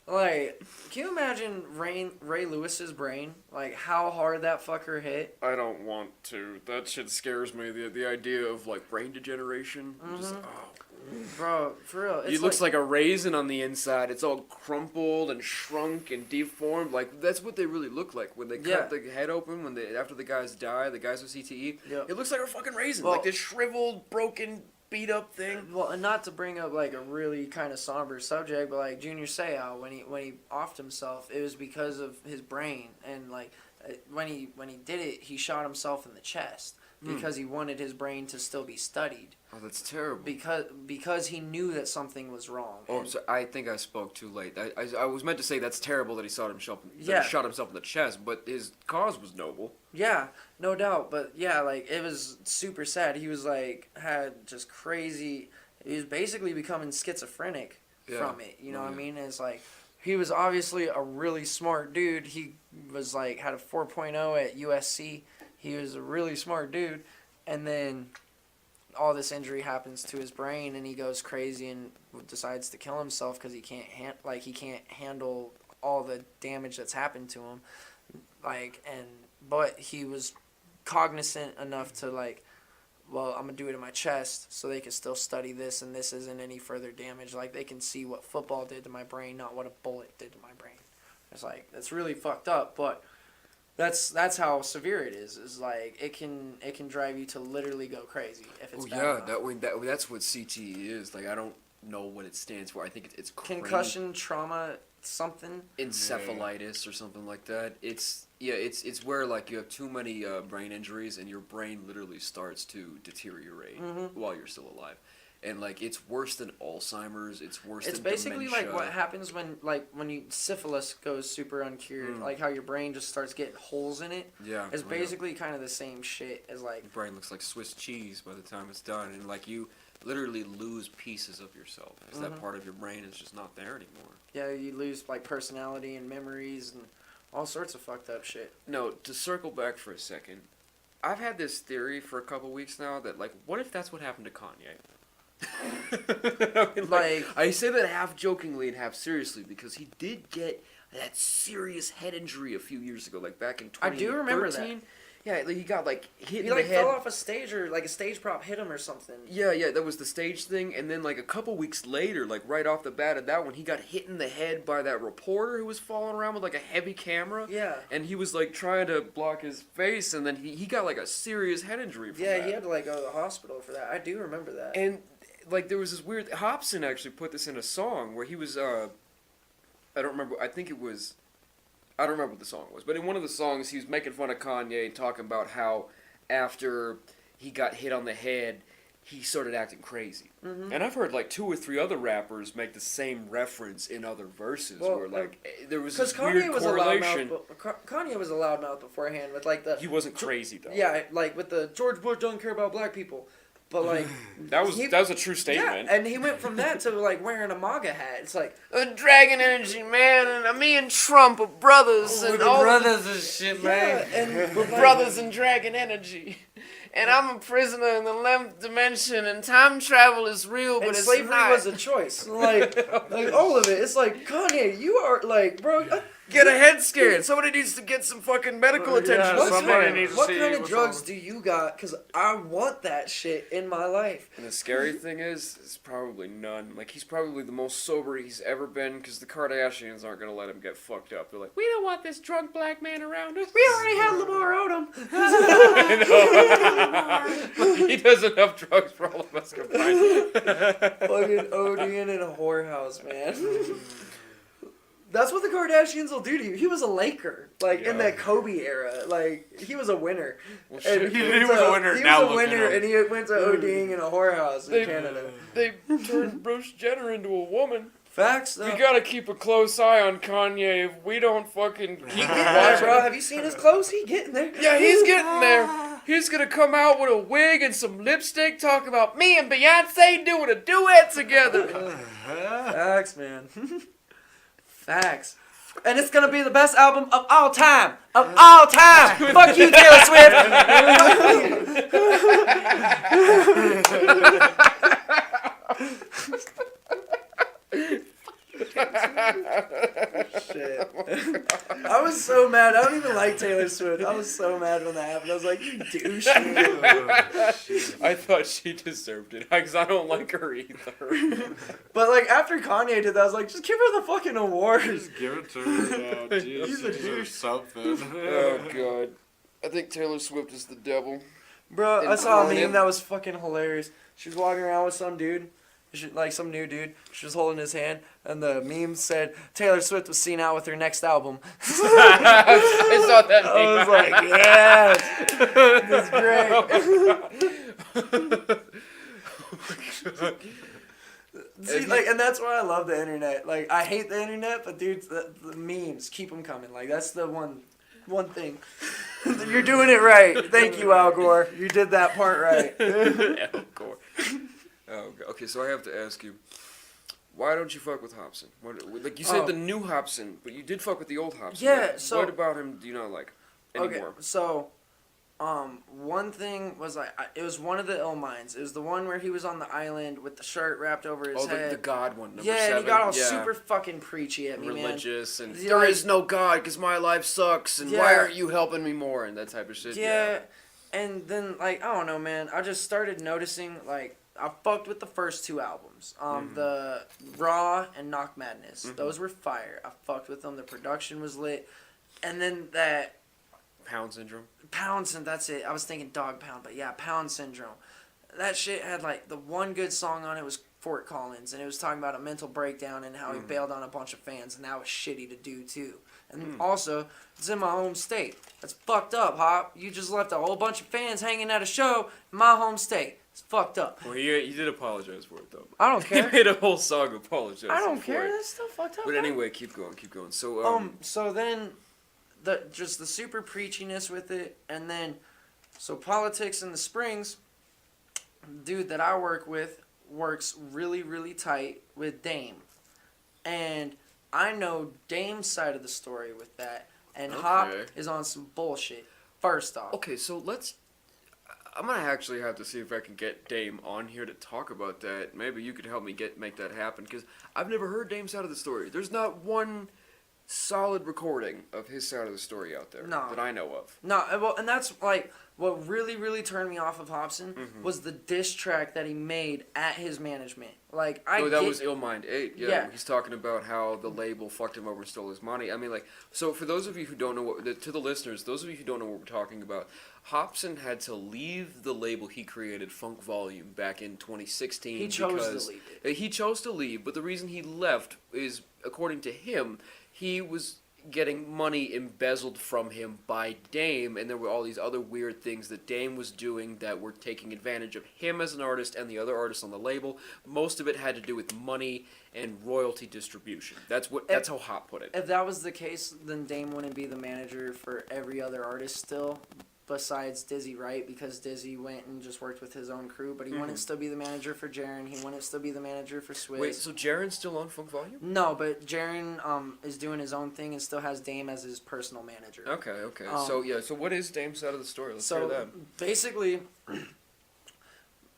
Can you imagine Ray Lewis's brain? Like, how hard that fucker hit? I don't want to. That shit scares me. The idea of, like, brain degeneration. Just, oh. Bro, for real. He looks like a raisin on the inside. It's all crumpled and shrunk and deformed. Like, that's what they really look like when they cut the head open. After the guys die, the guys with CTE. Yeah. It looks like a fucking raisin, Well- like this shriveled, broken, beat up thing. Well, and not to bring up like a really kind of somber subject, but like Junior Seau, when he offed himself, it was because of his brain, and like when he did it, he shot himself in the chest because he wanted his brain to still be studied. Oh, that's terrible. Because he knew that something was wrong. Oh, And- so I think I spoke too late. I was meant to say that's terrible that he shot himself. That Yeah. he shot himself in the chest, but his cause was noble. Yeah, no doubt. But yeah, like it was super sad. He was like had just crazy. He was basically becoming schizophrenic from it. You know what I mean? It's like he was obviously a really smart dude. He was like had a 4.0 at USC. He was a really smart dude, and then all this injury happens to his brain, and he goes crazy and decides to kill himself because he can't he can't handle all the damage that's happened to him. But he was cognizant enough to like, well, I'm gonna do it in my chest so they can still study this, and this isn't any further damage. Like they can see what football did to my brain, not what a bullet did to my brain. It's like that's really fucked up, but that's how severe it is. Is like it can drive you to literally go crazy if it's bad enough. That's what CTE is. Like, I don't know what it stands for. I think it's crazy. Concussion trauma something. encephalitis or something like that. It's where like you have too many brain injuries and your brain literally starts to deteriorate while you're still alive. And like it's worse than Alzheimer's. It's worse. It's than basically dementia. like what happens when you syphilis goes super uncured, like how your brain just starts getting holes in it. Yeah, It's basically kind of the same shit as like. Your brain looks like Swiss cheese by the time it's done, and like you literally lose pieces of yourself because that part of your brain is just not there anymore. Yeah, you lose like personality and memories and all sorts of fucked up shit. No, to circle back for a second, I've had this theory for a couple weeks now that like, what if that's what happened to Kanye? I mean, like, I say that half jokingly and half seriously because he did get that serious head injury a few years ago, like back in 2013. I do remember that. Yeah, like, he got like hit He in like the head. fell off a stage or like a stage prop hit him or something. Yeah, that was the stage thing, and then like a couple weeks later, like right off the bat of that one, he got hit in the head by that reporter who was following around with like a heavy camera. Yeah. And he was like trying to block his face, and then he got like a serious head injury from that. Yeah, he had to like go to the hospital for that. I do remember that. And like there was this weird Hobson actually put this in a song where he was I don't remember, I don't remember what the song was, but in one of the songs he was making fun of Kanye and talking about how after he got hit on the head he started acting crazy. And I've heard like 2 or 3 other rappers make the same reference in other verses where like there was this weird correlation. Kanye was a loudmouth beforehand with like the. He wasn't crazy though. Yeah, like with the George Bush don't care about black people. But like that was a true statement. Yeah, and he went from that to like wearing a MAGA hat. It's like Dragon Energy, man, and me and Trump are brothers, and all brothers and shit, man. and we're brothers in Dragon Energy, and I'm a prisoner in the 11th dimension, and time travel is real, but and it's slavery not. was a choice. Like all of it. It's like Kanye, you are like, bro. Get a head scan. Somebody needs to get some fucking medical attention. What kind of drugs do you got? Because I want that shit in my life. And the scary thing is, it's probably none. Like, he's probably the most sober he's ever been because the Kardashians aren't going to let him get fucked up. They're like, we don't want this drunk black man around us. We already had Lamar Odom. He does enough drugs for all of us combined. Fucking ODing in a whorehouse, man. That's what the Kardashians will do to you. He was a Laker, like in that Kobe era. Like he was a winner. Well, and he was a winner. He Now was a winner, and he went to ODing in a whorehouse in Canada. They turned Bruce Jenner into a woman. Facts, though. We gotta keep a close eye on Kanye. If we don't fucking keep He getting there, bro. Have you seen his clothes? He getting there. Yeah, he's getting there. He's gonna come out with a wig and some lipstick, talk about me and Beyonce doing a duet together. Facts, man. Facts. And it's gonna be the best album of all time. Of all time. Fuck you, Taylor Swift. Shit. I was so mad. I don't even like Taylor Swift. I was so mad when that happened. I was like, you douche. I thought she deserved it because I don't like her either. But like after Kanye did that, I was like, just give her the fucking award. Just give it to her. Oh, He's a douche. Something. Oh god, I think Taylor Swift is the devil. Bro, I saw a meme that was fucking hilarious. She was walking around with some dude. Like some new dude. She was holding his hand, and the meme said Taylor Swift was seen out with her next album. I saw that meme. I was like, yes, that's great. See, like, and that's why I love the internet. Like, I hate the internet, but dude, the memes keep them coming. Like, that's the one thing. You're doing it right. Thank you, Al Gore. You did that part right. Al Gore. Oh, okay, so I have to ask you, why don't you fuck with Hobson? Like you said, the new Hobson, but you did fuck with the old Hobson. Yeah. Like, So what about him do you not like anymore? Okay, so, one thing was like it was one of the ill minds. It was the one where he was on the island with the shirt wrapped over his head. The God one, number yeah, 7. And he got all super fucking preachy at me, religious, man. and Yeah, there is no God because my life sucks, and why aren't you helping me more, and that type of shit. Yeah, and then like I don't know, man. I just started noticing like I fucked with the first 2 albums, the Raw and Knock Madness. Those were fire. I fucked with them. The production was lit, and then that Pound Syndrome. That's it. I was thinking Dog Pound, but yeah, Pound Syndrome. That shit had like the one good song on it was Fort Collins, and it was talking about a mental breakdown and how he bailed on a bunch of fans, and that was shitty to do too. And also, it's in my home state. That's fucked up, Hop. You just left a whole bunch of fans hanging at a show in my home state. It's fucked up. Well, he did apologize for it though. I don't care. He made a whole song apologizing. I don't for care. it. That's still fucked up. But man. anyway, keep going. So So then, the super preachiness with it, and then, so politics in the Springs, dude that I work with works really, really tight with Dame, and I know Dame's side of the story with that, and Hop Okay. is on some bullshit. First off, okay, so I'm gonna actually have to see if I can get Dame on here to talk about that. Maybe you could help me make that happen, because I've never heard Dame's side of the story. There's not one solid recording of his side of the story out there No. that I know of. no, well, and that's like what really, really turned me off of Hobson Mm-hmm. was the diss track that he made at his management. Like That was Ill Mind 8. Yeah. He's talking about how the label fucked him over and stole his money. I mean, like, so for those of you who don't know to the listeners, those of you who don't know what we're talking about, Hobson had to leave the label he created, Funk Volume, back in 2016. He chose because to leave it. He chose to leave, but the reason he left is, according to him, he was getting money embezzled from him by Dame, and there were all these other weird things that Dame was doing that were taking advantage of him as an artist and the other artists on the label. Most of it had to do with money and royalty distribution. That's how Hop put it. If that was the case, then Dame wouldn't be the manager for every other artist still, besides Dizzy Wright, because Dizzy went and just worked with his own crew, but he wouldn't still be the manager for Jaren. He wouldn't still be the manager for Swizz. Wait, so Jaren's still on Funk Volume? No, but Jaren is doing his own thing and still has Dame as his personal manager. Okay. Um, So what is Dame's side of the story? Let's hear So that. basically,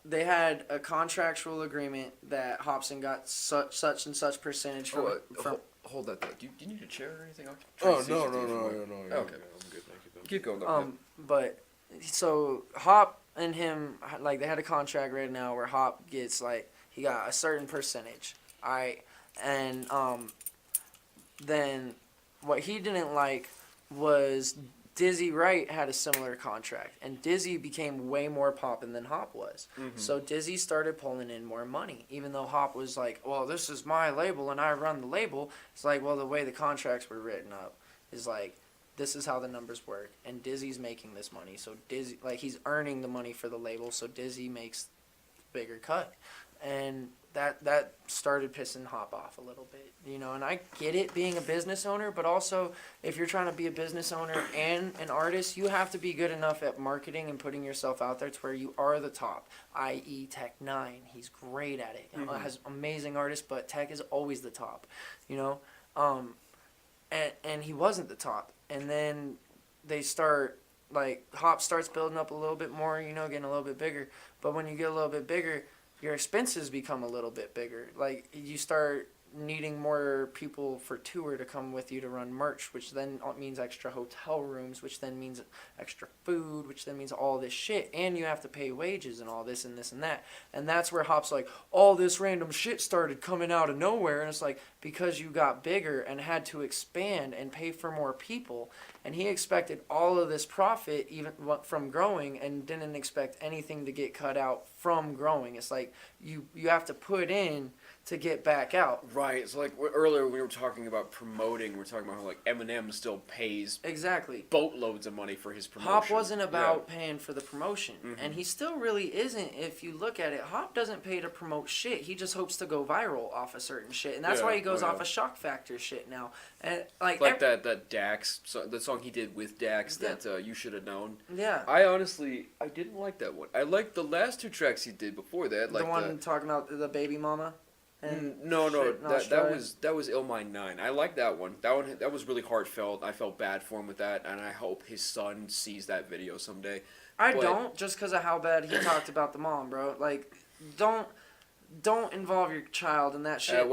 they had a contractual agreement that Hobson got such and such percentage from. Hold that thought. Do you need a chair or anything? Oh no. Okay. I'm good. Thank you. Keep going. But so Hop and him, like, they had a contract right now where Hop gets, like, he got a certain percentage. Alright, and then what he didn't like was Dizzy Wright had a similar contract, and Dizzy became way more poppin' than Hop was. So Dizzy started pulling in more money, even though Hop was like, well, this is my label and I run the label. It's like, well, the way the contracts were written up is like, this is how the numbers work, and Dizzy's making this money. So Dizzy, like, he's earning the money for the label, so Dizzy makes bigger cut. And that started pissing Hop off a little bit, you know. And I get it being a business owner, but also if you're trying to be a business owner and an artist, you have to be good enough at marketing and putting yourself out there to where you are the top. I.e. Tech 9, he's great at it. Has amazing artists, but Tech is always the top, you know. And he wasn't the top. And then they start, like, Hop starts building up a little bit more, you know, getting a little bit bigger. But when you get a little bit bigger, your expenses become a little bit bigger. Like, you start needing more people for tour to come with you to run merch, which then means extra hotel rooms, which then means extra food, which then means all this shit. And you have to pay wages and all this and this and that. And that's where Hop's like, all this random shit started coming out of nowhere. And it's like, because you got bigger and had to expand and pay for more people. And he expected all of this profit even from growing and didn't expect anything to get cut out from growing. It's like you have to put in to get back out. Right. It's like earlier we were talking about promoting. We were talking about how, like, Eminem still pays Exactly. boatloads of money for his promotion. Hop wasn't about paying for the promotion. And he still really isn't if you look at it. Hop doesn't pay to promote shit. He just hopes to go viral off of certain shit. And that's why he goes off of shock factor shit now. And like that Dax, the song he did with Dax that You Should Have Known. Yeah. I didn't like that one. I liked the last two tracks he did before that. Like the one talking about the baby mama? And no, shit in that Australia? was Ill Mind 9. I like that one. That was really heartfelt. I felt bad for him with that, and I hope his son sees that video someday. I don't, just because of how bad he talked about the mom, bro. Like, don't involve your child in that shit.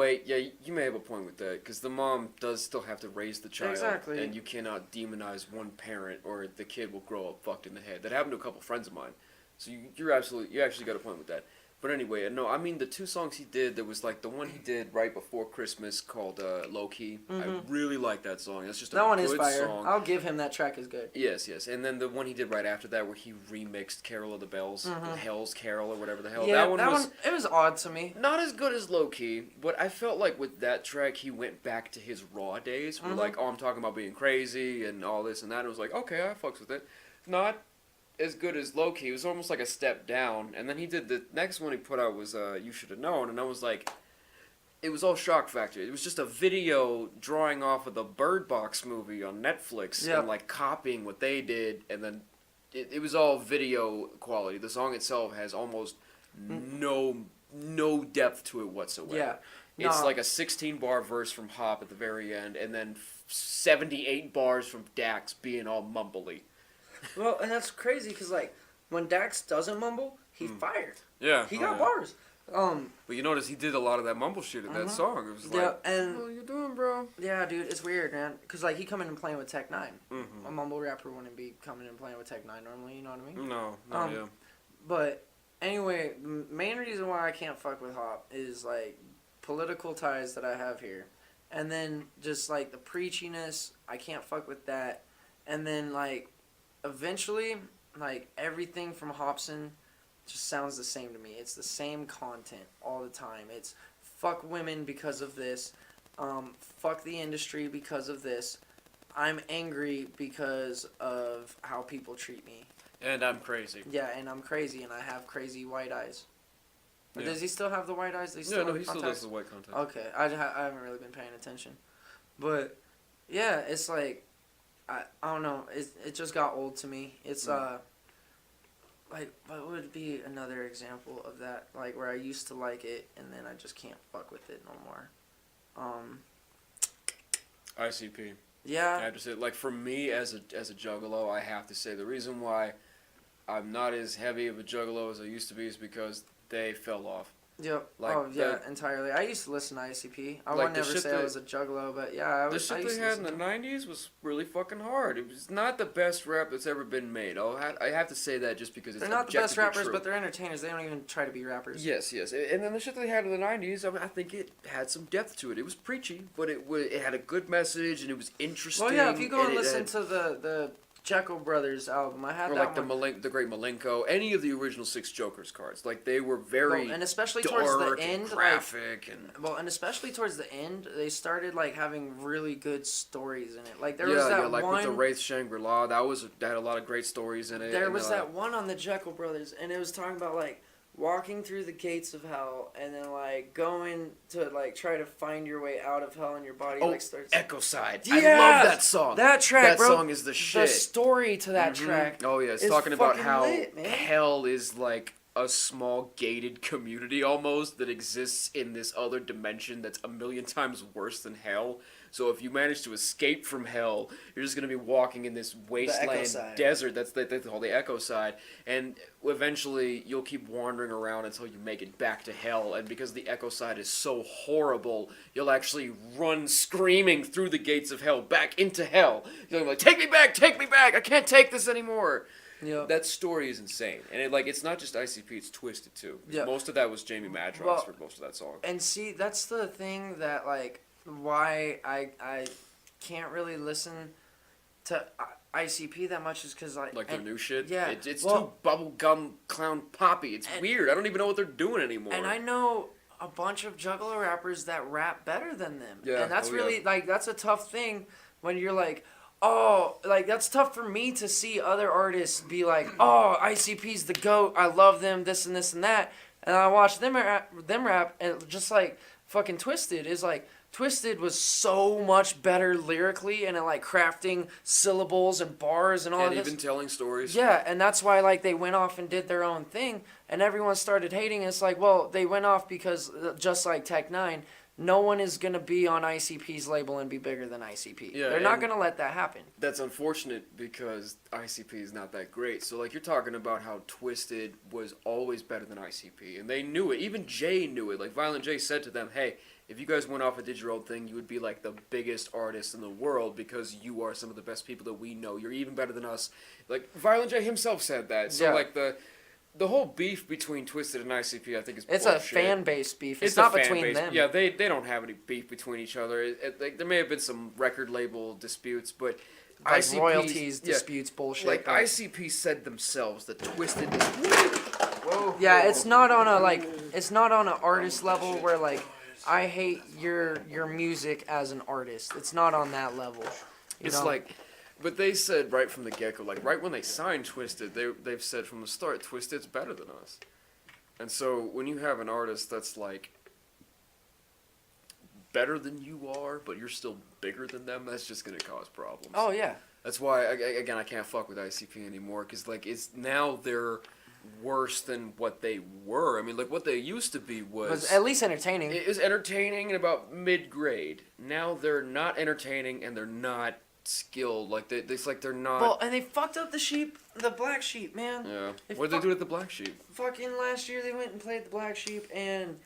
You may have a point with that, because the mom does still have to raise the child. Exactly. And you cannot demonize one parent, or the kid will grow up fucked in the head. That happened to a couple friends of mine. So you actually got a point with that. But anyway, no, I mean the 2 songs he did. There was like the one he did right before Christmas called "Low Key." I really like that song. That's just a That one good is fire. song. I'll give him that track is good. Yes, and then the one he did right after that, where he remixed "Carol of the Bells," "Hell's Carol" or whatever the hell. Yeah, that one was it was odd to me. not as good as "Low Key," but I felt like with that track he went back to his raw days. Where like, oh, I'm talking about being crazy and all this and that. And it was like, okay, I fucks with it. Not as good as Low Key. It was almost like a step down. And then he did the next one he put out was "You Should Have Known," and I was like, it was all shock factor. It was just a video drawing off of the Bird Box movie on Netflix and like copying what they did, and then it was all video quality. The song itself has almost no depth to it whatsoever. Yeah. It's like a 16-bar verse from Hop at the very end, and then 78 bars from Dax being all mumbly. Well, and that's crazy because like when Dax doesn't mumble, he fired. Yeah. He got bars. But you notice he did a lot of that mumble shit in that song. It was like, Yeah, and what are you doing, bro? yeah, dude, it's weird, man. Cause like he coming and playing with Tech Nine. A mumble rapper wouldn't be coming and playing with Tech Nine normally. You know what I mean? No, yeah. But anyway, main reason why I can't fuck with Hop is like political ties that I have here, and then just like the preachiness. I can't fuck with that, and then like eventually like everything from Hopson just sounds the same to me. It's the same content all the time. It's fuck women because of this, fuck the industry because of this. I'm angry because of how people treat me. And I'm crazy. Yeah, and I'm crazy, and I have crazy white eyes. But Yeah. Does he still have the white eyes? Does he Yeah, still no, have he still contacts? does the white contact. Okay, I haven't really been paying attention. But, yeah, it's like, I don't know, it just got old to me. It's, like, what would be another example of that? Like, where I used to like it, and then I just can't fuck with it no more. ICP. I Yeah, have to say, like, for me as a juggalo, I have to say the reason why I'm not as heavy of a juggalo as I used to be is because they fell off. yep. Like oh, yeah, entirely. I used to listen to ICP. I Like would the never shit say I that- was a juggalo, but yeah, The I shit used they to had in listen the to 90s was really fucking hard. It was not the best rap that's ever been made. I have to say that just because it's They're not the best objectively rappers, true. but they're entertainers. They don't even try to be rappers. Yes. And then the shit they had in the 90s, I mean, I think it had some depth to it. It was preachy, but it had a good message and it was interesting. Well, yeah, if you go and it listen had- to the Jekyll Brothers album, I had or that like one. the Great Malenko, any of the original 6 Jokers cards, like they were very Well, and especially dark towards the and end, graphic and especially towards the end, they started like having really good stories in it. Like there yeah, was that yeah, like one. with the Wraith Shangri-La, that had a lot of great stories in it. There and, was that one on the Jekyll Brothers, and it was talking about like walking through the gates of hell, and then like going to like try to find your way out of hell, and your body like starts. Echo Side. I Yes! love that song. That track, That bro. song is the The shit. story to that Mhm. track. Oh yeah, it's is talking about fucking how lit, man. hell is like a small gated community almost that exists in this other dimension that's a million times worse than hell. So if you manage to escape from hell, you're just gonna be walking in this wasteland side. desert. That's they call the Echo Side, and eventually you'll keep wandering around until you make it back to hell. And because the Echo Side is so horrible, you'll actually run screaming through the gates of hell back into hell. You're like, take me back! I can't take this anymore. Yeah. That story is insane, and it's not just ICP; it's Twisted too. Yeah. Most of that was Jamie Madrox Well, for most of that song. And see, that's the thing that like why I can't really listen to ICP that much is because Like their new shit. yeah, It's well- too bubblegum clown poppy. It's And- weird. I don't even know what they're doing anymore. And I know a bunch of Juggalo rappers that rap better than them. Yeah, And that's oh, really yeah. like that's a tough thing when you're like, oh, like that's tough for me to see other artists be like, oh, ICP's the GOAT. I love them, this and this and that. And I watch them rap, and just like fucking Twisted is like. Twisted was so much better lyrically and at like crafting syllables and bars and all and of this. even telling stories. Yeah, and that's why like they went off and did their own thing, and everyone started hating. It's like, well, they went off because just like Tech Nine, no one is gonna be on ICP's label and be bigger than ICP. Yeah, They're not and- gonna let that happen. That's unfortunate because ICP is not that great. So like you're talking about how Twisted was always better than ICP, and they knew it. Even Jay knew it. Like Violent J said to them, "Hey, if you guys went off and did your own thing, you would be like the biggest artists in the world because you are some of the best people that we know. You're even better than us." Like Violent J himself said that. So Yeah. like the whole beef between Twisted and ICP, I think is It's bullshit. a fan base beef. It's a not fan between base. them. Yeah, they don't have any beef between each other. Like, there may have been some record label disputes, but Like ICP 's royalties, yeah, disputes, bullshit. like but- ICP said themselves that Twisted is. Yeah, it's not on a it's not on an artist level where like I hate your music as an artist. It's not on that level. You It's know? like, but they said right from the get-go, like right when they signed Twisted, they've said from the start, Twisted's better than us. And so when you have an artist that's like better than you are, but you're still bigger than them, that's just gonna cause problems. Oh yeah. That's why again I can't fuck with ICP anymore, because like it's now they're worse than what they were. I mean, like what they used to be It was was at least entertaining. it was entertaining and about mid-grade. Now they're not entertaining and they're not skilled. Like it's like they're not. Well, and they fucked up the Black Sheep, man. Yeah. They What did they do with the Black Sheep? Fucking last year they went and played the Black Sheep and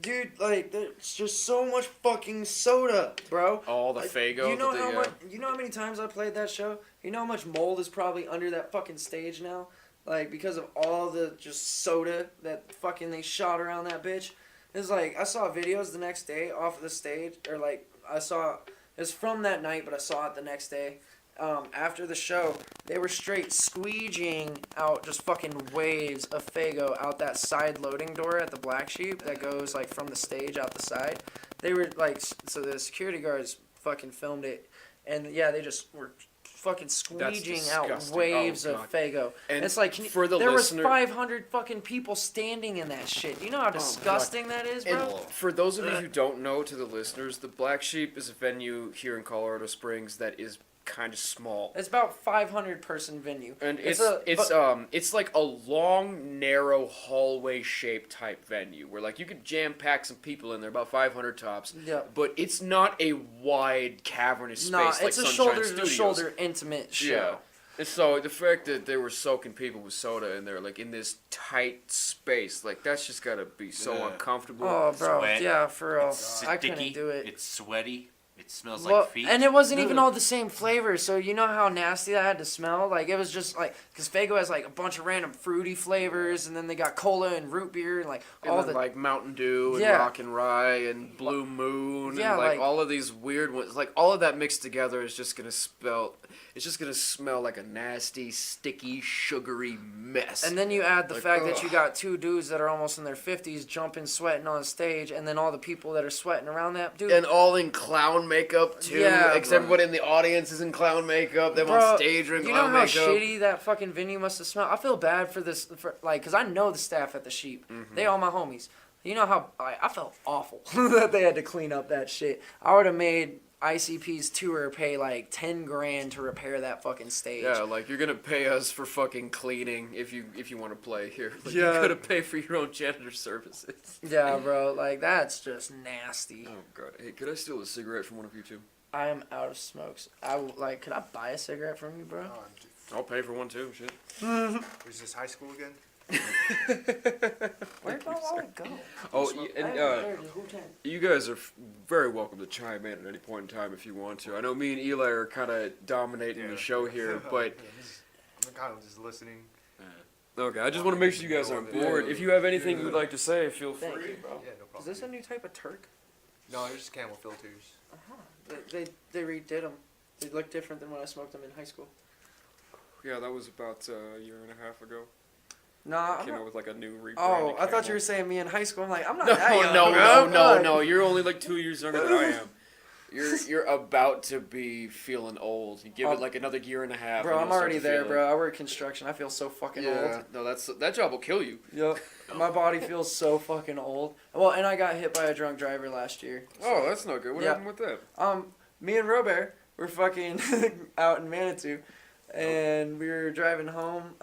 dude, like there's just so much fucking soda, bro. All the Like, Fago. You know that how they, much? You know how many times I played that show? You know how much mold is probably under that fucking stage now? Like because of all the just soda that fucking they shot around that bitch. It's like I saw videos the next day off of the stage, or like I saw it's from that night, but I saw it the next day. After the show, they were straight squeegeeing out just fucking waves of Fago out that side loading door at the Black Sheep that goes like from the stage out the side. They were like, so the security guards fucking filmed it, and yeah, they just were fucking squeegeeing out disgusting. waves Oh, of Fago. And it's like for the there listener- was 500 fucking people standing in that shit. You know how disgusting that is, And bro? for those of you who don't know, to the listeners, the Black Sheep is a venue here in Colorado Springs that is kind of small. It's about 500 person venue. And It's it's like a long, narrow hallway shaped type venue where like you could jam pack some people in there, about 500 tops. Yeah. But it's not a wide cavernous space Nah, like it's a Sunshine shoulder to Studios. shoulder intimate show. Yeah. And so the fact that they were soaking people with soda in there, like in this tight space, like that's just gotta be so Yeah. uncomfortable. Oh, bro, Sweat. yeah, for real. It's I sticky. couldn't do it. It's sweaty. It smells Well, like feet. and it wasn't even all the same flavor, so you know how nasty that had to smell? Like, it was just like, because Fago has like a bunch of random fruity flavors, and then they got cola and root beer, and like And all then, the. like Mountain Dew and Yeah. Rock and Rye and Blue Moon Yeah, and like like- all of these weird ones, like all of that mixed together is just gonna smell like a nasty, sticky, sugary mess. And then you add the Like, fact that ugh. you got two dudes that are almost in their 50s jumping, sweating on stage, and then all the people that are sweating around that dude. And all in clown makeup too. Yeah, Except bro. everybody in the audience is in clown makeup. Them Bro, on stage are in you know clown how makeup. shitty that fucking venue must have smelled? I feel bad for this, because I know the staff at the Sheep. Mm-hmm. They all my homies. You know how I felt awful that they had to clean up that shit. I would have made ICP's tour pay like 10 grand to repair that fucking stage. Yeah, like you're gonna pay us for fucking cleaning if you want to play here. Like, Yeah. You gotta pay for your own janitor services. Yeah, bro, like that's just nasty. Oh god. Hey, could I steal a cigarette from one of you two? I am out of smokes. Could I buy a cigarette from you, bro? I'll pay for one too. Shit. Was this high school again? Where'd my wallet go? Oh, and Wu-Tang. you guys are very welcome to chime in at any point in time if you want to. I know me and Eli are kind of dominating the show here, but I'm kind of just listening. okay, I just want to make sure you guys are on board. If you have anything you would like to say, feel Thank free. you, bro. Yeah, no Is problem. this a new type of Turk? No, they're just camel filters. They redid them. They look different than when I smoked them in high school. Yeah, that was about a year and a half ago. Nah, I'm Came not. out with like a new rebrand. Oh, I thought you were saying me in high school. I'm like, I'm not No, that young. no, bro. no, Like- no. You're only like 2 years younger than I am. You're about to be feeling old. You give it like another year and a half. Bro, and I'm you'll start already to there, feel bro. I work construction. I feel so fucking it. Yeah, old. no, that job will kill you. Yep. My body feels so fucking old. Well, and I got hit by a drunk driver last year. Oh, that's not good. What Yeah. happened with that? Me and Robert were fucking out in Manitou, and we were driving home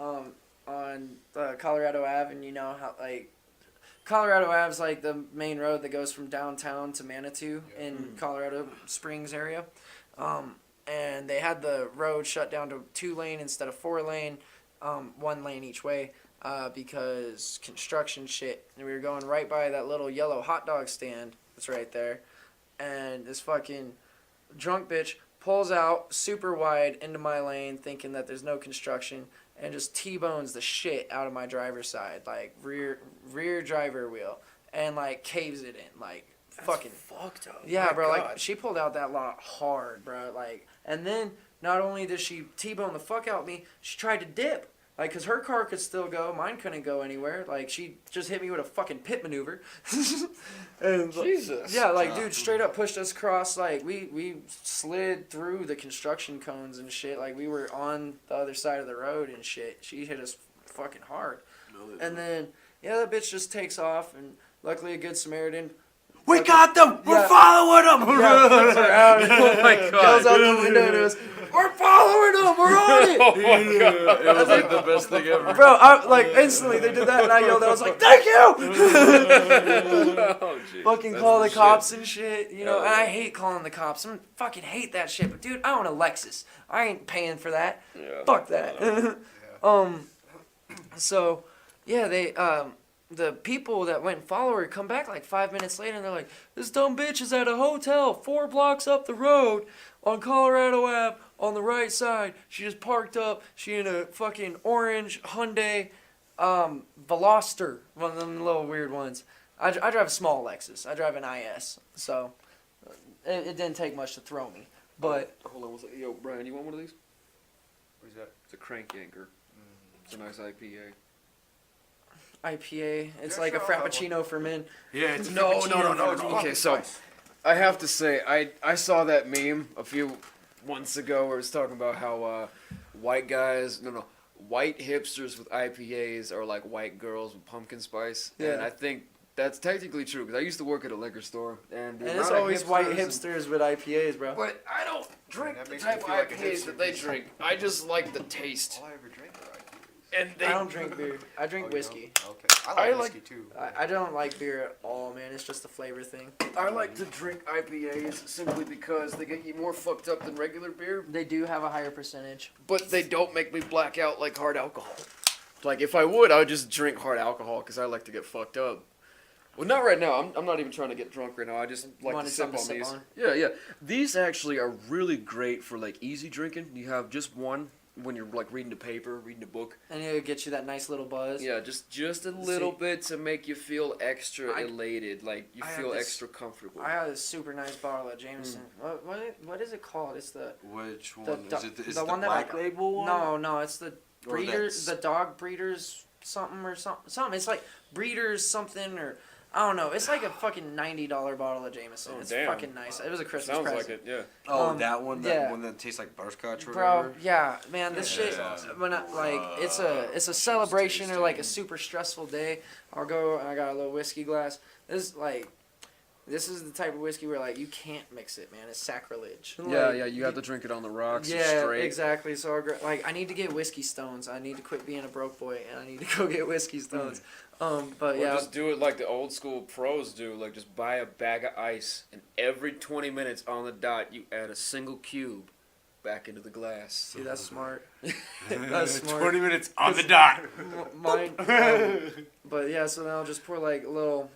on Colorado Ave, and you know how like Colorado Ave's like the main road that goes from downtown to Manitou in Colorado Springs area, and they had the road shut down to 2-lane instead of 4-lane, 1 lane each way. Because construction shit, and we were going right by that little yellow hot dog stand that's right there, and this fucking drunk bitch pulls out super wide into my lane thinking that there's no construction, and just T-bones the shit out of my driver's side, like rear driver wheel, and like caves it in, like fucking fucked up. yeah, My bro. God. Like she pulled out that lot hard, bro. Like, and then not only did she T-bone the fuck out of me, she tried to dip. Like, cause her car could still go, mine couldn't go anywhere. Like, she just hit me with a fucking pit maneuver. And, Jesus. yeah, like, dude, straight up pushed us across. Like, we slid through the construction cones and shit. Like, we were on the other side of the road and shit. She hit us fucking hard. And then, yeah, that bitch just takes off. And luckily, a good Samaritan. We got them. We're Yeah. following them. Yeah, flips her out. Oh my God. Goes out the window and goes, "We're following them. We're on it." Oh my God. It was like the best thing ever. Bro, like instantly they did that, and I yelled. I was like, "Thank you!" Oh, geez. Fucking That's call the shit. cops and shit, you know. Hell And I yeah. hate calling the cops. I fucking hate that shit. But dude, I own a Lexus. I ain't paying for that. Yeah. Fuck that. So, yeah, they the people that went and followed her come back like 5 minutes later, and they're like, "This dumb bitch is at a hotel 4 blocks up the road on Colorado Ave on the right side. She just parked up. She in a fucking orange Hyundai Veloster, one of them little weird ones. I drive a small Lexus. I drive an IS, so it didn't take much to throw me. But Hold on one second. Yo, Brian, you want one of these? What's that? It's a crank yanker. It's a nice IPA. IPA, it's Yeah, like sure, a I'll have one. frappuccino for men. Yeah, it's No. Frappuccino. Okay, so I have to say, I saw that meme a few months ago where it was talking about how white hipsters with IPAs are like white girls with pumpkin spice. Yeah. And I think that's technically true because I used to work at a liquor store, and the And it's amount of always white and- hipsters with IPAs, bro. But I don't drink That the makes me type of feel like a IPAs hipster that they because- drink. I just like the taste. All I ever drank were IPAs. And they I don't drink beer. I drink Oh, you whiskey. don't? Okay. I like I like- whiskey too. I don't like beer at all, man. It's just a flavor thing. I like to drink IPAs simply because they get you more fucked up than regular beer, They do have a higher percentage. but they don't make me black out like hard alcohol. Like, if I would just drink hard alcohol because I like to get fucked up. Well, not right now. I'm not even trying to get drunk right now. I just like to Wanted sip on something to these. sip on. Yeah. These actually are really great for, like, easy drinking. You have just one when you're, like, reading a paper, reading a book. And it'll get you that nice little buzz. Yeah, just a little bit to make you feel extra I- elated. Like, you I have feel this- extra comfortable. I have this super nice bottle of Jameson. What is it called? It's the Which The one? do- Is it the is it the one that, black like- label one? no, it's the Or breeders, that's- the dog breeders something or something. It's like breeders something or I don't know. It's like a fucking $90 bottle of Jameson. Oh, it's damn. fucking nice. It was a Christmas Sounds present. like it, yeah. Oh, that one. That yeah. one that tastes like butterscotch or Bro, whatever. yeah, man, this Yeah. shit. When I, like, it's a celebration or like a super stressful day. I'll go and I got a little whiskey glass. This is the type of whiskey where like you can't mix it, man. It's sacrilege. Yeah, you have to drink it on the rocks Yeah, straight. exactly. So I need to get whiskey stones. I need to quit being a broke boy and I need to go get whiskey stones. But Or yeah, just do it like the old school pros do. Like, just buy a bag of ice, and every 20 minutes on the dot, you add a single cube back into the glass. see, that's smart. That's smart. 20 minutes on the dot. Mine. But yeah, so then I'll just pour like a little,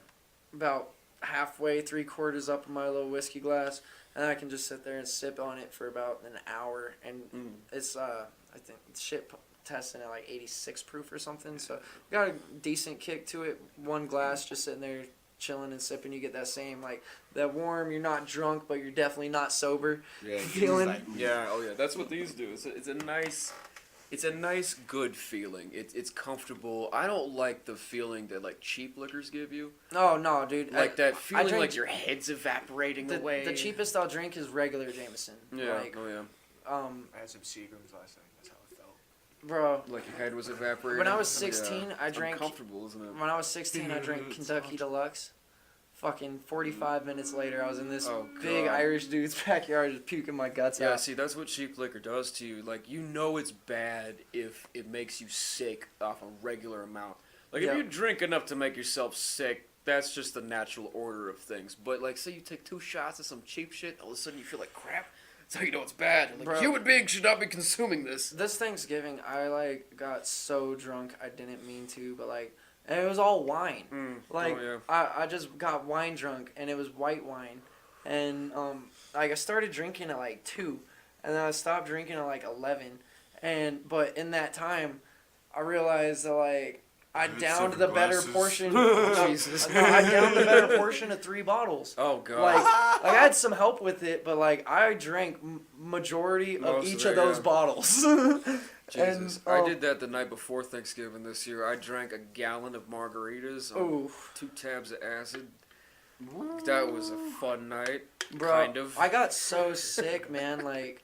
about halfway, 3/4 up in my little whiskey glass, and I can just sit there and sip on it for about an hour. And it's I think shit testing at like 86 proof or something. So got a decent kick to it. One glass, just sitting there chilling and sipping. You get that same like that warm. You're not drunk, but you're definitely not sober. Yeah, Feeling. yeah, oh yeah, that's what these do. It's a nice, good feeling. It's comfortable. I don't like the feeling that like cheap liquors give you. Oh no, dude. Like that feeling drink- like your head's evaporating away. The cheapest I'll drink is regular Jameson. Yeah, Like, oh yeah. I had some Seagrams last night. That's how it felt. bro. Like your head was evaporating. When I was 16, I It's drank. uncomfortable, isn't it? When I was 16, I drank Kentucky Deluxe. Fucking 45 minutes later, I was in this Oh, big God. Irish dude's backyard just puking my guts Yeah, out. see, that's what cheap liquor does to you. Like, you know it's bad if it makes you sick off a regular amount. Like, Yeah. if you drink enough to make yourself sick, that's just the natural order of things. But, like, say you take 2 shots of some cheap shit, all of a sudden you feel like crap. That's how you know it's bad. Like, Bro. human beings should not be consuming this. This Thanksgiving, I like got so drunk I didn't mean to, but like, and it was all wine. Like, oh, yeah. I just got wine drunk, and it was white wine, and like I started drinking at like 2, and then I stopped drinking at like 11, but in that time, I realized that like I Dude, downed silver the better glasses. portion. Jesus. No, I downed the better portion of 3 bottles. Oh god. Like I had some help with it, but like I drank majority of Most of each it, of those yeah. bottles. Jesus. And, I did that the night before Thanksgiving this year. I drank a gallon of margaritas on Ooh, 2 tabs of acid. That was a fun night. bro, Kind of. I got so sick, man. Like,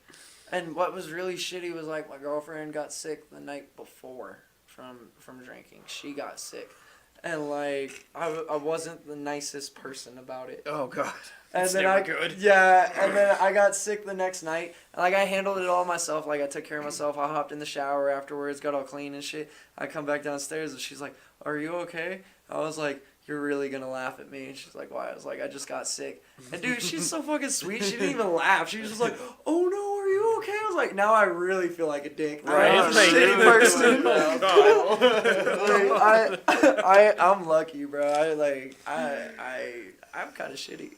and what was really shitty was like my girlfriend got sick the night before from drinking. She got sick, and like I wasn't the nicest person about it. Oh god. And It's then never I good. Yeah, and then I got sick the next night. And like I handled it all myself. Like I took care of myself. I hopped in the shower afterwards, got all clean and shit. I come back downstairs and she's like, "Are you okay?" I was like, "You're really gonna laugh at me?" And she's like, "Why?" I was like, "I just got sick." And dude, she's so fucking sweet. She didn't even laugh. She was just like, "Oh no, are you okay?" I was like, now I really feel like a dick. Right? I'm a Like, shitty person. Oh, Like, I'm lucky, bro. I'm kind of shitty.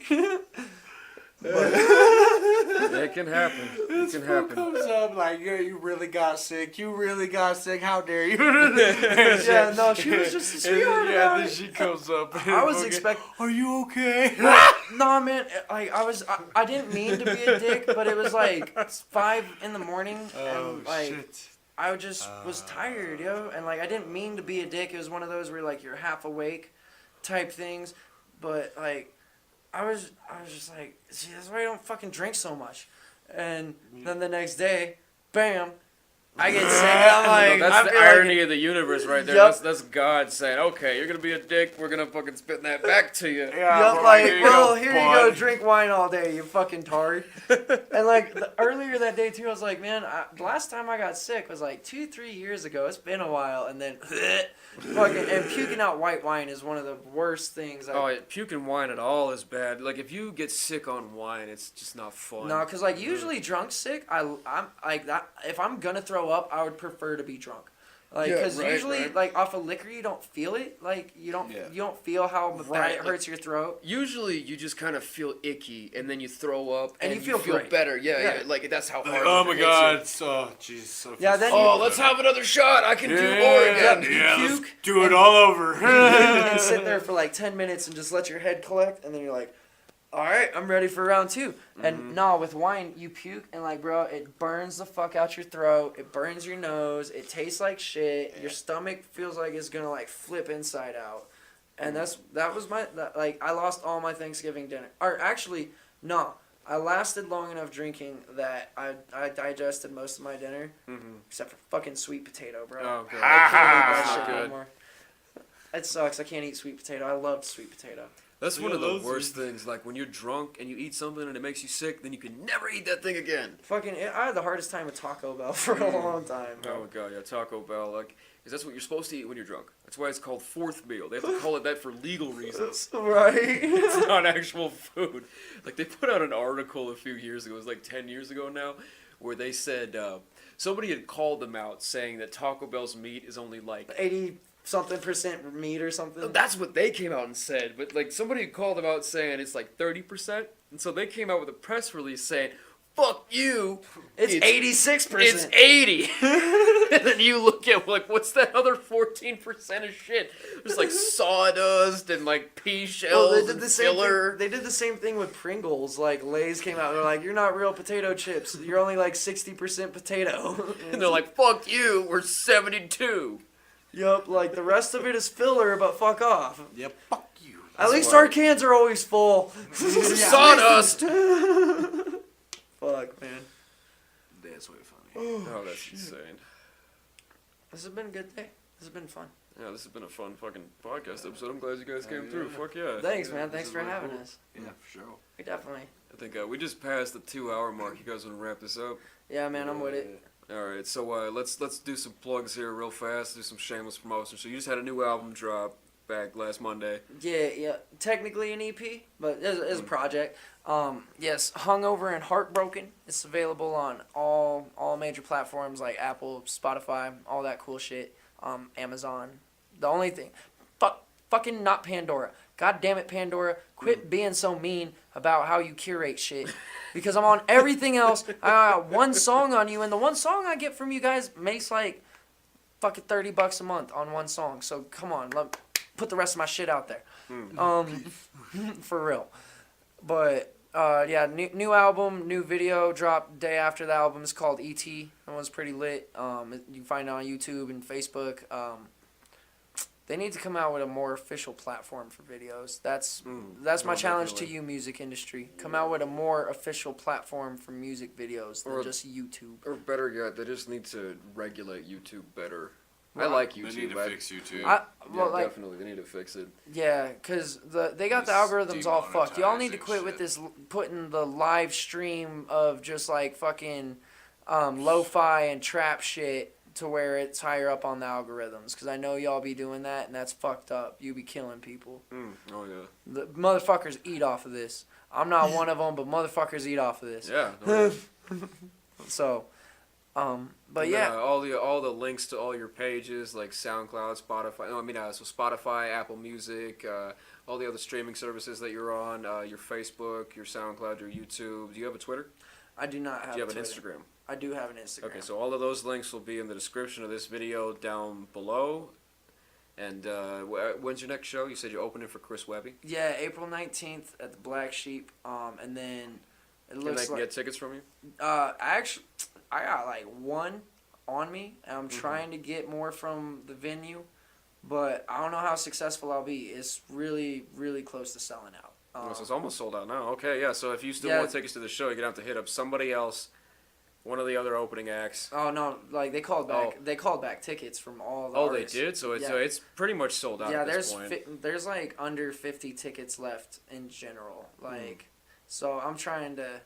It can happen. It can happen. Comes up like, yeah, you really got sick. You really got sick. How dare you? Yeah, no, she was just a sweetheart Yeah, about then it. she comes up. I was fucking, expecting. Are you okay? No, man. Like I didn't mean to be a dick, but it was like 5 in the morning, and like shit. I just was tired, yo. And like I didn't mean to be a dick. It was one of those where like you're half awake, type things. But like I was just like, see, that's why I don't fucking drink so much. And then the next day, bam, I get sick. I'm like, That's I the feel irony of the universe right there. Yup. That's God saying, okay, you're going to be a dick. We're going to fucking spit that back to you. Yeah, Yup, like, here you well, go, here you go, bud. drink wine all day, you fucking tard. And like earlier that day too, I was like, man, the last time I got sick was like 2-3 years ago. It's been a while, and then fucking and puking out white wine is one of the worst things. Oh, yeah, puking wine at all is bad. Like, if you get sick on wine, it's just not fun. No, because like usually drunk sick, I'm like that. If I'm gonna throw up, I would prefer to be drunk. Like, Yeah, because right, usually, right. like off of liquor, you don't feel it. Like you don't feel how bad Right, it hurts your throat. Usually, you just kind of feel icky, and then you throw up, And and you feel great. better. Yeah, Yeah. yeah. Like that's how hard. Oh it my hits god. you. So, jeez. Yeah, then Oh, let's have another shot. I can do more again. Yeah, You let's puke do it and- all over. and sit there for like 10 minutes and just let your head collect, and then you're like, all right, I'm ready for round 2. And no, with wine, you puke, and like, bro, it burns the fuck out your throat. It burns your nose. It tastes like shit. Your stomach feels like it's gonna like flip inside out. And I lost all my Thanksgiving dinner. Or actually, no, I lasted long enough drinking that I digested most of my dinner, except for fucking sweet potato, bro. Oh, God. I can't eat that Not shit good. anymore. It sucks. I can't eat sweet potato. I loved sweet potato. That's one Yeah, of the those worst things. Like, when you're drunk and you eat something and it makes you sick, then you can never eat that thing again. I had the hardest time with Taco Bell for a long time, Oh, bro. God, yeah, Taco Bell. Like, because that's what you're supposed to eat when you're drunk. That's why it's called fourth meal. They have to call it that for legal reasons. Right? It's not actual food. Like, they put out an article a few years ago, it was like 10 years ago now, where they said somebody had called them out saying that Taco Bell's meat is only like 80-something% meat or something. That's what they came out and said, but like somebody called them out saying it's like 30%, and so they came out with a press release saying, "Fuck you, It's 86%. it's 80." And then you look at like, what's that other 14% of shit? There's like sawdust and like pea shells Well, they did and the same filler. thing. They did the same thing with Pringles. Like Lay's came out and they're like, "You're not real potato chips. You're only like 60% potato." And they're like, "Fuck you, we're 72." "Yup, like the rest of it is filler, but fuck off." Yeah, fuck you. At least why- our cans are always full. Sawdust. Fuck, man. That's way funny. Oh, that's insane. This has been a good day. This has been fun. Yeah, this has been a fun fucking podcast episode. I'm glad you guys came through. Fuck yeah. Thanks, man. this Thanks is for really having cool. us. Yeah, for sure. We definitely. I think we just passed the 2-hour mark. You guys want to wrap this up? Yeah, man. I'm with it. All right, so let's do some plugs here real fast. Do some shameless promotion. So you just had a new album drop back last Monday. Yeah. Technically an EP, but it's a project. Yes, Hungover and Heartbroken. It's available on all major platforms like Apple, Spotify, all that cool shit. Amazon. The only thing, fucking not Pandora. God damn it, Pandora. Quit being so mean about how you curate shit. Because I'm on everything else. I got one song on you, and the one song I get from you guys makes like fucking $30 a month on one song. So come on, put the rest of my shit out there. For real. But yeah, new album, new video dropped day after the album. It's called E.T. That one's pretty lit. You can find it on YouTube and Facebook. They need to come out with a more official platform for videos. That's my challenge definitely. to you, music industry. Come out with a more official platform for music videos than Or- just YouTube. Or better yet, they just need to regulate YouTube better. I like YouTube. They need to fix YouTube. Definitely, they need to fix it. Yeah, because they got the Just algorithms all fucked. Y'all need to demonetizing quit with shit. this putting the live stream of just like fucking lo-fi and trap shit to where it's higher up on the algorithms. Because I know y'all be doing that, and that's fucked up. You be killing people. Oh yeah. The motherfuckers eat off of this. I'm not one of them, but motherfuckers eat off of this. Yeah. No, So, but and then, yeah. all the links to all your pages like SoundCloud, Spotify. No, I mean so Spotify, Apple Music, all the other streaming services that you're on, your Facebook, your SoundCloud, your YouTube. Do you have a Twitter? I do not have Do you have an Twitter. Instagram? I do have an Instagram. Okay, so all of those links will be in the description of this video down below. And when's your next show? You said you're opening for Chris Webby. Yeah, April 19th at the Black Sheep. And then it Can I looks like get tickets from you? I got like one on me, and I'm trying to get more from the venue, but I don't know how successful I'll be. It's really, really close to selling out. So it's almost sold out now. Okay, yeah. So if you still Yeah. want tickets to the show, you're gonna have to hit up somebody else, one of the other opening acts. Oh no! Like they called back. Oh. They called back tickets from all the Oh, artists. they did. So it's Yeah. it's pretty much sold out Yeah, at this point. there's like under 50 tickets left in general. Like, so I'm trying to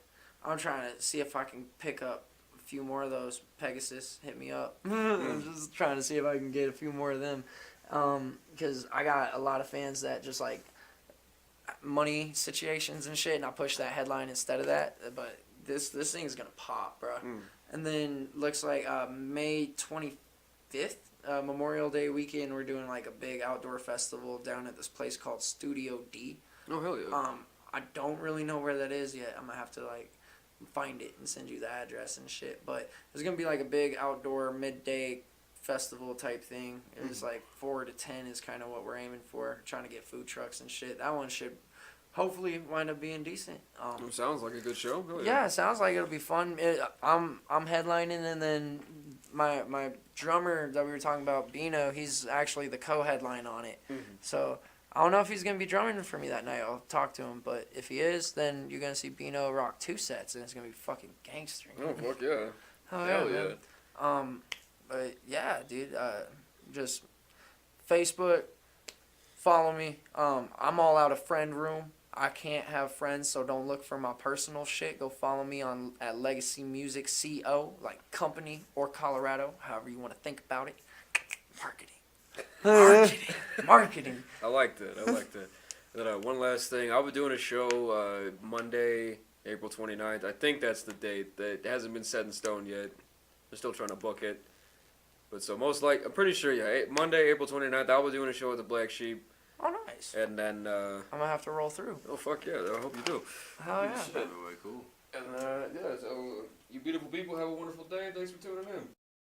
see if I can pick up a few more of those. Pegasus, hit me up. I'm just trying to see if I can get a few more of them, because I got a lot of fans that just like money situations and shit, and I push that headline instead of that. But this thing is gonna pop, bro. And then looks like May 25th, Memorial Day weekend, we're doing like a big outdoor festival down at this place called Studio D. Oh hell yeah. I don't really know where that is yet. I'm gonna have to like find it and send you the address and shit. But it's gonna be like a big outdoor midday festival type thing. It's like 4 to 10 is kind of what we're aiming for. Trying to get food trucks and shit. That one should hopefully wind up being decent. Sounds like a good show. Hell Yeah, it sounds like it'll be fun. I'm headlining, and then my drummer that we were talking about, Bino, he's actually the co-headline on it. So I don't know if he's gonna be drumming for me that night. I'll talk to him, but if he is, then you're gonna see Bino rock 2 sets, and it's gonna be fucking gangster. Oh fuck yeah. Hell yeah, man. But yeah, dude, just Facebook, follow me. I'm all out of friend room. I can't have friends, so don't look for my personal shit. Go follow me at Legacy Music CO, like company or Colorado, however you want to think about it. Marketing. I like that. Then one last thing. I'll be doing a show Monday, April 29th. I think that's the date. That hasn't been set in stone yet. We're still trying to book it. But so most I'm pretty sure, yeah, Monday, April 29th, I'll be doing a show with the Black Sheep. Oh, nice. And then, I'm gonna have to roll through. oh fuck yeah, I hope you do. Hell yeah. Way cool. And yeah, so you beautiful people have a wonderful day. Thanks for tuning in.